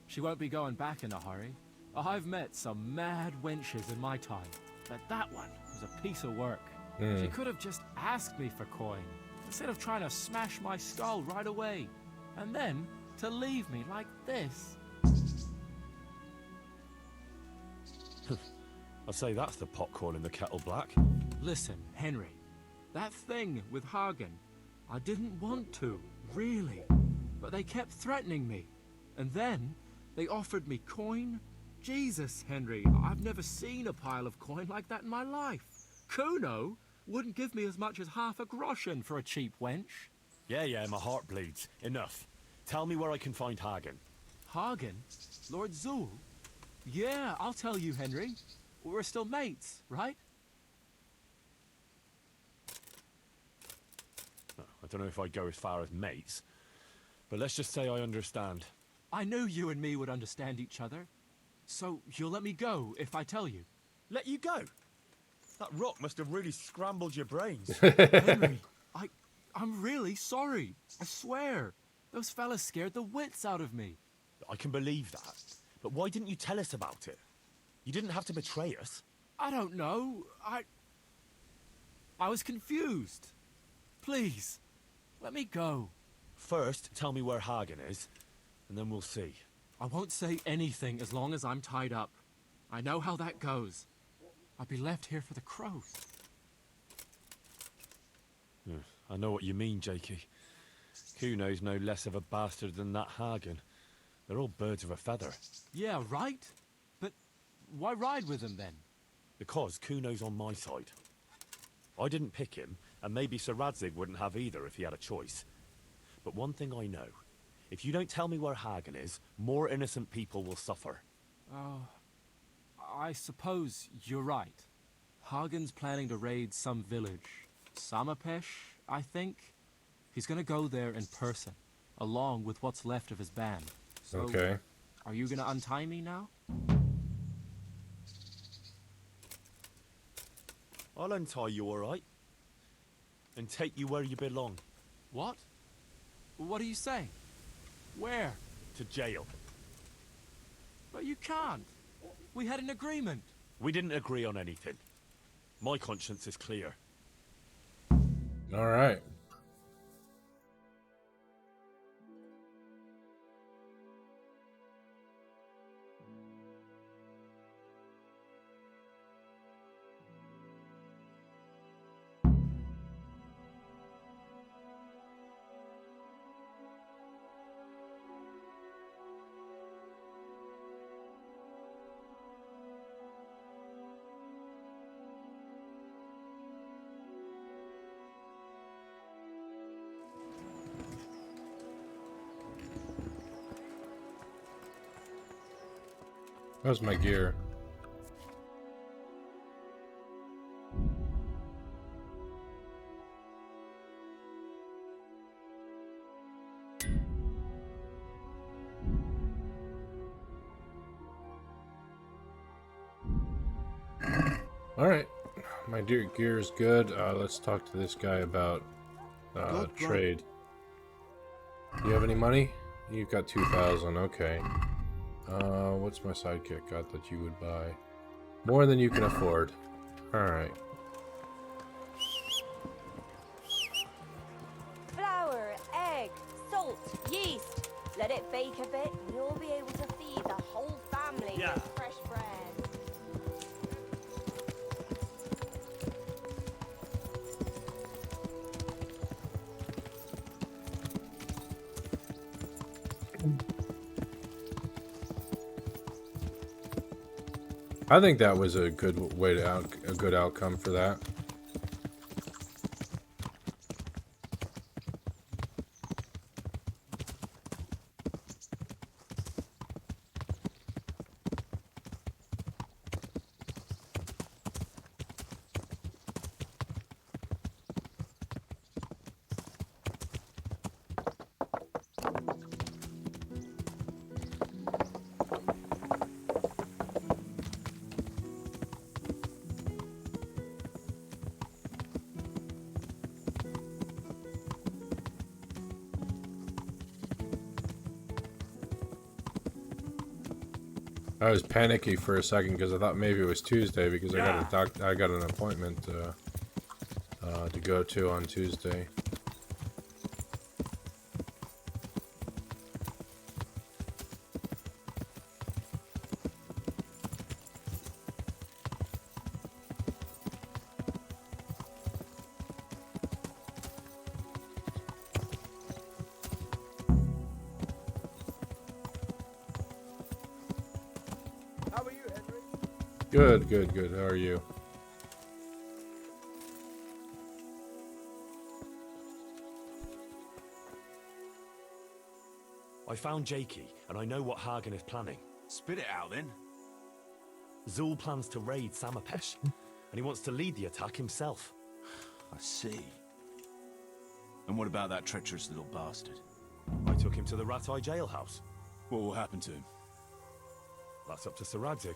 She won't be going back in a hurry. I've met some mad wenches in my time, but that one was a piece of work. She could have just asked me for coin, instead of trying to smash my skull right away, and then to leave me like this. I'd say that's the pot calling the kettle black. Listen, Henry, that thing with Hagen, I didn't want to, really, but they kept threatening me, and then they offered me coin. Jesus, Henry, I've never seen a pile of coin like that in my life. Kuno wouldn't give me as much as half a groschen for a cheap wench. Yeah, my heart bleeds. Enough. Tell me where I can find Hagen. Hagen? Lord Zul? Yeah, I'll tell you, Henry. We're still mates, right? I don't know if I'd go as far as mates, but let's just say I understand. I knew you and me would understand each other. So you'll let me go if I tell you? Let you go? That rock must have really scrambled your brains. Henry, I'm really sorry. I swear. Those fellas scared the wits out of me. I can believe that. But why didn't you tell us about it? You didn't have to betray us. I don't know. I was confused. Please, let me go. First, tell me where Hagen is, and then we'll see. I won't say anything as long as I'm tied up. I know how that goes. I'll be left here for the crows. I know what you mean, Jakey. Kuno's no less of a bastard than that Hagen. They're all birds of a feather. Yeah, right? But why ride with him then? Because Kuno's on my side. I didn't pick him, and maybe Sir Radzig wouldn't have either if he had a choice. But one thing I know. If you don't tell me where Hagen is, more innocent people will suffer. Oh, I suppose you're right. Hagen's planning to raid some village. Samapesh, I think. He's gonna go there in person, along with what's left of his band. So, okay. Are you gonna untie me now? I'll untie you, all right? And take you where you belong. What? What do you say? Where? To jail. But you can't. We had an agreement. We didn't agree on anything. My conscience is clear. All right. How's my gear? Alright, my gear is good. Let's talk to this guy about trade. Do you have any money? You've got 2,000, okay. What's my sidekick got that you would buy? More than you can afford. Alright. Flour, egg, salt, yeast. Let it bake a bit and you'll be able to feed the whole family with fresh bread. I think that was a good way to a good outcome for that. I was panicky for a second because I thought maybe it was Tuesday because I got an appointment to go to on Tuesday. How are you, Henry? Good, good, good. How are you? I found Jakey, and I know what Hagen is planning. Spit it out, then. Zul plans to raid Samapesh, and he wants to lead the attack himself. I see. And what about that treacherous little bastard? I took him to the Ratai jailhouse. What will happen to him? That's up to Sir Radzig.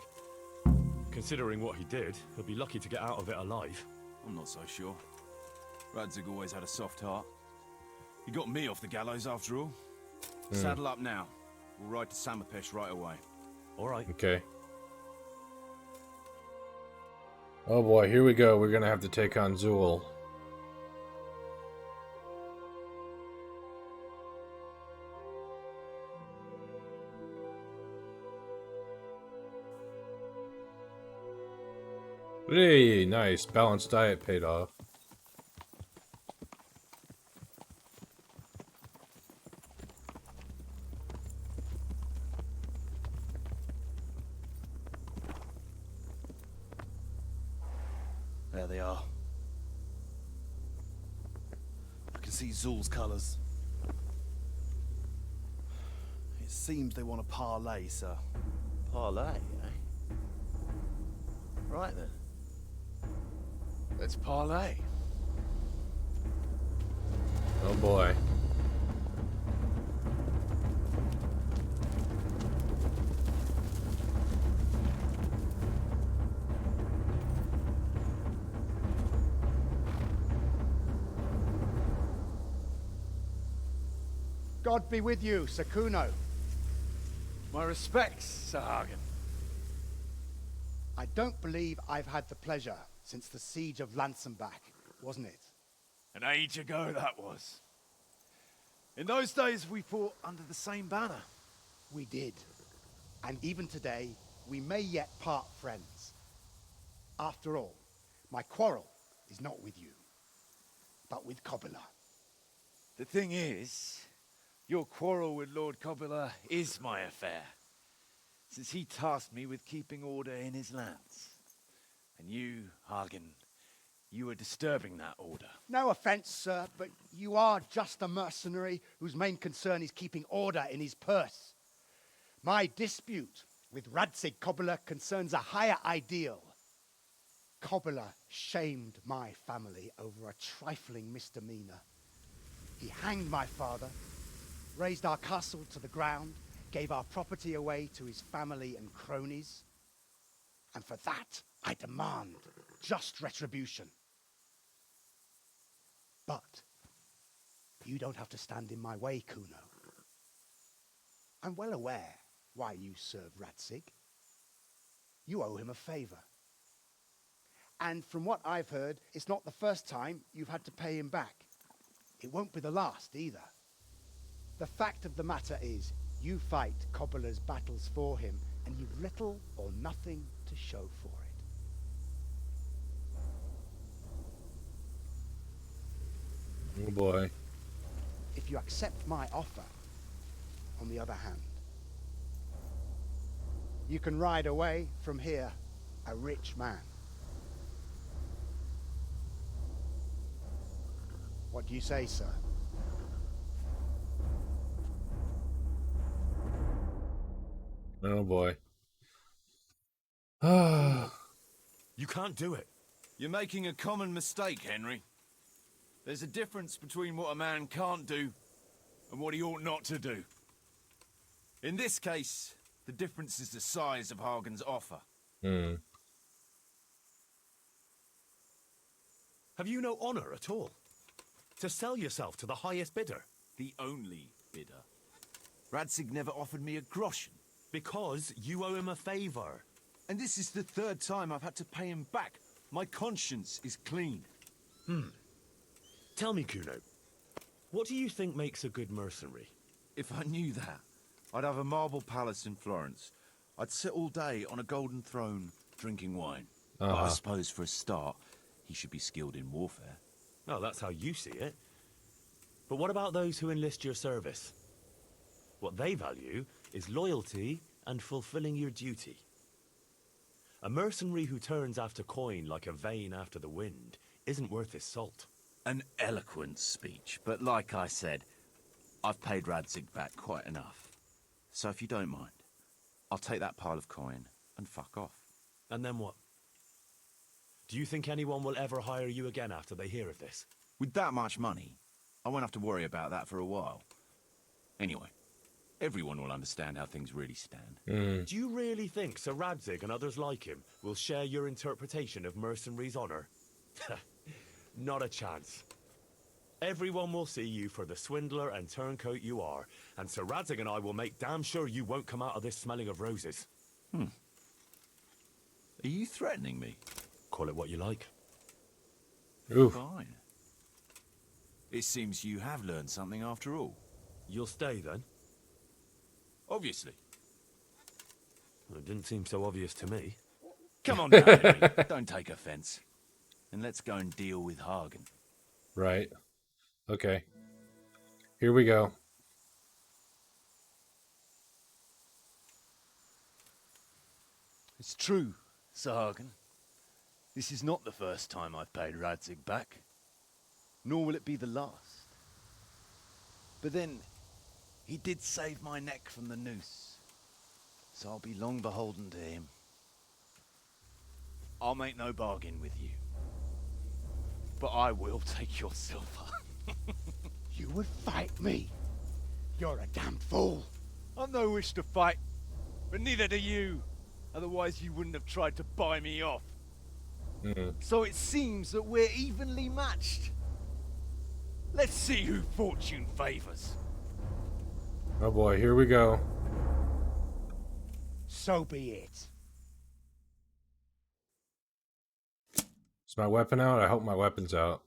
Considering what he did, he'll be lucky to get out of it alive. I'm not so sure. Radzig always had a soft heart. He got me off the gallows after all. Saddle up now. We'll ride to Samapesh right away. All right. Okay. Oh boy, here we go. We're gonna have to take on Zul. Hey, nice. Balanced diet paid off. There they are. I can see Zul's colours. It seems they want a parley, sir. Parlay, eh? Right then. Let's parlay. Oh boy. God be with you, Sakuno. My respects, Sir Hagen. I don't believe I've had the pleasure since the siege of Lansenbach, wasn't it? An age ago that was. In those days we fought under the same banner. We did. And even today, we may yet part friends. After all, my quarrel is not with you, but with Kobila. The thing is, your quarrel with Lord Kobila is my affair, since he tasked me with keeping order in his lands. And you, Hagen, you are disturbing that order. No offense, sir, but you are just a mercenary whose main concern is keeping order in his purse. My dispute with Radzig Kobila concerns a higher ideal. Kobila shamed my family over a trifling misdemeanor. He hanged my father, razed our castle to the ground, gave our property away to his family and cronies. And for that, I demand just retribution. But you don't have to stand in my way, Kuno. I'm well aware why you serve Radzig. You owe him a favor. And from what I've heard, it's not the first time you've had to pay him back. It won't be the last either. The fact of the matter is, you fight Kobila's battles for him, and you've little or nothing to show for it. Oh boy. If you accept my offer, on the other hand, you can ride away from here a rich man. What do you say, sir? Oh boy. You can't do it. You're making a common mistake, Henry. There's a difference between what a man can't do and what he ought not to do. In this case, the difference is the size of Hagen's offer. Have you no honor at all? To sell yourself to the highest bidder? The only bidder. Radzig never offered me a groschen. Because you owe him a favor. And this is the third time I've had to pay him back. My conscience is clean. Tell me, Kuno, what do you think makes a good mercenary? If I knew that, I'd have a marble palace in Florence. I'd sit all day on a golden throne, drinking wine. But I suppose for a start, he should be skilled in warfare. Oh, that's how you see it. But what about those who enlist your service? What they value is loyalty and fulfilling your duty. A mercenary who turns after coin like a vane after the wind isn't worth his salt. An eloquent speech, but like I said, I've paid Radzig back quite enough. So if you don't mind, I'll take that pile of coin and fuck off. And then what? Do you think anyone will ever hire you again after they hear of this? With that much money, I won't have to worry about that for a while. Anyway, everyone will understand how things really stand. Do you really think Sir Radzig and others like him will share your interpretation of mercenaries' honor? Not a chance. Everyone will see you for the swindler and turncoat you are, and Sir Radzig and I will make damn sure you won't come out of this smelling of roses. Are you threatening me? Call it what you like. Oof. Fine. It seems you have learned something after all. You'll stay then? Obviously. Well, it didn't seem so obvious to me. Come on now, Henry. Don't take offense. And let's go and deal with Hagen. Right. Okay. Here we go. It's true, Sir Hagen. This is not the first time I've paid Radzig back. Nor will it be the last. But then, he did save my neck from the noose. So I'll be long beholden to him. I'll make no bargain with you. But I will take your silver. You would fight me? You're a damn fool. I've no wish to fight, but neither do you. Otherwise you wouldn't have tried to buy me off. So it seems that we're evenly matched. Let's see who fortune favors. Oh boy, here we go. So be it. Is my weapon out? I hope my weapon's out.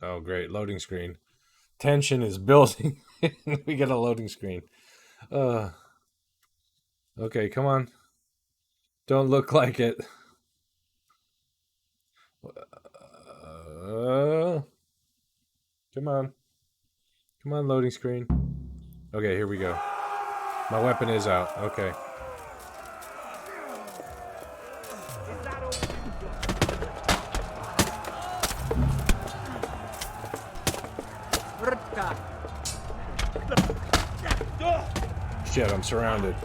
Oh, great. Loading screen. Tension is building. We get a loading screen. Okay, come on. Don't look like it. Come on. Come on, loading screen. Okay, here we go. My weapon is out. Okay. Shit, I'm surrounded.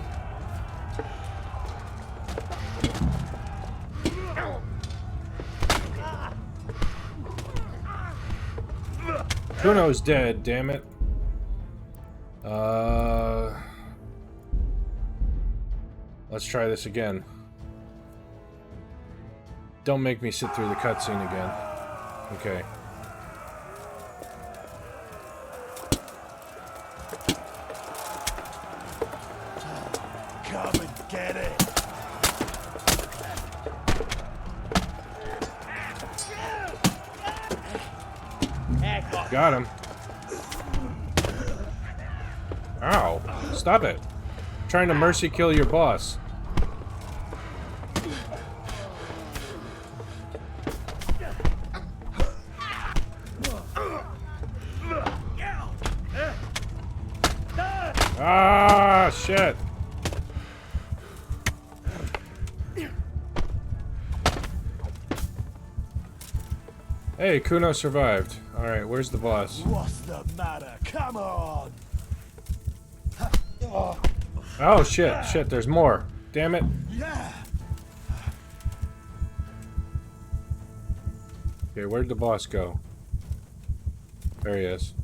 Kuno's dead, damn it. Let's try this again. Don't make me sit through the cutscene again. Okay. Come and get it. Got him. Ow. Stop it. I'm trying to mercy kill your boss. Ah, shit. Hey, Kuno survived. Alright, where's the boss? What's the matter? Come on! Oh, shit, there's more. Damn it. Yeah! Okay, where'd the boss go? There he is.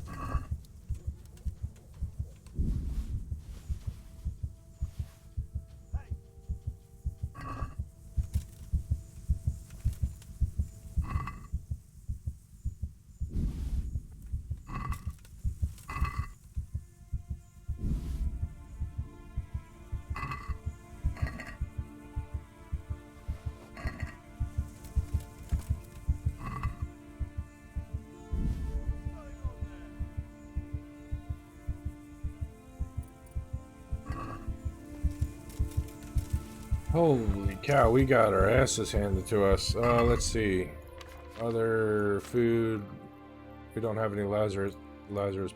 Holy cow, we got our asses handed to us. Let's see. Other food. We don't have any Lazarus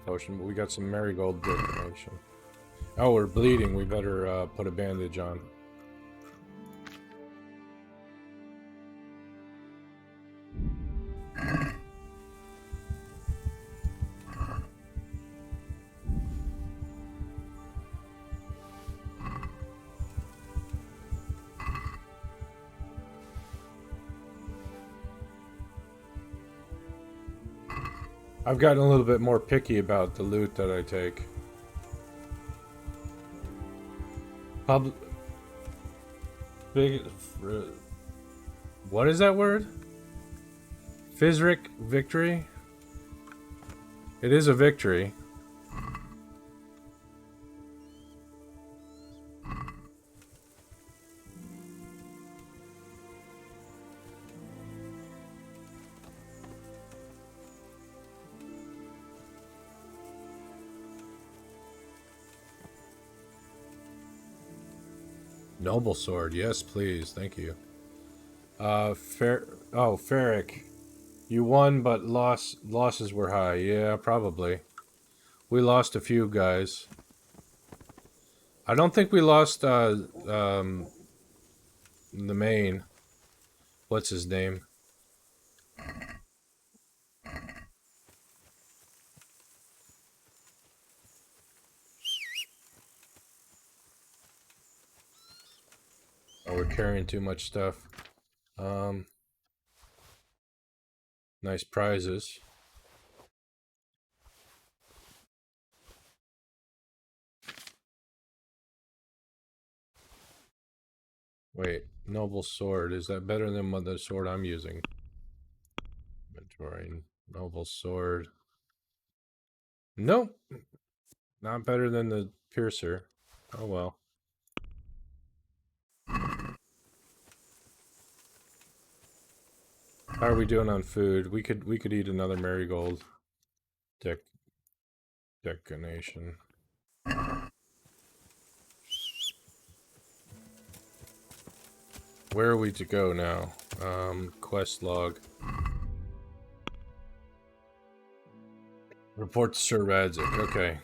potion, but we got some marigold detonation. Oh, we're bleeding. We better put a bandage on. I've gotten a little bit more picky about the loot that I take. What is that word? Fizric victory? It is a victory. Noble sword, yes, please, thank you. Ferric. You won, but losses were high. Yeah, probably. We lost a few guys. I don't think we lost, the main. What's his name? Oh, we're carrying too much stuff. Nice prizes. Wait, noble sword. Is that better than the sword I'm using? Inventory. Noble sword. Nope. Not better than the piercer. Oh well. How are we doing on food? We could eat another marigold. Detonation. Where are we to go now? Quest log. Report to Sir Radzik. Okay.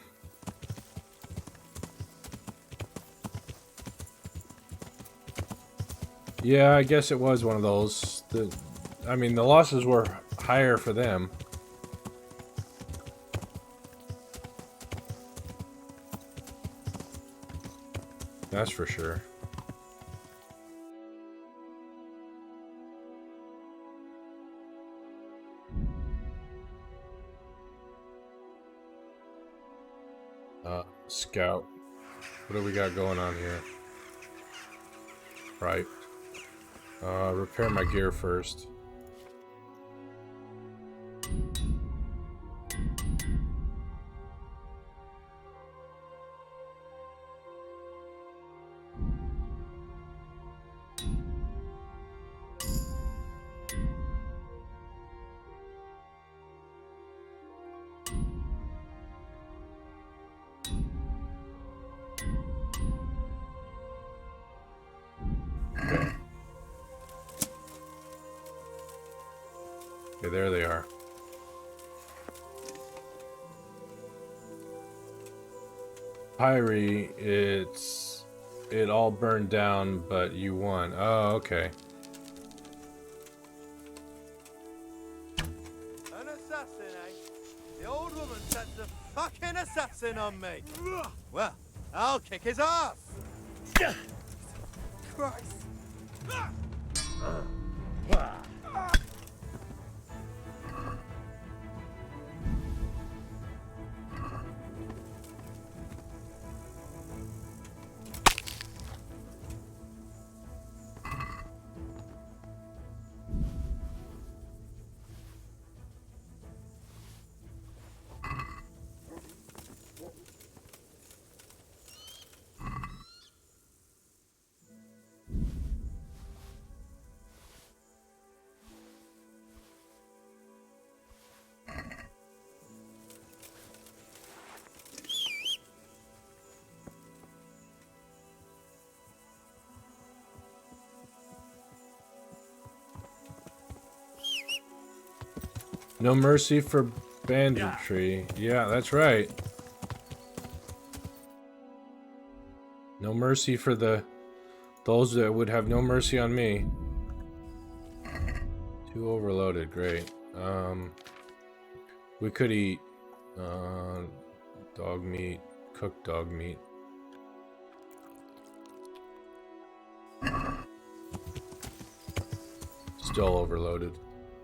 Yeah, I guess it was one of those. I mean, the losses were higher for them. That's for sure. Scout. What do we got going on here? Right. Repair my gear first. Okay, there they are. Pyrie, it all burned down, but you won. Oh, okay. The old woman sent the fucking assassin on me. Well, I'll kick his ass. Christ. No mercy for banditry. Yeah, that's right. No mercy for those that would have no mercy on me. Too overloaded, great. We could eat dog meat, cooked dog meat. Still overloaded.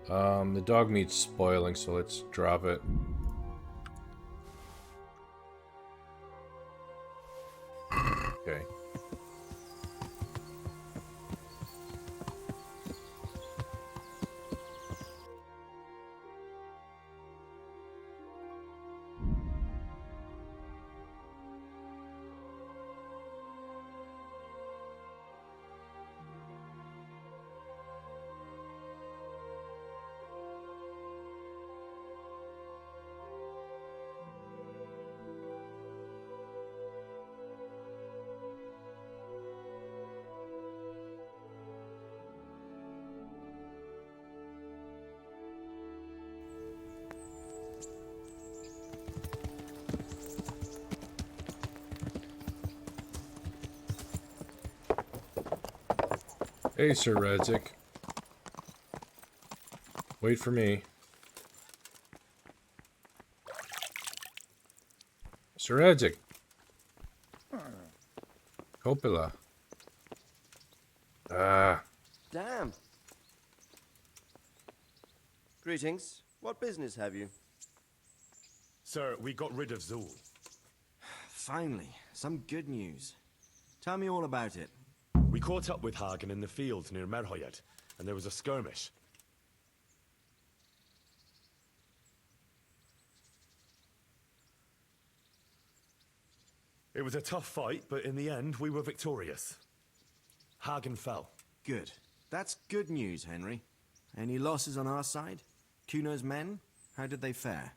The dog meat's spoiling, so let's drop it. Okay. Hey, Sir Redzik. Wait for me. Sir Redzik. Coppola. Damn. Greetings. What business have you? Sir, we got rid of Zool. Finally, some good news. Tell me all about it. We caught up with Hagen in the fields near Merhoyed, and there was a skirmish. It was a tough fight, but in the end, we were victorious. Hagen fell. Good. That's good news, Henry. Any losses on our side? Kuno's men? How did they fare?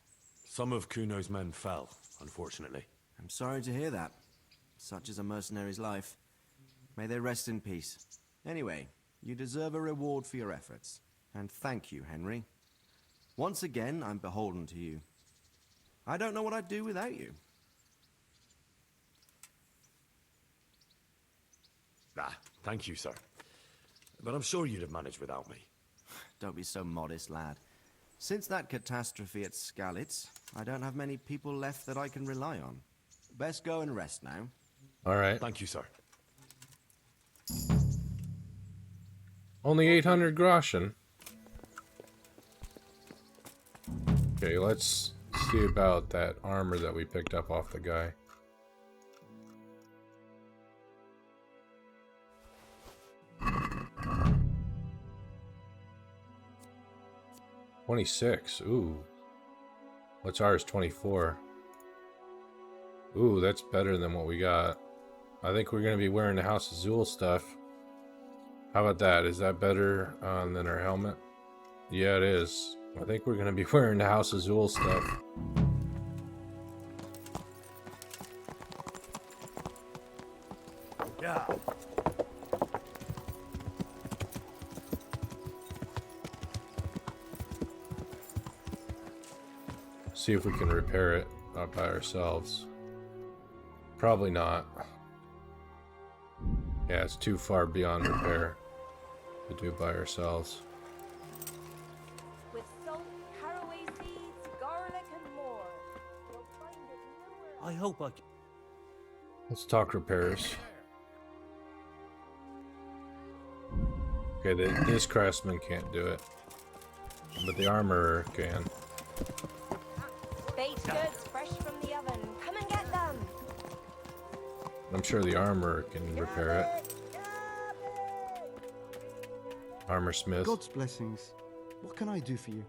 Some of Kuno's men fell, unfortunately. I'm sorry to hear that. Such is a mercenary's life. May they rest in peace. Anyway, you deserve a reward for your efforts. And thank you, Henry. Once again, I'm beholden to you. I don't know what I'd do without you. Thank you, sir. But I'm sure you'd have managed without me. Don't be so modest, lad. Since that catastrophe at Skalitz, I don't have many people left that I can rely on. Best go and rest now. All right. Thank you, sir. Only 800 groschen. Okay, let's see about that armor that we picked up off the guy. $26. Ooh. What's ours? 24. Ooh, that's better than what we got. I think we're going to be wearing the House of Zool stuff. How about that? Is that better than our helmet? Yeah, it is. I think we're going to be wearing the House of Zool stuff. Yeah. See if we can repair it by ourselves. Probably not. Yeah, it's too far beyond repair to do it by ourselves. With salt, caraway seeds, garlic, and more. I hope I... Let's talk repairs. Okay, this craftsman can't do it, but the armorer can. Baked goods fresh from the oven. Come and get them. I'm sure the armorer can repair it. Armor smith. God's blessings. What can I do for you?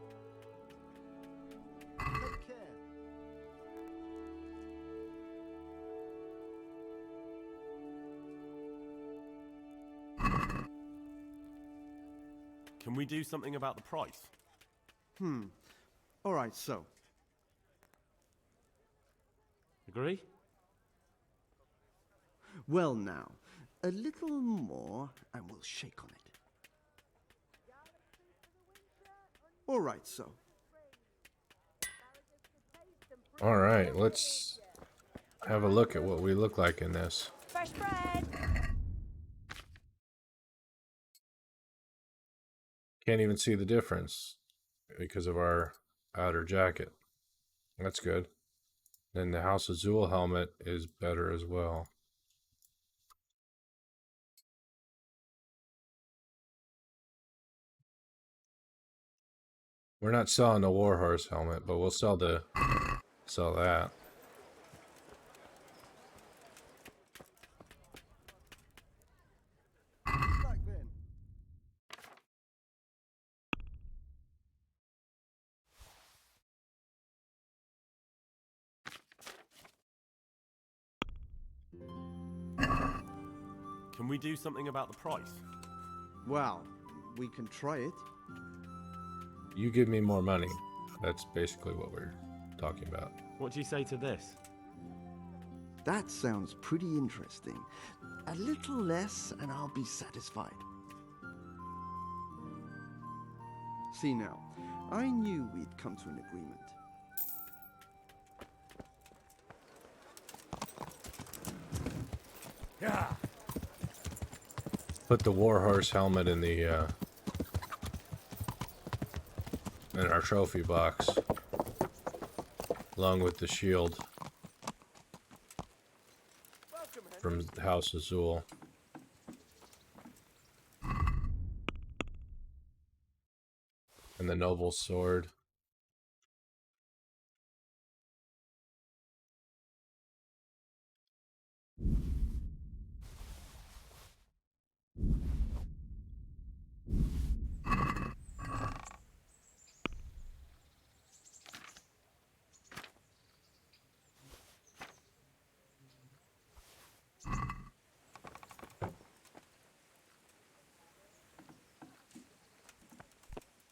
Can we do something about the price? Alright, so. Agree? Well now, a little more and we'll shake on it. Alright, so. Alright, let's have a look at what we look like in this. Fresh bread. Can't even see the difference because of our outer jacket. That's good. Then the House Azul helmet is better as well. We're not selling the Warhorse helmet, but we'll sell that. Can we do something about the price? Well, we can try it. You give me more money. That's basically what we're talking about. What do you say to this? That sounds pretty interesting. A little less and I'll be satisfied. See now, I knew we'd come to an agreement. Yeah. Put the Warhorse helmet in the in our trophy box, along with the shield from House Azul. And the noble sword.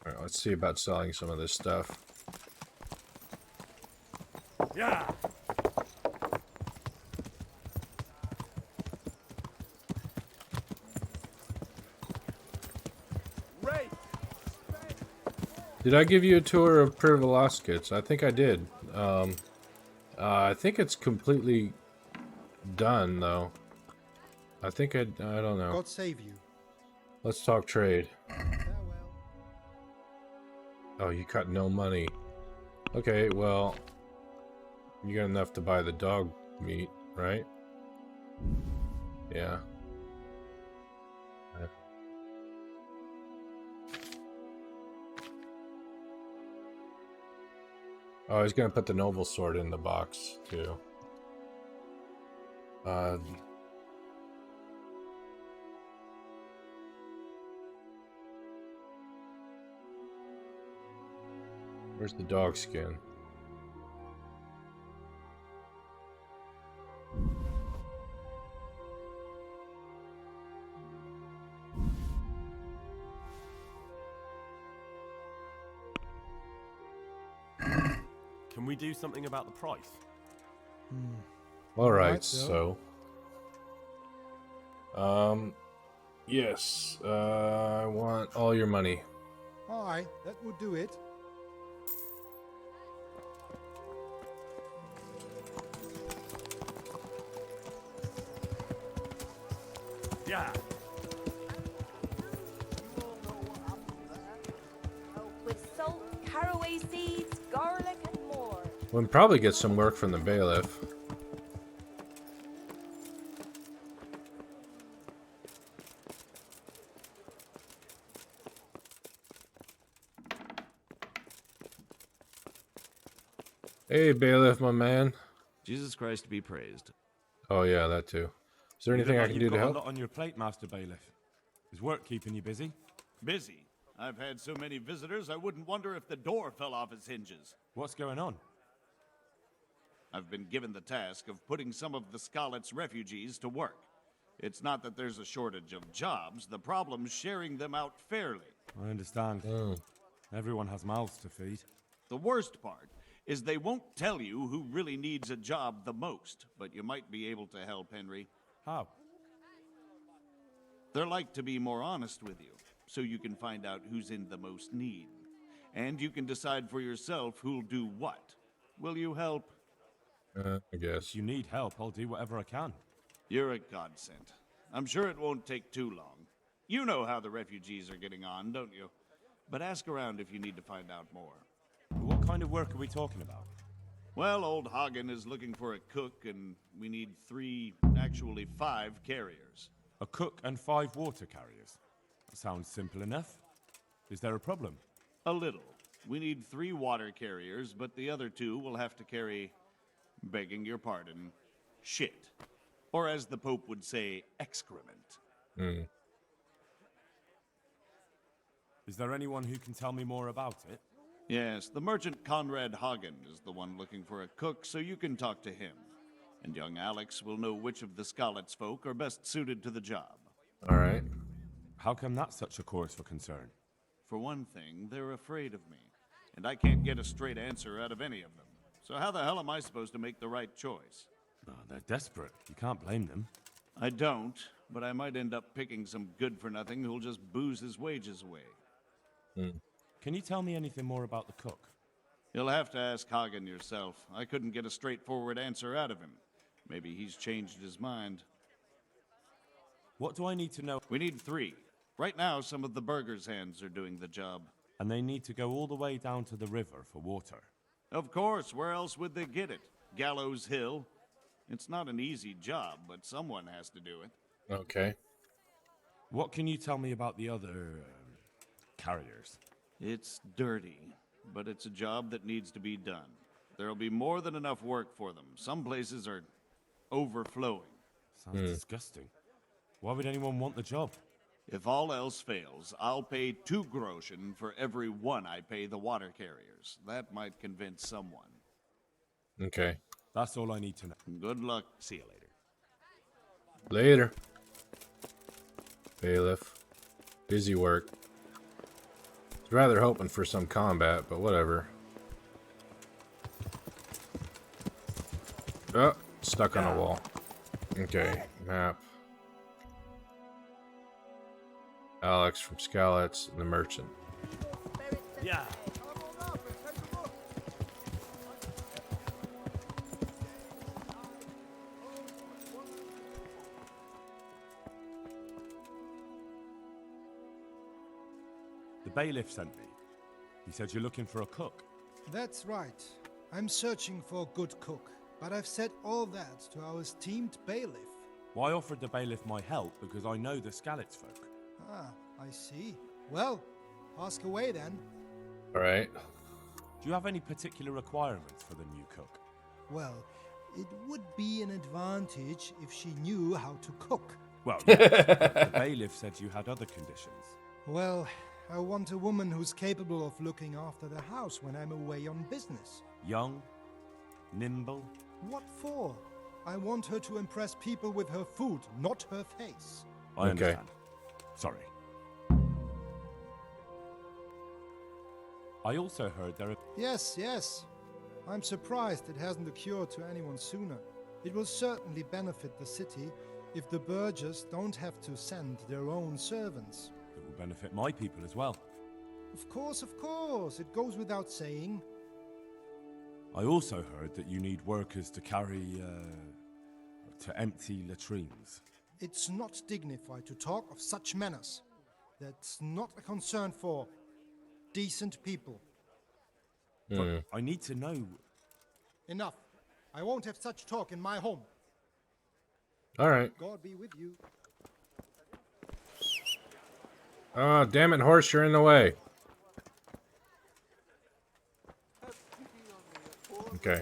Alright, let's see about selling some of this stuff. Yeah. Did I give you a tour of Privilaskits? I think I did. I think it's completely done, though. I think I don't know. God save you. Let's talk trade. Oh, you got no money. Okay, well, you got enough to buy the dog meat, right? Yeah. Oh, he's gonna put the noble sword in the box too. Where's the dog skin? Can we do something about the price? Alright, so. Yes, I want all your money. Aye, that would do it. Yeah. With salt, caraway seeds, garlic, and more. We'll probably get some work from the bailiff. Hey, bailiff, my man. Jesus Christ be praised. Oh yeah, that too. Is there anything I can do to You've got help? a lot on your plate, Master Bailiff. Is work keeping you busy? Busy? I've had so many visitors, I wouldn't wonder if the door fell off its hinges. What's going on? I've been given the task of putting some of the Scarlet's refugees to work. It's not that there's a shortage of jobs, the problem's sharing them out fairly. I understand. Everyone has mouths to feed. The worst part is they won't tell you who really needs a job the most, but you might be able to help, Henry. How? They're like to be more honest with you, so you can find out who's in the most need. And you can decide for yourself who'll do what. Will you help? I guess. If you need help, I'll do whatever I can. You're a godsend. I'm sure it won't take too long. You know how the refugees are getting on, don't you? But ask around if you need to find out more. What kind of work are we talking about? Well, old Hagen is looking for a cook, and we need 5 carriers. A cook and 5 water carriers. That sounds simple enough. Is there a problem? A little. We need 3 water carriers, but the other 2 will have to carry, begging your pardon, shit. Or as the Pope would say, excrement. Is there anyone who can tell me more about it? Yes, the merchant Conrad Hagen is the one looking for a cook, so you can talk to him. And young Alex will know which of the Scarlet's folk are best suited to the job. All right. How come that's such a cause for concern? For one thing, they're afraid of me, and I can't get a straight answer out of any of them. So how the hell am I supposed to make the right choice? Oh, they're desperate. You can't blame them. I don't, but I might end up picking some good-for-nothing who'll just booze his wages away. Can you tell me anything more about the cook? You'll have to ask Hagen yourself. I couldn't get a straightforward answer out of him. Maybe he's changed his mind. What do I need to know? We need 3. Right now, some of the burgers' hands are doing the job. And they need to go all the way down to the river for water. Of course, where else would they get it? Gallows Hill? It's not an easy job, but someone has to do it. Okay. What can you tell me about the other carriers? It's dirty, but it's a job that needs to be done. There'll be more than enough work for them. Some places are overflowing. Sounds disgusting. Why would anyone want the job? If all else fails, I'll pay 2 groschen for every 1 I pay the water carriers. That might convince someone. Okay. That's all I need to know. Good luck. See you later. Later. Bailiff. Busy work. I was rather hoping for some combat, but whatever. Oh, stuck on a wall. Okay, map. Alex from Scalets and the merchant. Yeah. The bailiff sent me. He said you're looking for a cook. That's right. I'm searching for a good cook, but I've said all that to our esteemed bailiff. Well, I offered the bailiff my help because I know the Scalets folk. Ah, I see. Well, ask away then. All right. Do you have any particular requirements for the new cook? Well, it would be an advantage if she knew how to cook. Well, yes. The bailiff said you had other conditions. Well, I want a woman who's capable of looking after the house when I'm away on business. Young, nimble. What for? I want her to impress people with her food, not her face. I understand. Sorry. I also heard there are... Yes, yes. I'm surprised it hasn't occurred to anyone sooner. It will certainly benefit the city if the burghers don't have to send their own servants. It will benefit my people as well. Of course, it goes without saying. I also heard that you need workers to carry, to empty latrines. It's not dignified to talk of such manners. That's not a concern for decent people. But I need to know... Enough. I won't have such talk in my home. All right. God be with you. Oh, damn it, horse, you're in the way. Okay.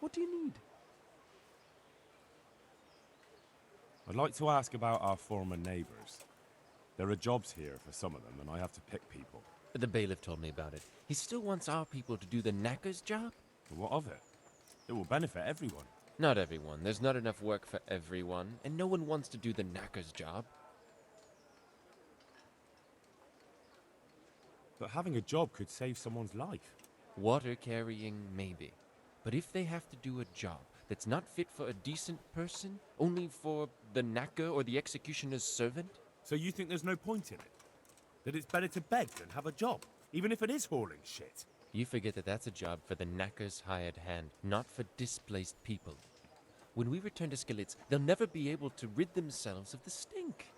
What do you need? I'd like to ask about our former neighbours. There are jobs here for some of them, and I have to pick people. The bailiff told me about it. He still wants our people to do the knacker's job? But what of it? It will benefit everyone. Not everyone. There's not enough work for everyone, and no one wants to do the knacker's job. But having a job could save someone's life. Water carrying, maybe. But if they have to do a job that's not fit for a decent person, only for the knacker or the executioner's servant? So you think there's no point in it? That it's better to beg than have a job, even if it is hauling shit? You forget that that's a job for the knacker's hired hand, not for displaced people. When we return to Skillets, they'll never be able to rid themselves of the stink.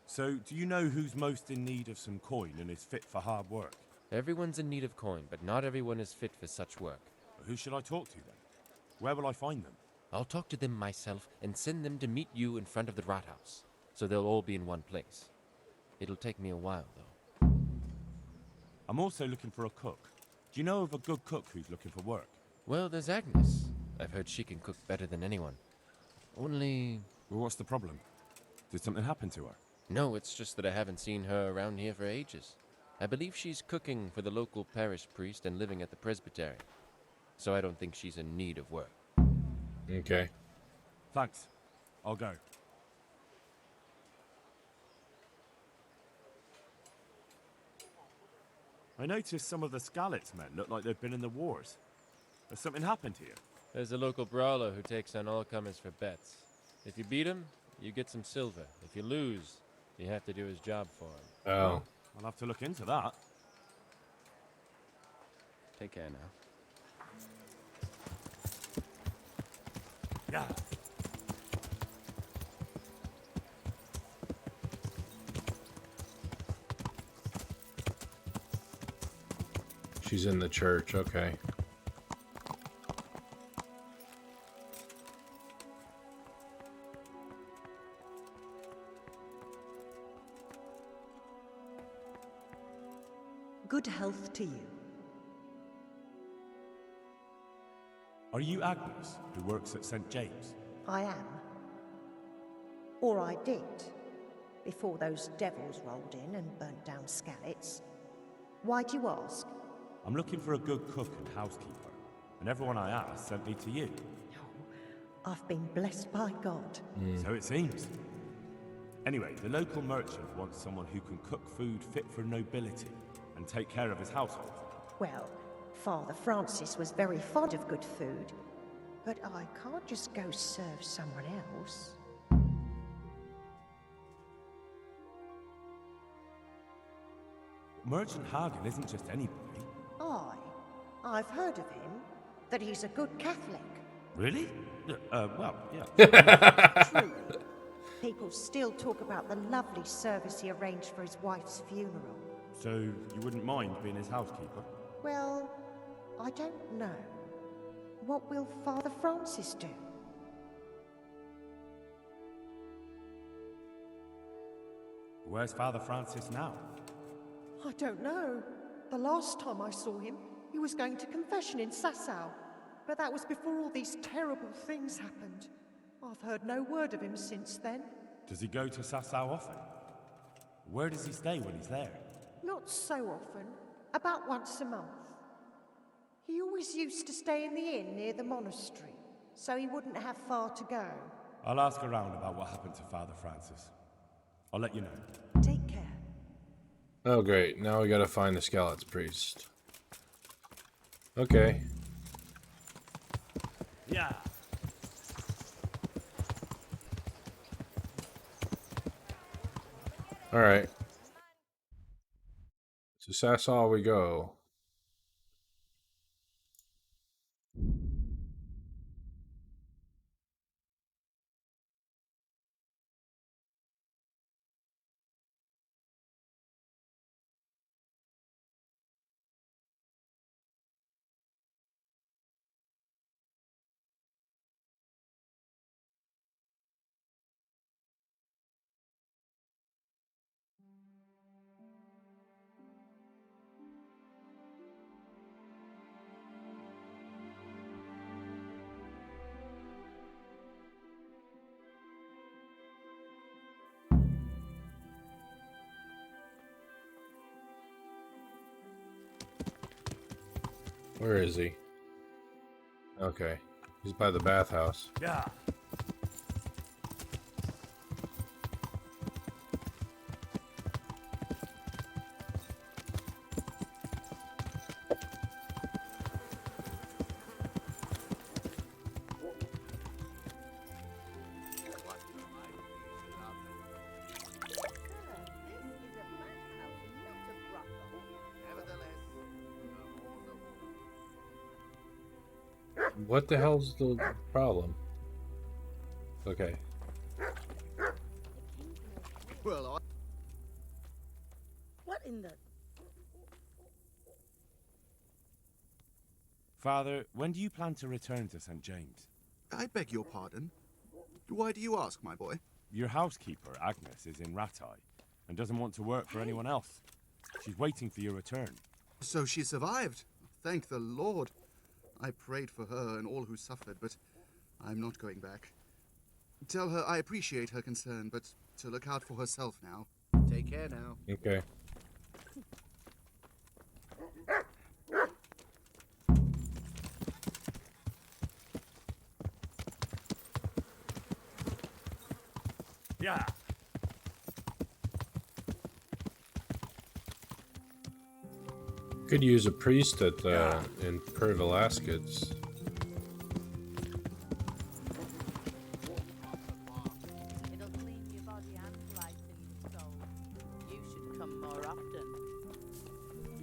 So, do you know who's most in need of some coin and is fit for hard work? Everyone's in need of coin, but not everyone is fit for such work. Who should I talk to then? Where will I find them? I'll talk to them myself and send them to meet you in front of the rat house, so they'll all be in one place. It'll take me a while, though. I'm also looking for a cook. Do you know of a good cook who's looking for work? Well, there's Agnes. I've heard she can cook better than anyone. Only... Well, what's the problem? Did something happen to her? No, it's just that I haven't seen her around here for ages. I believe she's cooking for the local parish priest and living at the presbytery. So I don't think she's in need of work. Okay. Thanks. I'll go. I noticed some of the Skalitz men look like they've been in the wars. Has something happened here? There's a local brawler who takes on all comers for bets. If you beat him, you get some silver. If you lose, you have to do his job for him. Oh. I'll have to look into that. Take care now. Yeah. She's in the church, okay. Good health to you. Are you Agnes, who works at St. James? I am. Or I did, before those devils rolled in and burnt down Skalitz. Why'd you ask? I'm looking for a good cook and housekeeper, and everyone I asked sent me to you. I've been blessed by God. So it seems. Anyway, the local merchant wants someone who can cook food fit for nobility and take care of his household. Well, Father Francis was very fond of good food, but I can't just go serve someone else. Merchant Hagen isn't just anybody. I've heard of him, that he's a good Catholic. Really? Well, yeah. True. People still talk about the lovely service he arranged for his wife's funeral. So, you wouldn't mind being his housekeeper? Well, I don't know. What will Father Francis do? Where's Father Francis now? I don't know. The last time I saw him, he was going to confession in Sasau. But that was before all these terrible things happened. I've heard no word of him since then. Does he go to Sasau often? Where does he stay when he's there? Not so often. About once a month. He always used to stay in the inn near the monastery, so he wouldn't have far to go. I'll ask around about what happened to Father Francis. I'll let you know. Take care. Oh, great. Now we gotta find the Skalitz priest. Okay. Yeah. Alright. So Sasau we go. Where is he? Okay. He's by the bathhouse. Yeah. What the hell's the problem? Okay. Well, What in the... Father, when do you plan to return to St. James? I beg your pardon. Why do you ask, my boy? Your housekeeper, Agnes, is in Rattay and doesn't want to work for anyone else. She's waiting for your return. So she survived. Thank the Lord. I prayed for her and all who suffered, but I'm not going back. Tell her I appreciate her concern, but to look out for herself now. Take care now. Okay. Yeah. Could use a priest at in Per Velasquez. It'll clean your body and lighten your soul. You should come more often.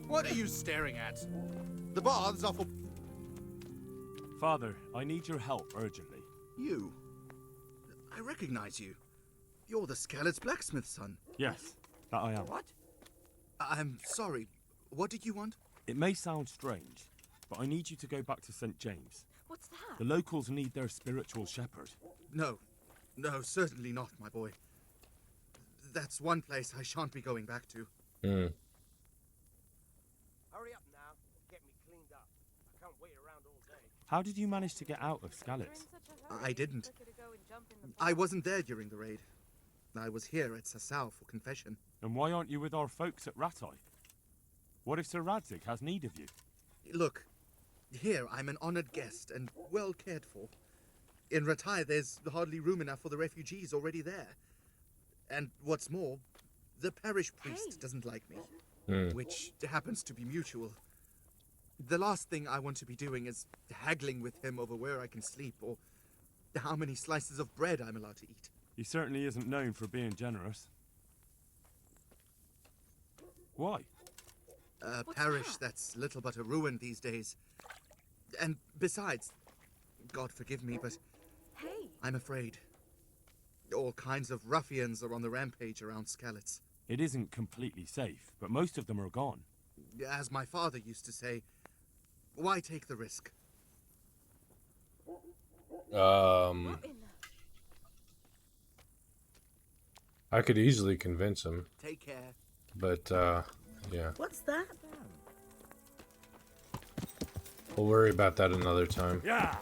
What are you staring at? The baths are for... Father, I need your help urgently. You? I recognize you. You're the Skalitz blacksmith's son. Yes, that I am. What? I'm sorry. What did you want? It may sound strange, but I need you to go back to St. James. What's that? The locals need their spiritual shepherd. No. No, certainly not, my boy. That's one place I shan't be going back to. Hmm. Hurry up now. Get me cleaned up. I can't wait around all day. How did you manage to get out of Skalitz? I didn't. I wasn't there during the raid. I was here at Sasau for confession. And why aren't you with our folks at Rattay? What if Sir Radzig has need of you? Look, here I'm an honored guest and well cared for. In Rattay, there's hardly room enough for the refugees already there. And what's more, the parish priest doesn't like me, which happens to be mutual. The last thing I want to be doing is haggling with him over where I can sleep or how many slices of bread I'm allowed to eat. He certainly isn't known for being generous. Why? A parish that's little but a ruin these days. And besides, God forgive me, but I'm afraid. All kinds of ruffians are on the rampage around Skalitz. It isn't completely safe, but most of them are gone. As my father used to say, why take the risk? I could easily convince him. Take care. But, yeah. What's that? We'll worry about that another time. Yeah.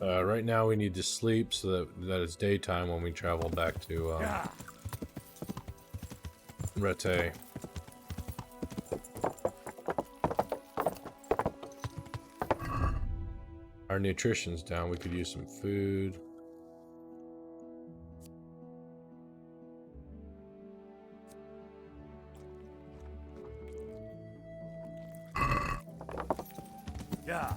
Right now we need to sleep so that it's daytime when we travel back to, Rattay. Our nutrition's down. We could use some food. Yeah.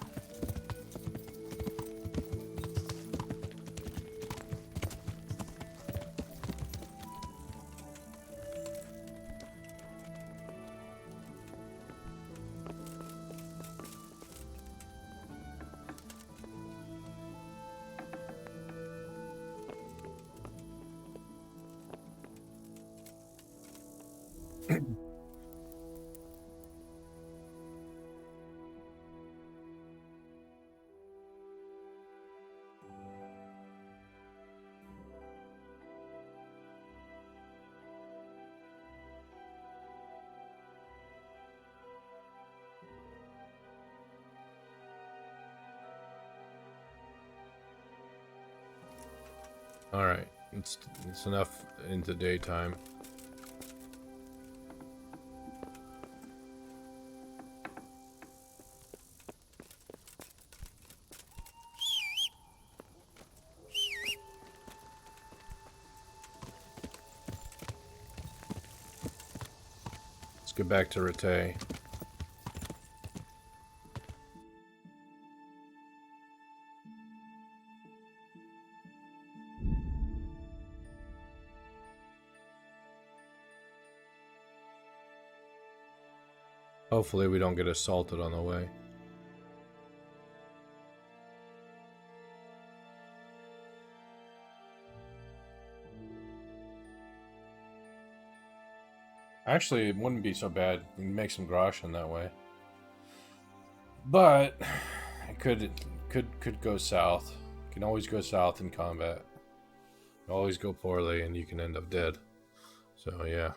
All right, it's enough into daytime. Let's get back to Rattay. Hopefully we don't get assaulted on the way. Actually, it wouldn't be so bad. You can make some grosh in that way. But it could go south. You can always go south in combat. Always go poorly and you can end up dead. So yeah.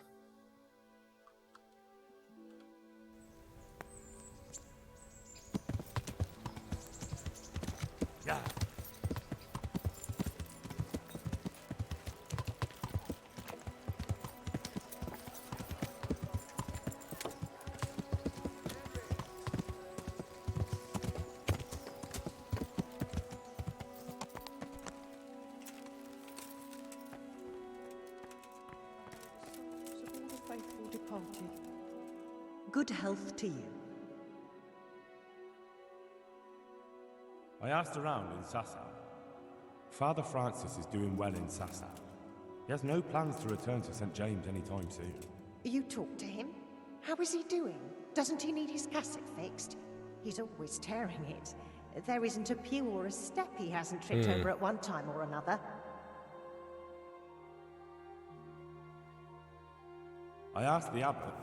Yeah. Faithful departed. Good health to you. I asked around in Sasau. Father Francis is doing well in Sasau. He has no plans to return to St. James anytime soon. You talked to him? How is he doing? Doesn't he need his cassock fixed? He's always tearing it. There isn't a pew or a step he hasn't tripped over at one time or another. I asked the abbot.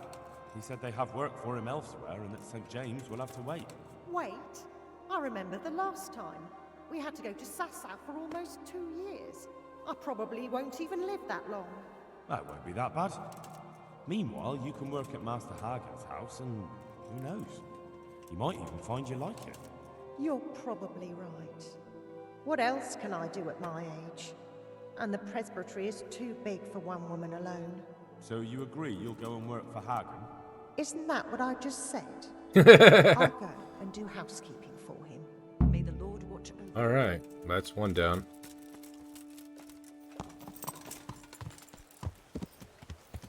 He said they have work for him elsewhere and that St. James will have to wait. Wait? I remember the last time. We had to go to Sasau for almost 2 years. I probably won't even live that long. That won't be that bad. Meanwhile, you can work at Master Hagen's house and who knows? You might even find you like it. You're probably right. What else can I do at my age? And the presbytery is too big for one woman alone. So you agree you'll go and work for Hagen? Isn't that what I just said? I'll go and do housekeeping for him. May the Lord watch over. Alright, that's one down.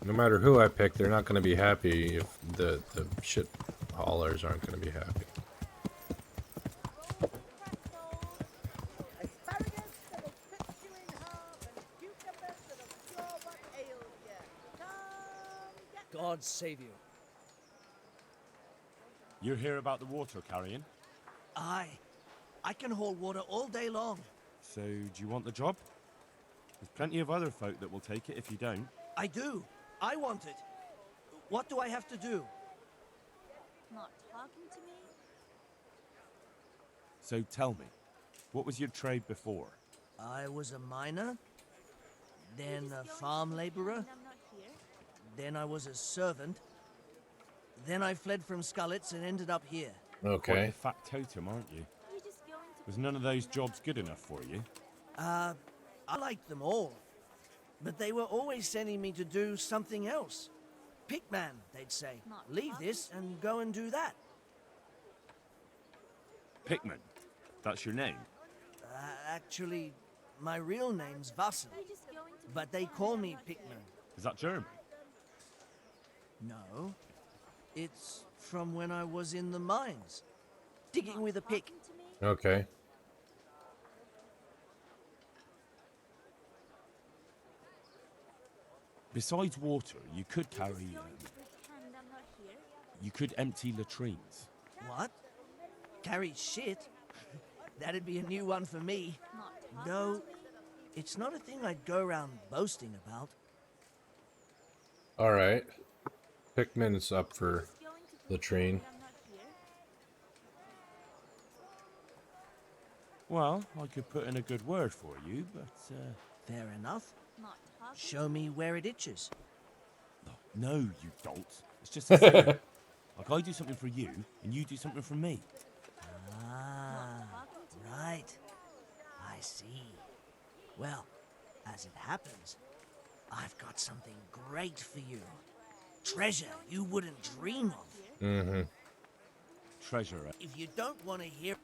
No matter who I pick, they're not going to be happy if the shit haulers aren't going to be happy. God save you. You hear about the water carrying? Aye. I can haul water all day long. So, do you want the job? There's plenty of other folk that will take it if you don't. I do. I want it. What do I have to do? Not talking to me? So tell me, what was your trade before? I was a miner, then a farm laborer, then I was a servant, then I fled from Skullets and ended up here. Okay. Quite a fat totem, aren't you? Was none of those jobs good enough for you? I liked them all, but they were always sending me to do something else. Pickman, they'd say. Leave this and go and do that. Pickman? That's your name? Actually, my real name's Vassal, but they call me Pickman. Is that German? No. It's from when I was in the mines, digging with a pick. Okay. Besides water, you could carry... you could empty latrines. What? Carry shit? That'd be a new one for me. No, it's not a thing I'd go around boasting about. Alright. Pickman's up for latrine. Well, I could put in a good word for you, but... Fair enough. Show me where it itches. No, you don't. It's just a thing. Like I do something for you, and you do something for me. Ah, right. I see. Well, as it happens, I've got something great for you. Treasure you wouldn't dream of. Mm-hmm. Treasure. If you don't want to hear...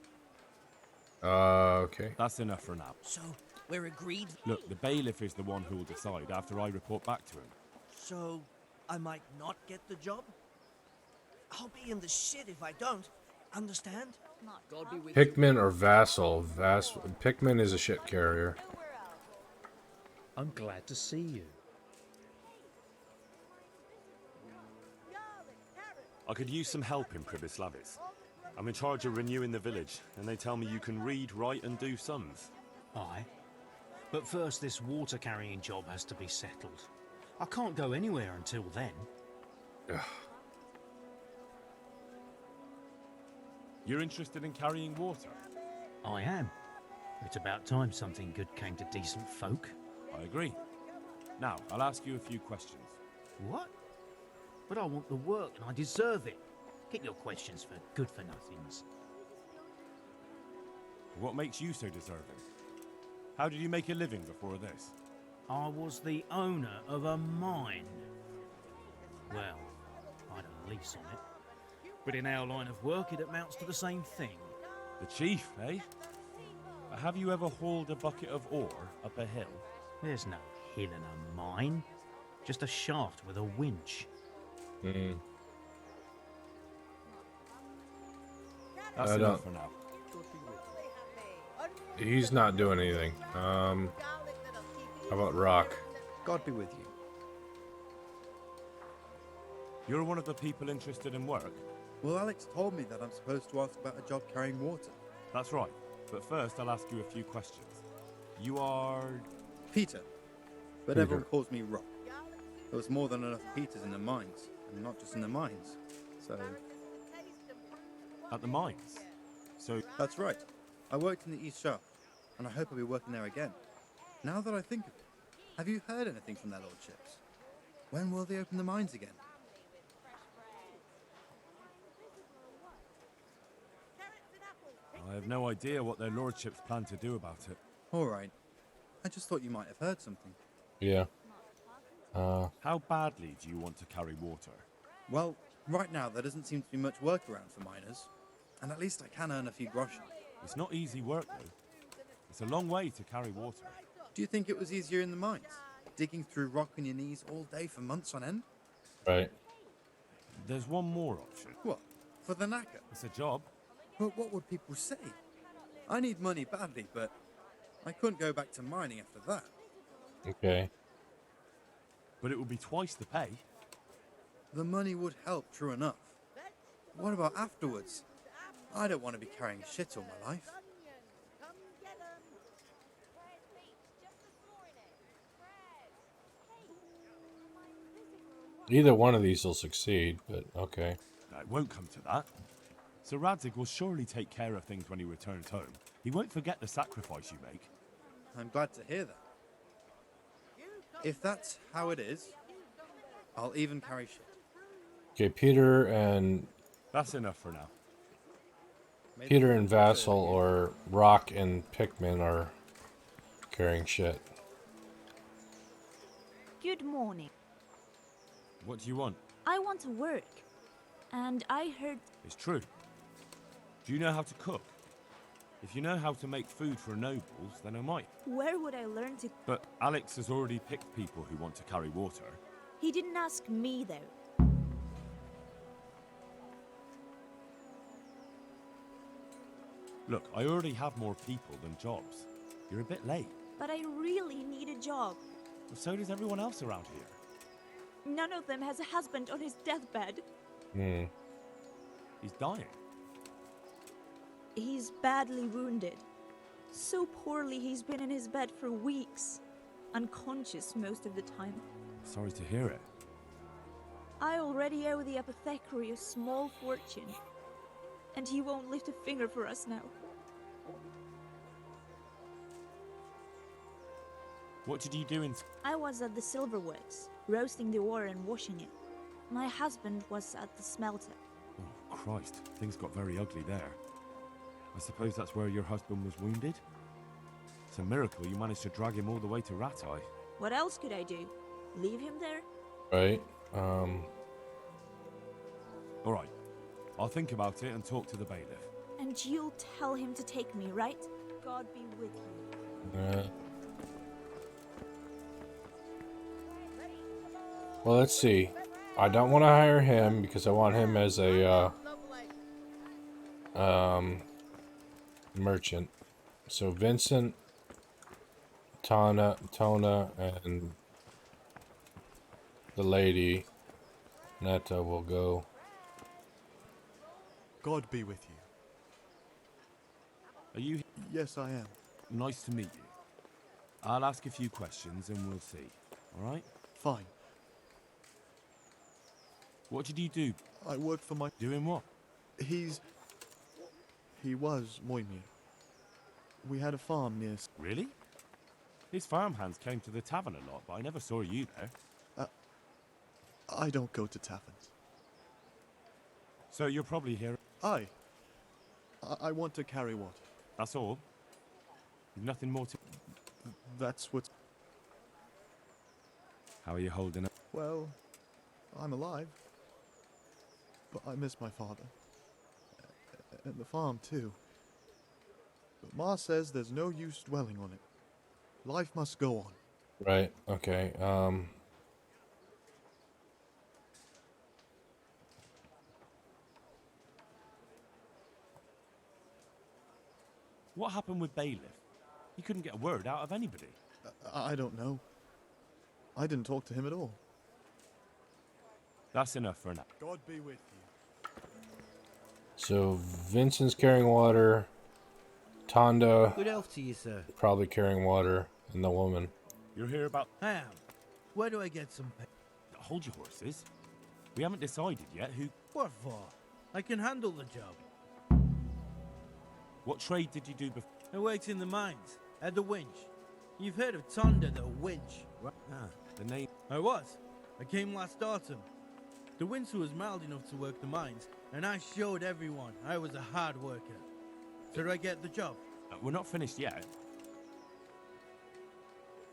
Okay. That's enough for now. So, we're agreed? Look, the bailiff is the one who will decide after I report back to him. So, I might not get the job? I'll be in the shit if I don't. Understand? God be with Pickman or Vassal? Pickman is a shit carrier. I'm glad to see you. I could use some help in Pribislavis. I'm in charge of renewing the village, and they tell me you can read, write, and do sums. Aye. But first, this water carrying job has to be settled. I can't go anywhere until then. You're interested in carrying water? I am. It's about time something good came to decent folk. I agree. Now, I'll ask you a few questions. What? But I want the work and I deserve it. Keep your questions for good-for-nothings. What makes you so deserving? How did you make a living before this? I was the owner of a mine. Well, I had a lease on it. But in our line of work, it amounts to the same thing. The chief, eh? Have you ever hauled a bucket of ore up a hill? There's no hill in a mine. Just a shaft with a winch. That's enough for now. He's not doing anything. How about Rock? God be with you. You're one of the people interested in work? Well, Alex told me that I'm supposed to ask about a job carrying water. That's right. But first, I'll ask you a few questions. You are... Peter. But everyone calls me Rock. There was more than enough Peters in the mines. And not just in the mines. So... At the mines? So... That's right. I worked in the East Shaft. And I hope I'll be working there again. Now that I think of it, have you heard anything from their lordships? When will they open the mines again? I have no idea what their lordships plan to do about it. All right. I just thought you might have heard something. Yeah. How badly do you want to carry water? Well, right now there doesn't seem to be much work around for miners. And at least I can earn a few groschen. It's not easy work, though. It's a long way to carry water. Do you think it was easier in the mines? Digging through rock on your knees all day for months on end? Right. There's one more option. What? For the knacker? It's a job. But what would people say? I need money badly, but I couldn't go back to mining after that. Okay. But it would be twice the pay. The money would help, true enough. What about afterwards? I don't want to be carrying shit all my life. Either one of these will succeed, but okay. No, it won't come to that. Sir Radzig will surely take care of things when he returns home. He won't forget the sacrifice you make. I'm glad to hear that. If that's how it is, I'll even carry shit. Okay, Peter and... That's enough for now. Peter and Vassal or Rock and Pickman are carrying shit. Good morning. What do you want? I want to work. And I heard... It's true. Do you know how to cook? If you know how to make food for nobles, then I might. Where would I learn to... But Alex has already picked people who want to carry water. He didn't ask me, though. Look, I already have more people than jobs. You're a bit late. But I really need a job. Well, so does everyone else around here. None of them has a husband on his deathbed. He's dying. He's badly wounded. So poorly he's been in his bed for weeks. Unconscious most of the time. Sorry to hear it. I already owe the apothecary a small fortune. And he won't lift a finger for us now. What did you do in... I was at the silverworks, roasting the ore and washing it. My husband was at the smelter. Oh, Christ. Things got very ugly there. I suppose that's where your husband was wounded? It's a miracle you managed to drag him all the way to Ratai. What else could I do? Leave him there? Right. Alright. I'll think about it and talk to the bailiff. And you'll tell him to take me, right? God be with you. Well, let's see. I don't want to hire him because I want him as a merchant. So Vincent, Tona, and the lady Netta will go. God be with you. Are you? Yes, I am. Nice to meet you. I'll ask a few questions and we'll see. All right? Fine. What did you do? I work for my... Doing what? He was Moimir. We had a farm near... Really? His farmhands came to the tavern a lot, but I never saw you there. I don't go to taverns. So you're probably here... I want to carry water. That's all? You've nothing more to... That's what's... How are you holding up? Well, I'm alive. But I miss my father. And the farm, too. But Ma says there's no use dwelling on it. Life must go on. Right, okay, What happened with Bailiff? He couldn't get a word out of anybody. I don't know. I didn't talk to him at all. That's enough for now. God be with you. so Vincent's carrying water, Tonda Good health to you, sir. probably carrying water, and the woman. You're here about... Ham, where do I get some pay? Hold your horses. We haven't decided yet who... What for? I can handle the job. What trade did you do before? I worked in the mines, at the winch. You've heard of Tonda, the winch, right? Ah, the name... I was. I came last autumn. The winter was mild enough to work the mines, and I showed everyone I was a hard worker. So did I get the job? We're not finished yet.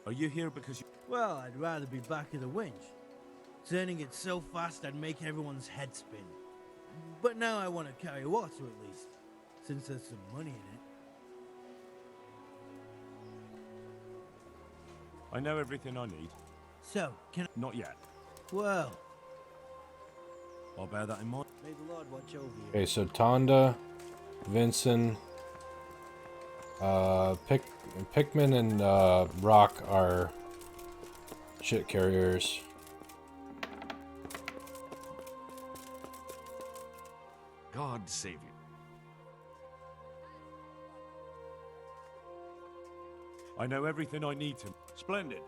Are you here because you... Well, I'd rather be back at the winch. Turning it so fast I'd make everyone's head spin. But now I want to carry water at least, since there's some money in it. I know everything I need. So, can I... Not yet. Well... I'll bear that in mind. May the Lord watch over you. Okay, so Tonda, Vincent, Pickman and Rock are shit carriers. God save you. I know everything I need to. Splendid.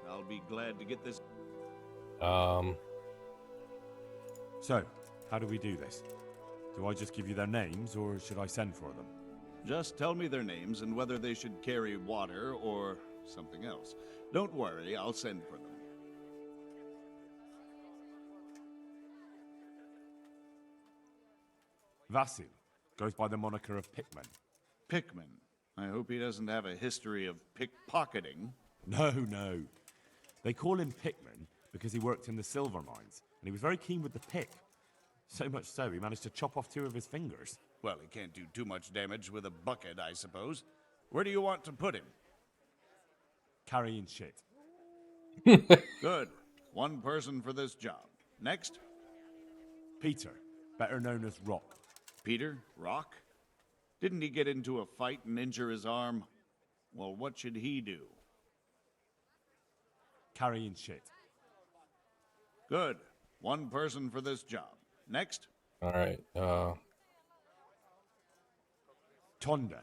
I'll be glad to get this. So, how do we do this? Do I just give you their names, or should I send for them? Just tell me their names and whether they should carry water or something else. Don't worry, I'll send for them. Vasil goes by the moniker of Pickman. Pickman. I hope he doesn't have a history of pickpocketing. No, no. They call him Pickman because he worked in the silver mines, and he was very keen with the pick. So much so, he managed to chop off 2 of his fingers. Well, he can't do too much damage with a bucket, I suppose. Where do you want to put him? Carrying shit. Good. One person for this job. Next? Peter, better known as Rock. Peter? Rock? Didn't he get into a fight and injure his arm? Well, what should he do? Carrying shit. Good. One person for this job. Next? Alright, Tonda.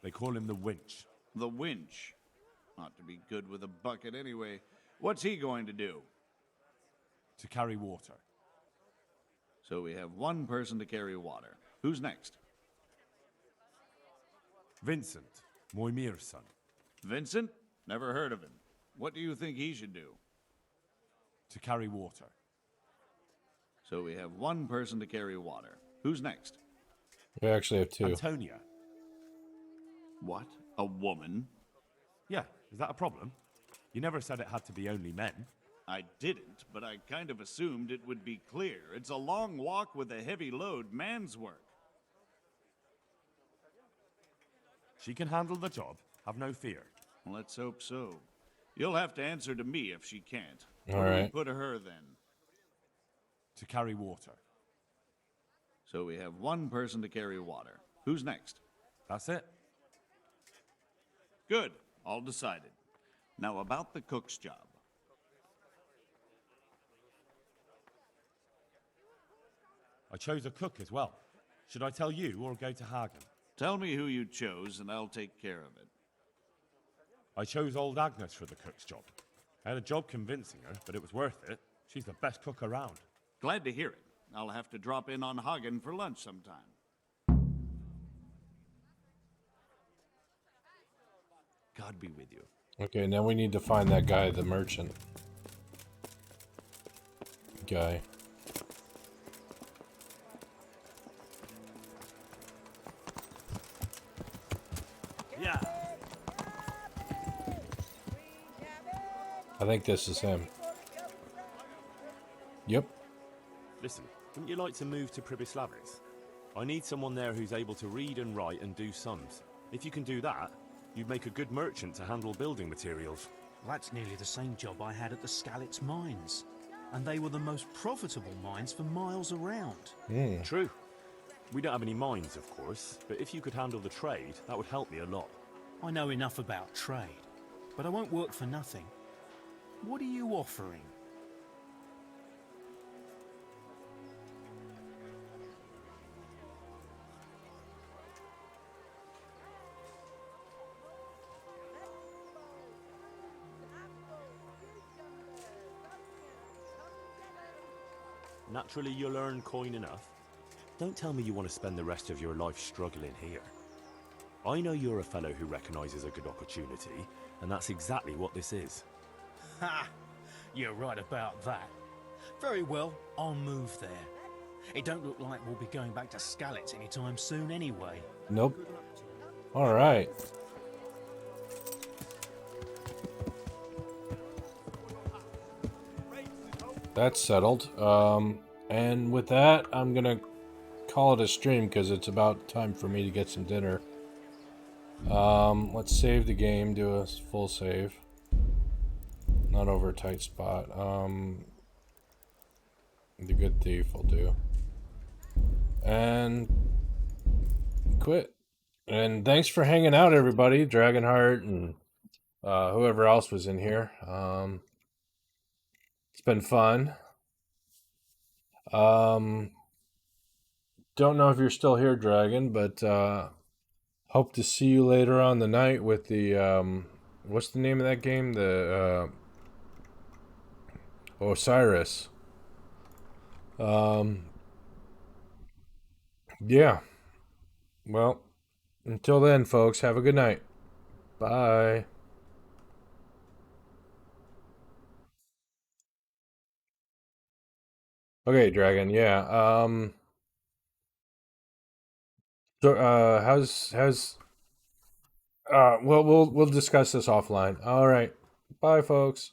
They call him the Winch. The winch. Ought to be good with a bucket anyway. What's he going to do? To carry water. So we have one person to carry water. Who's next? Vincent, Moimir's son. Vincent? Never heard of him. What do you think he should do? To carry water. So we have one person to carry water. Who's next? we actually have 2. Antonia. What? A woman? Yeah, is that a problem? You never said it had to be only men. I didn't, but I kind of assumed it would be clear. It's a long walk with a heavy load, man's work. She can handle the job, have no fear. Let's hope so. You'll have to answer to me if she can't. All Where do we right. put her then? to carry water. So we have one person to carry water. Who's next? That's it. Good. All decided. Now about the cook's job. I chose a cook as well. Should I tell you or go to Hagen? Tell me who you chose and I'll take care of it. I chose old Agnes for the cook's job. I had a job convincing her, but it was worth it. She's the best cook around. Glad to hear it. I'll have to drop in on Hagen for lunch sometime. God be with you. Okay, now we need to find that guy, the merchant guy. Yeah. I think this is him. Yep. Listen, wouldn't you like to move to Pribyslavitz? I need someone there who's able to read and write and do sums. If you can do that, you'd make a good merchant to handle building materials. That's nearly the same job I had at the Skalitz mines. And they were the most profitable mines for miles around. True. We don't have any mines, of course, but if you could handle the trade, that would help me a lot. I know enough about trade, but I won't work for nothing. What are you offering? Naturally, you'll earn coin enough. Don't tell me you want to spend the rest of your life struggling here. I know you're a fellow who recognises a good opportunity, and that's exactly what this is. Ha! You're right about that. Very well, I'll move there. It don't look like we'll be going back to Skalitz anytime soon anyway. Nope. All right. That's settled. And with that, I'm gonna call it a stream because it's about time for me to get some dinner. Let's save the game, do a full save. Not over a tight spot. The good thief will do. And quit. And thanks for hanging out, everybody. Dragonheart and whoever else was in here. It's been fun. Don't know if you're still here, Dragon, but hope to see you later on the night with the what's the name of that game? The Osiris. Yeah. Well, until then, folks, have a good night. Bye. Okay, Dragon. Yeah. So, how's well, we'll discuss this offline. All right. Bye, folks.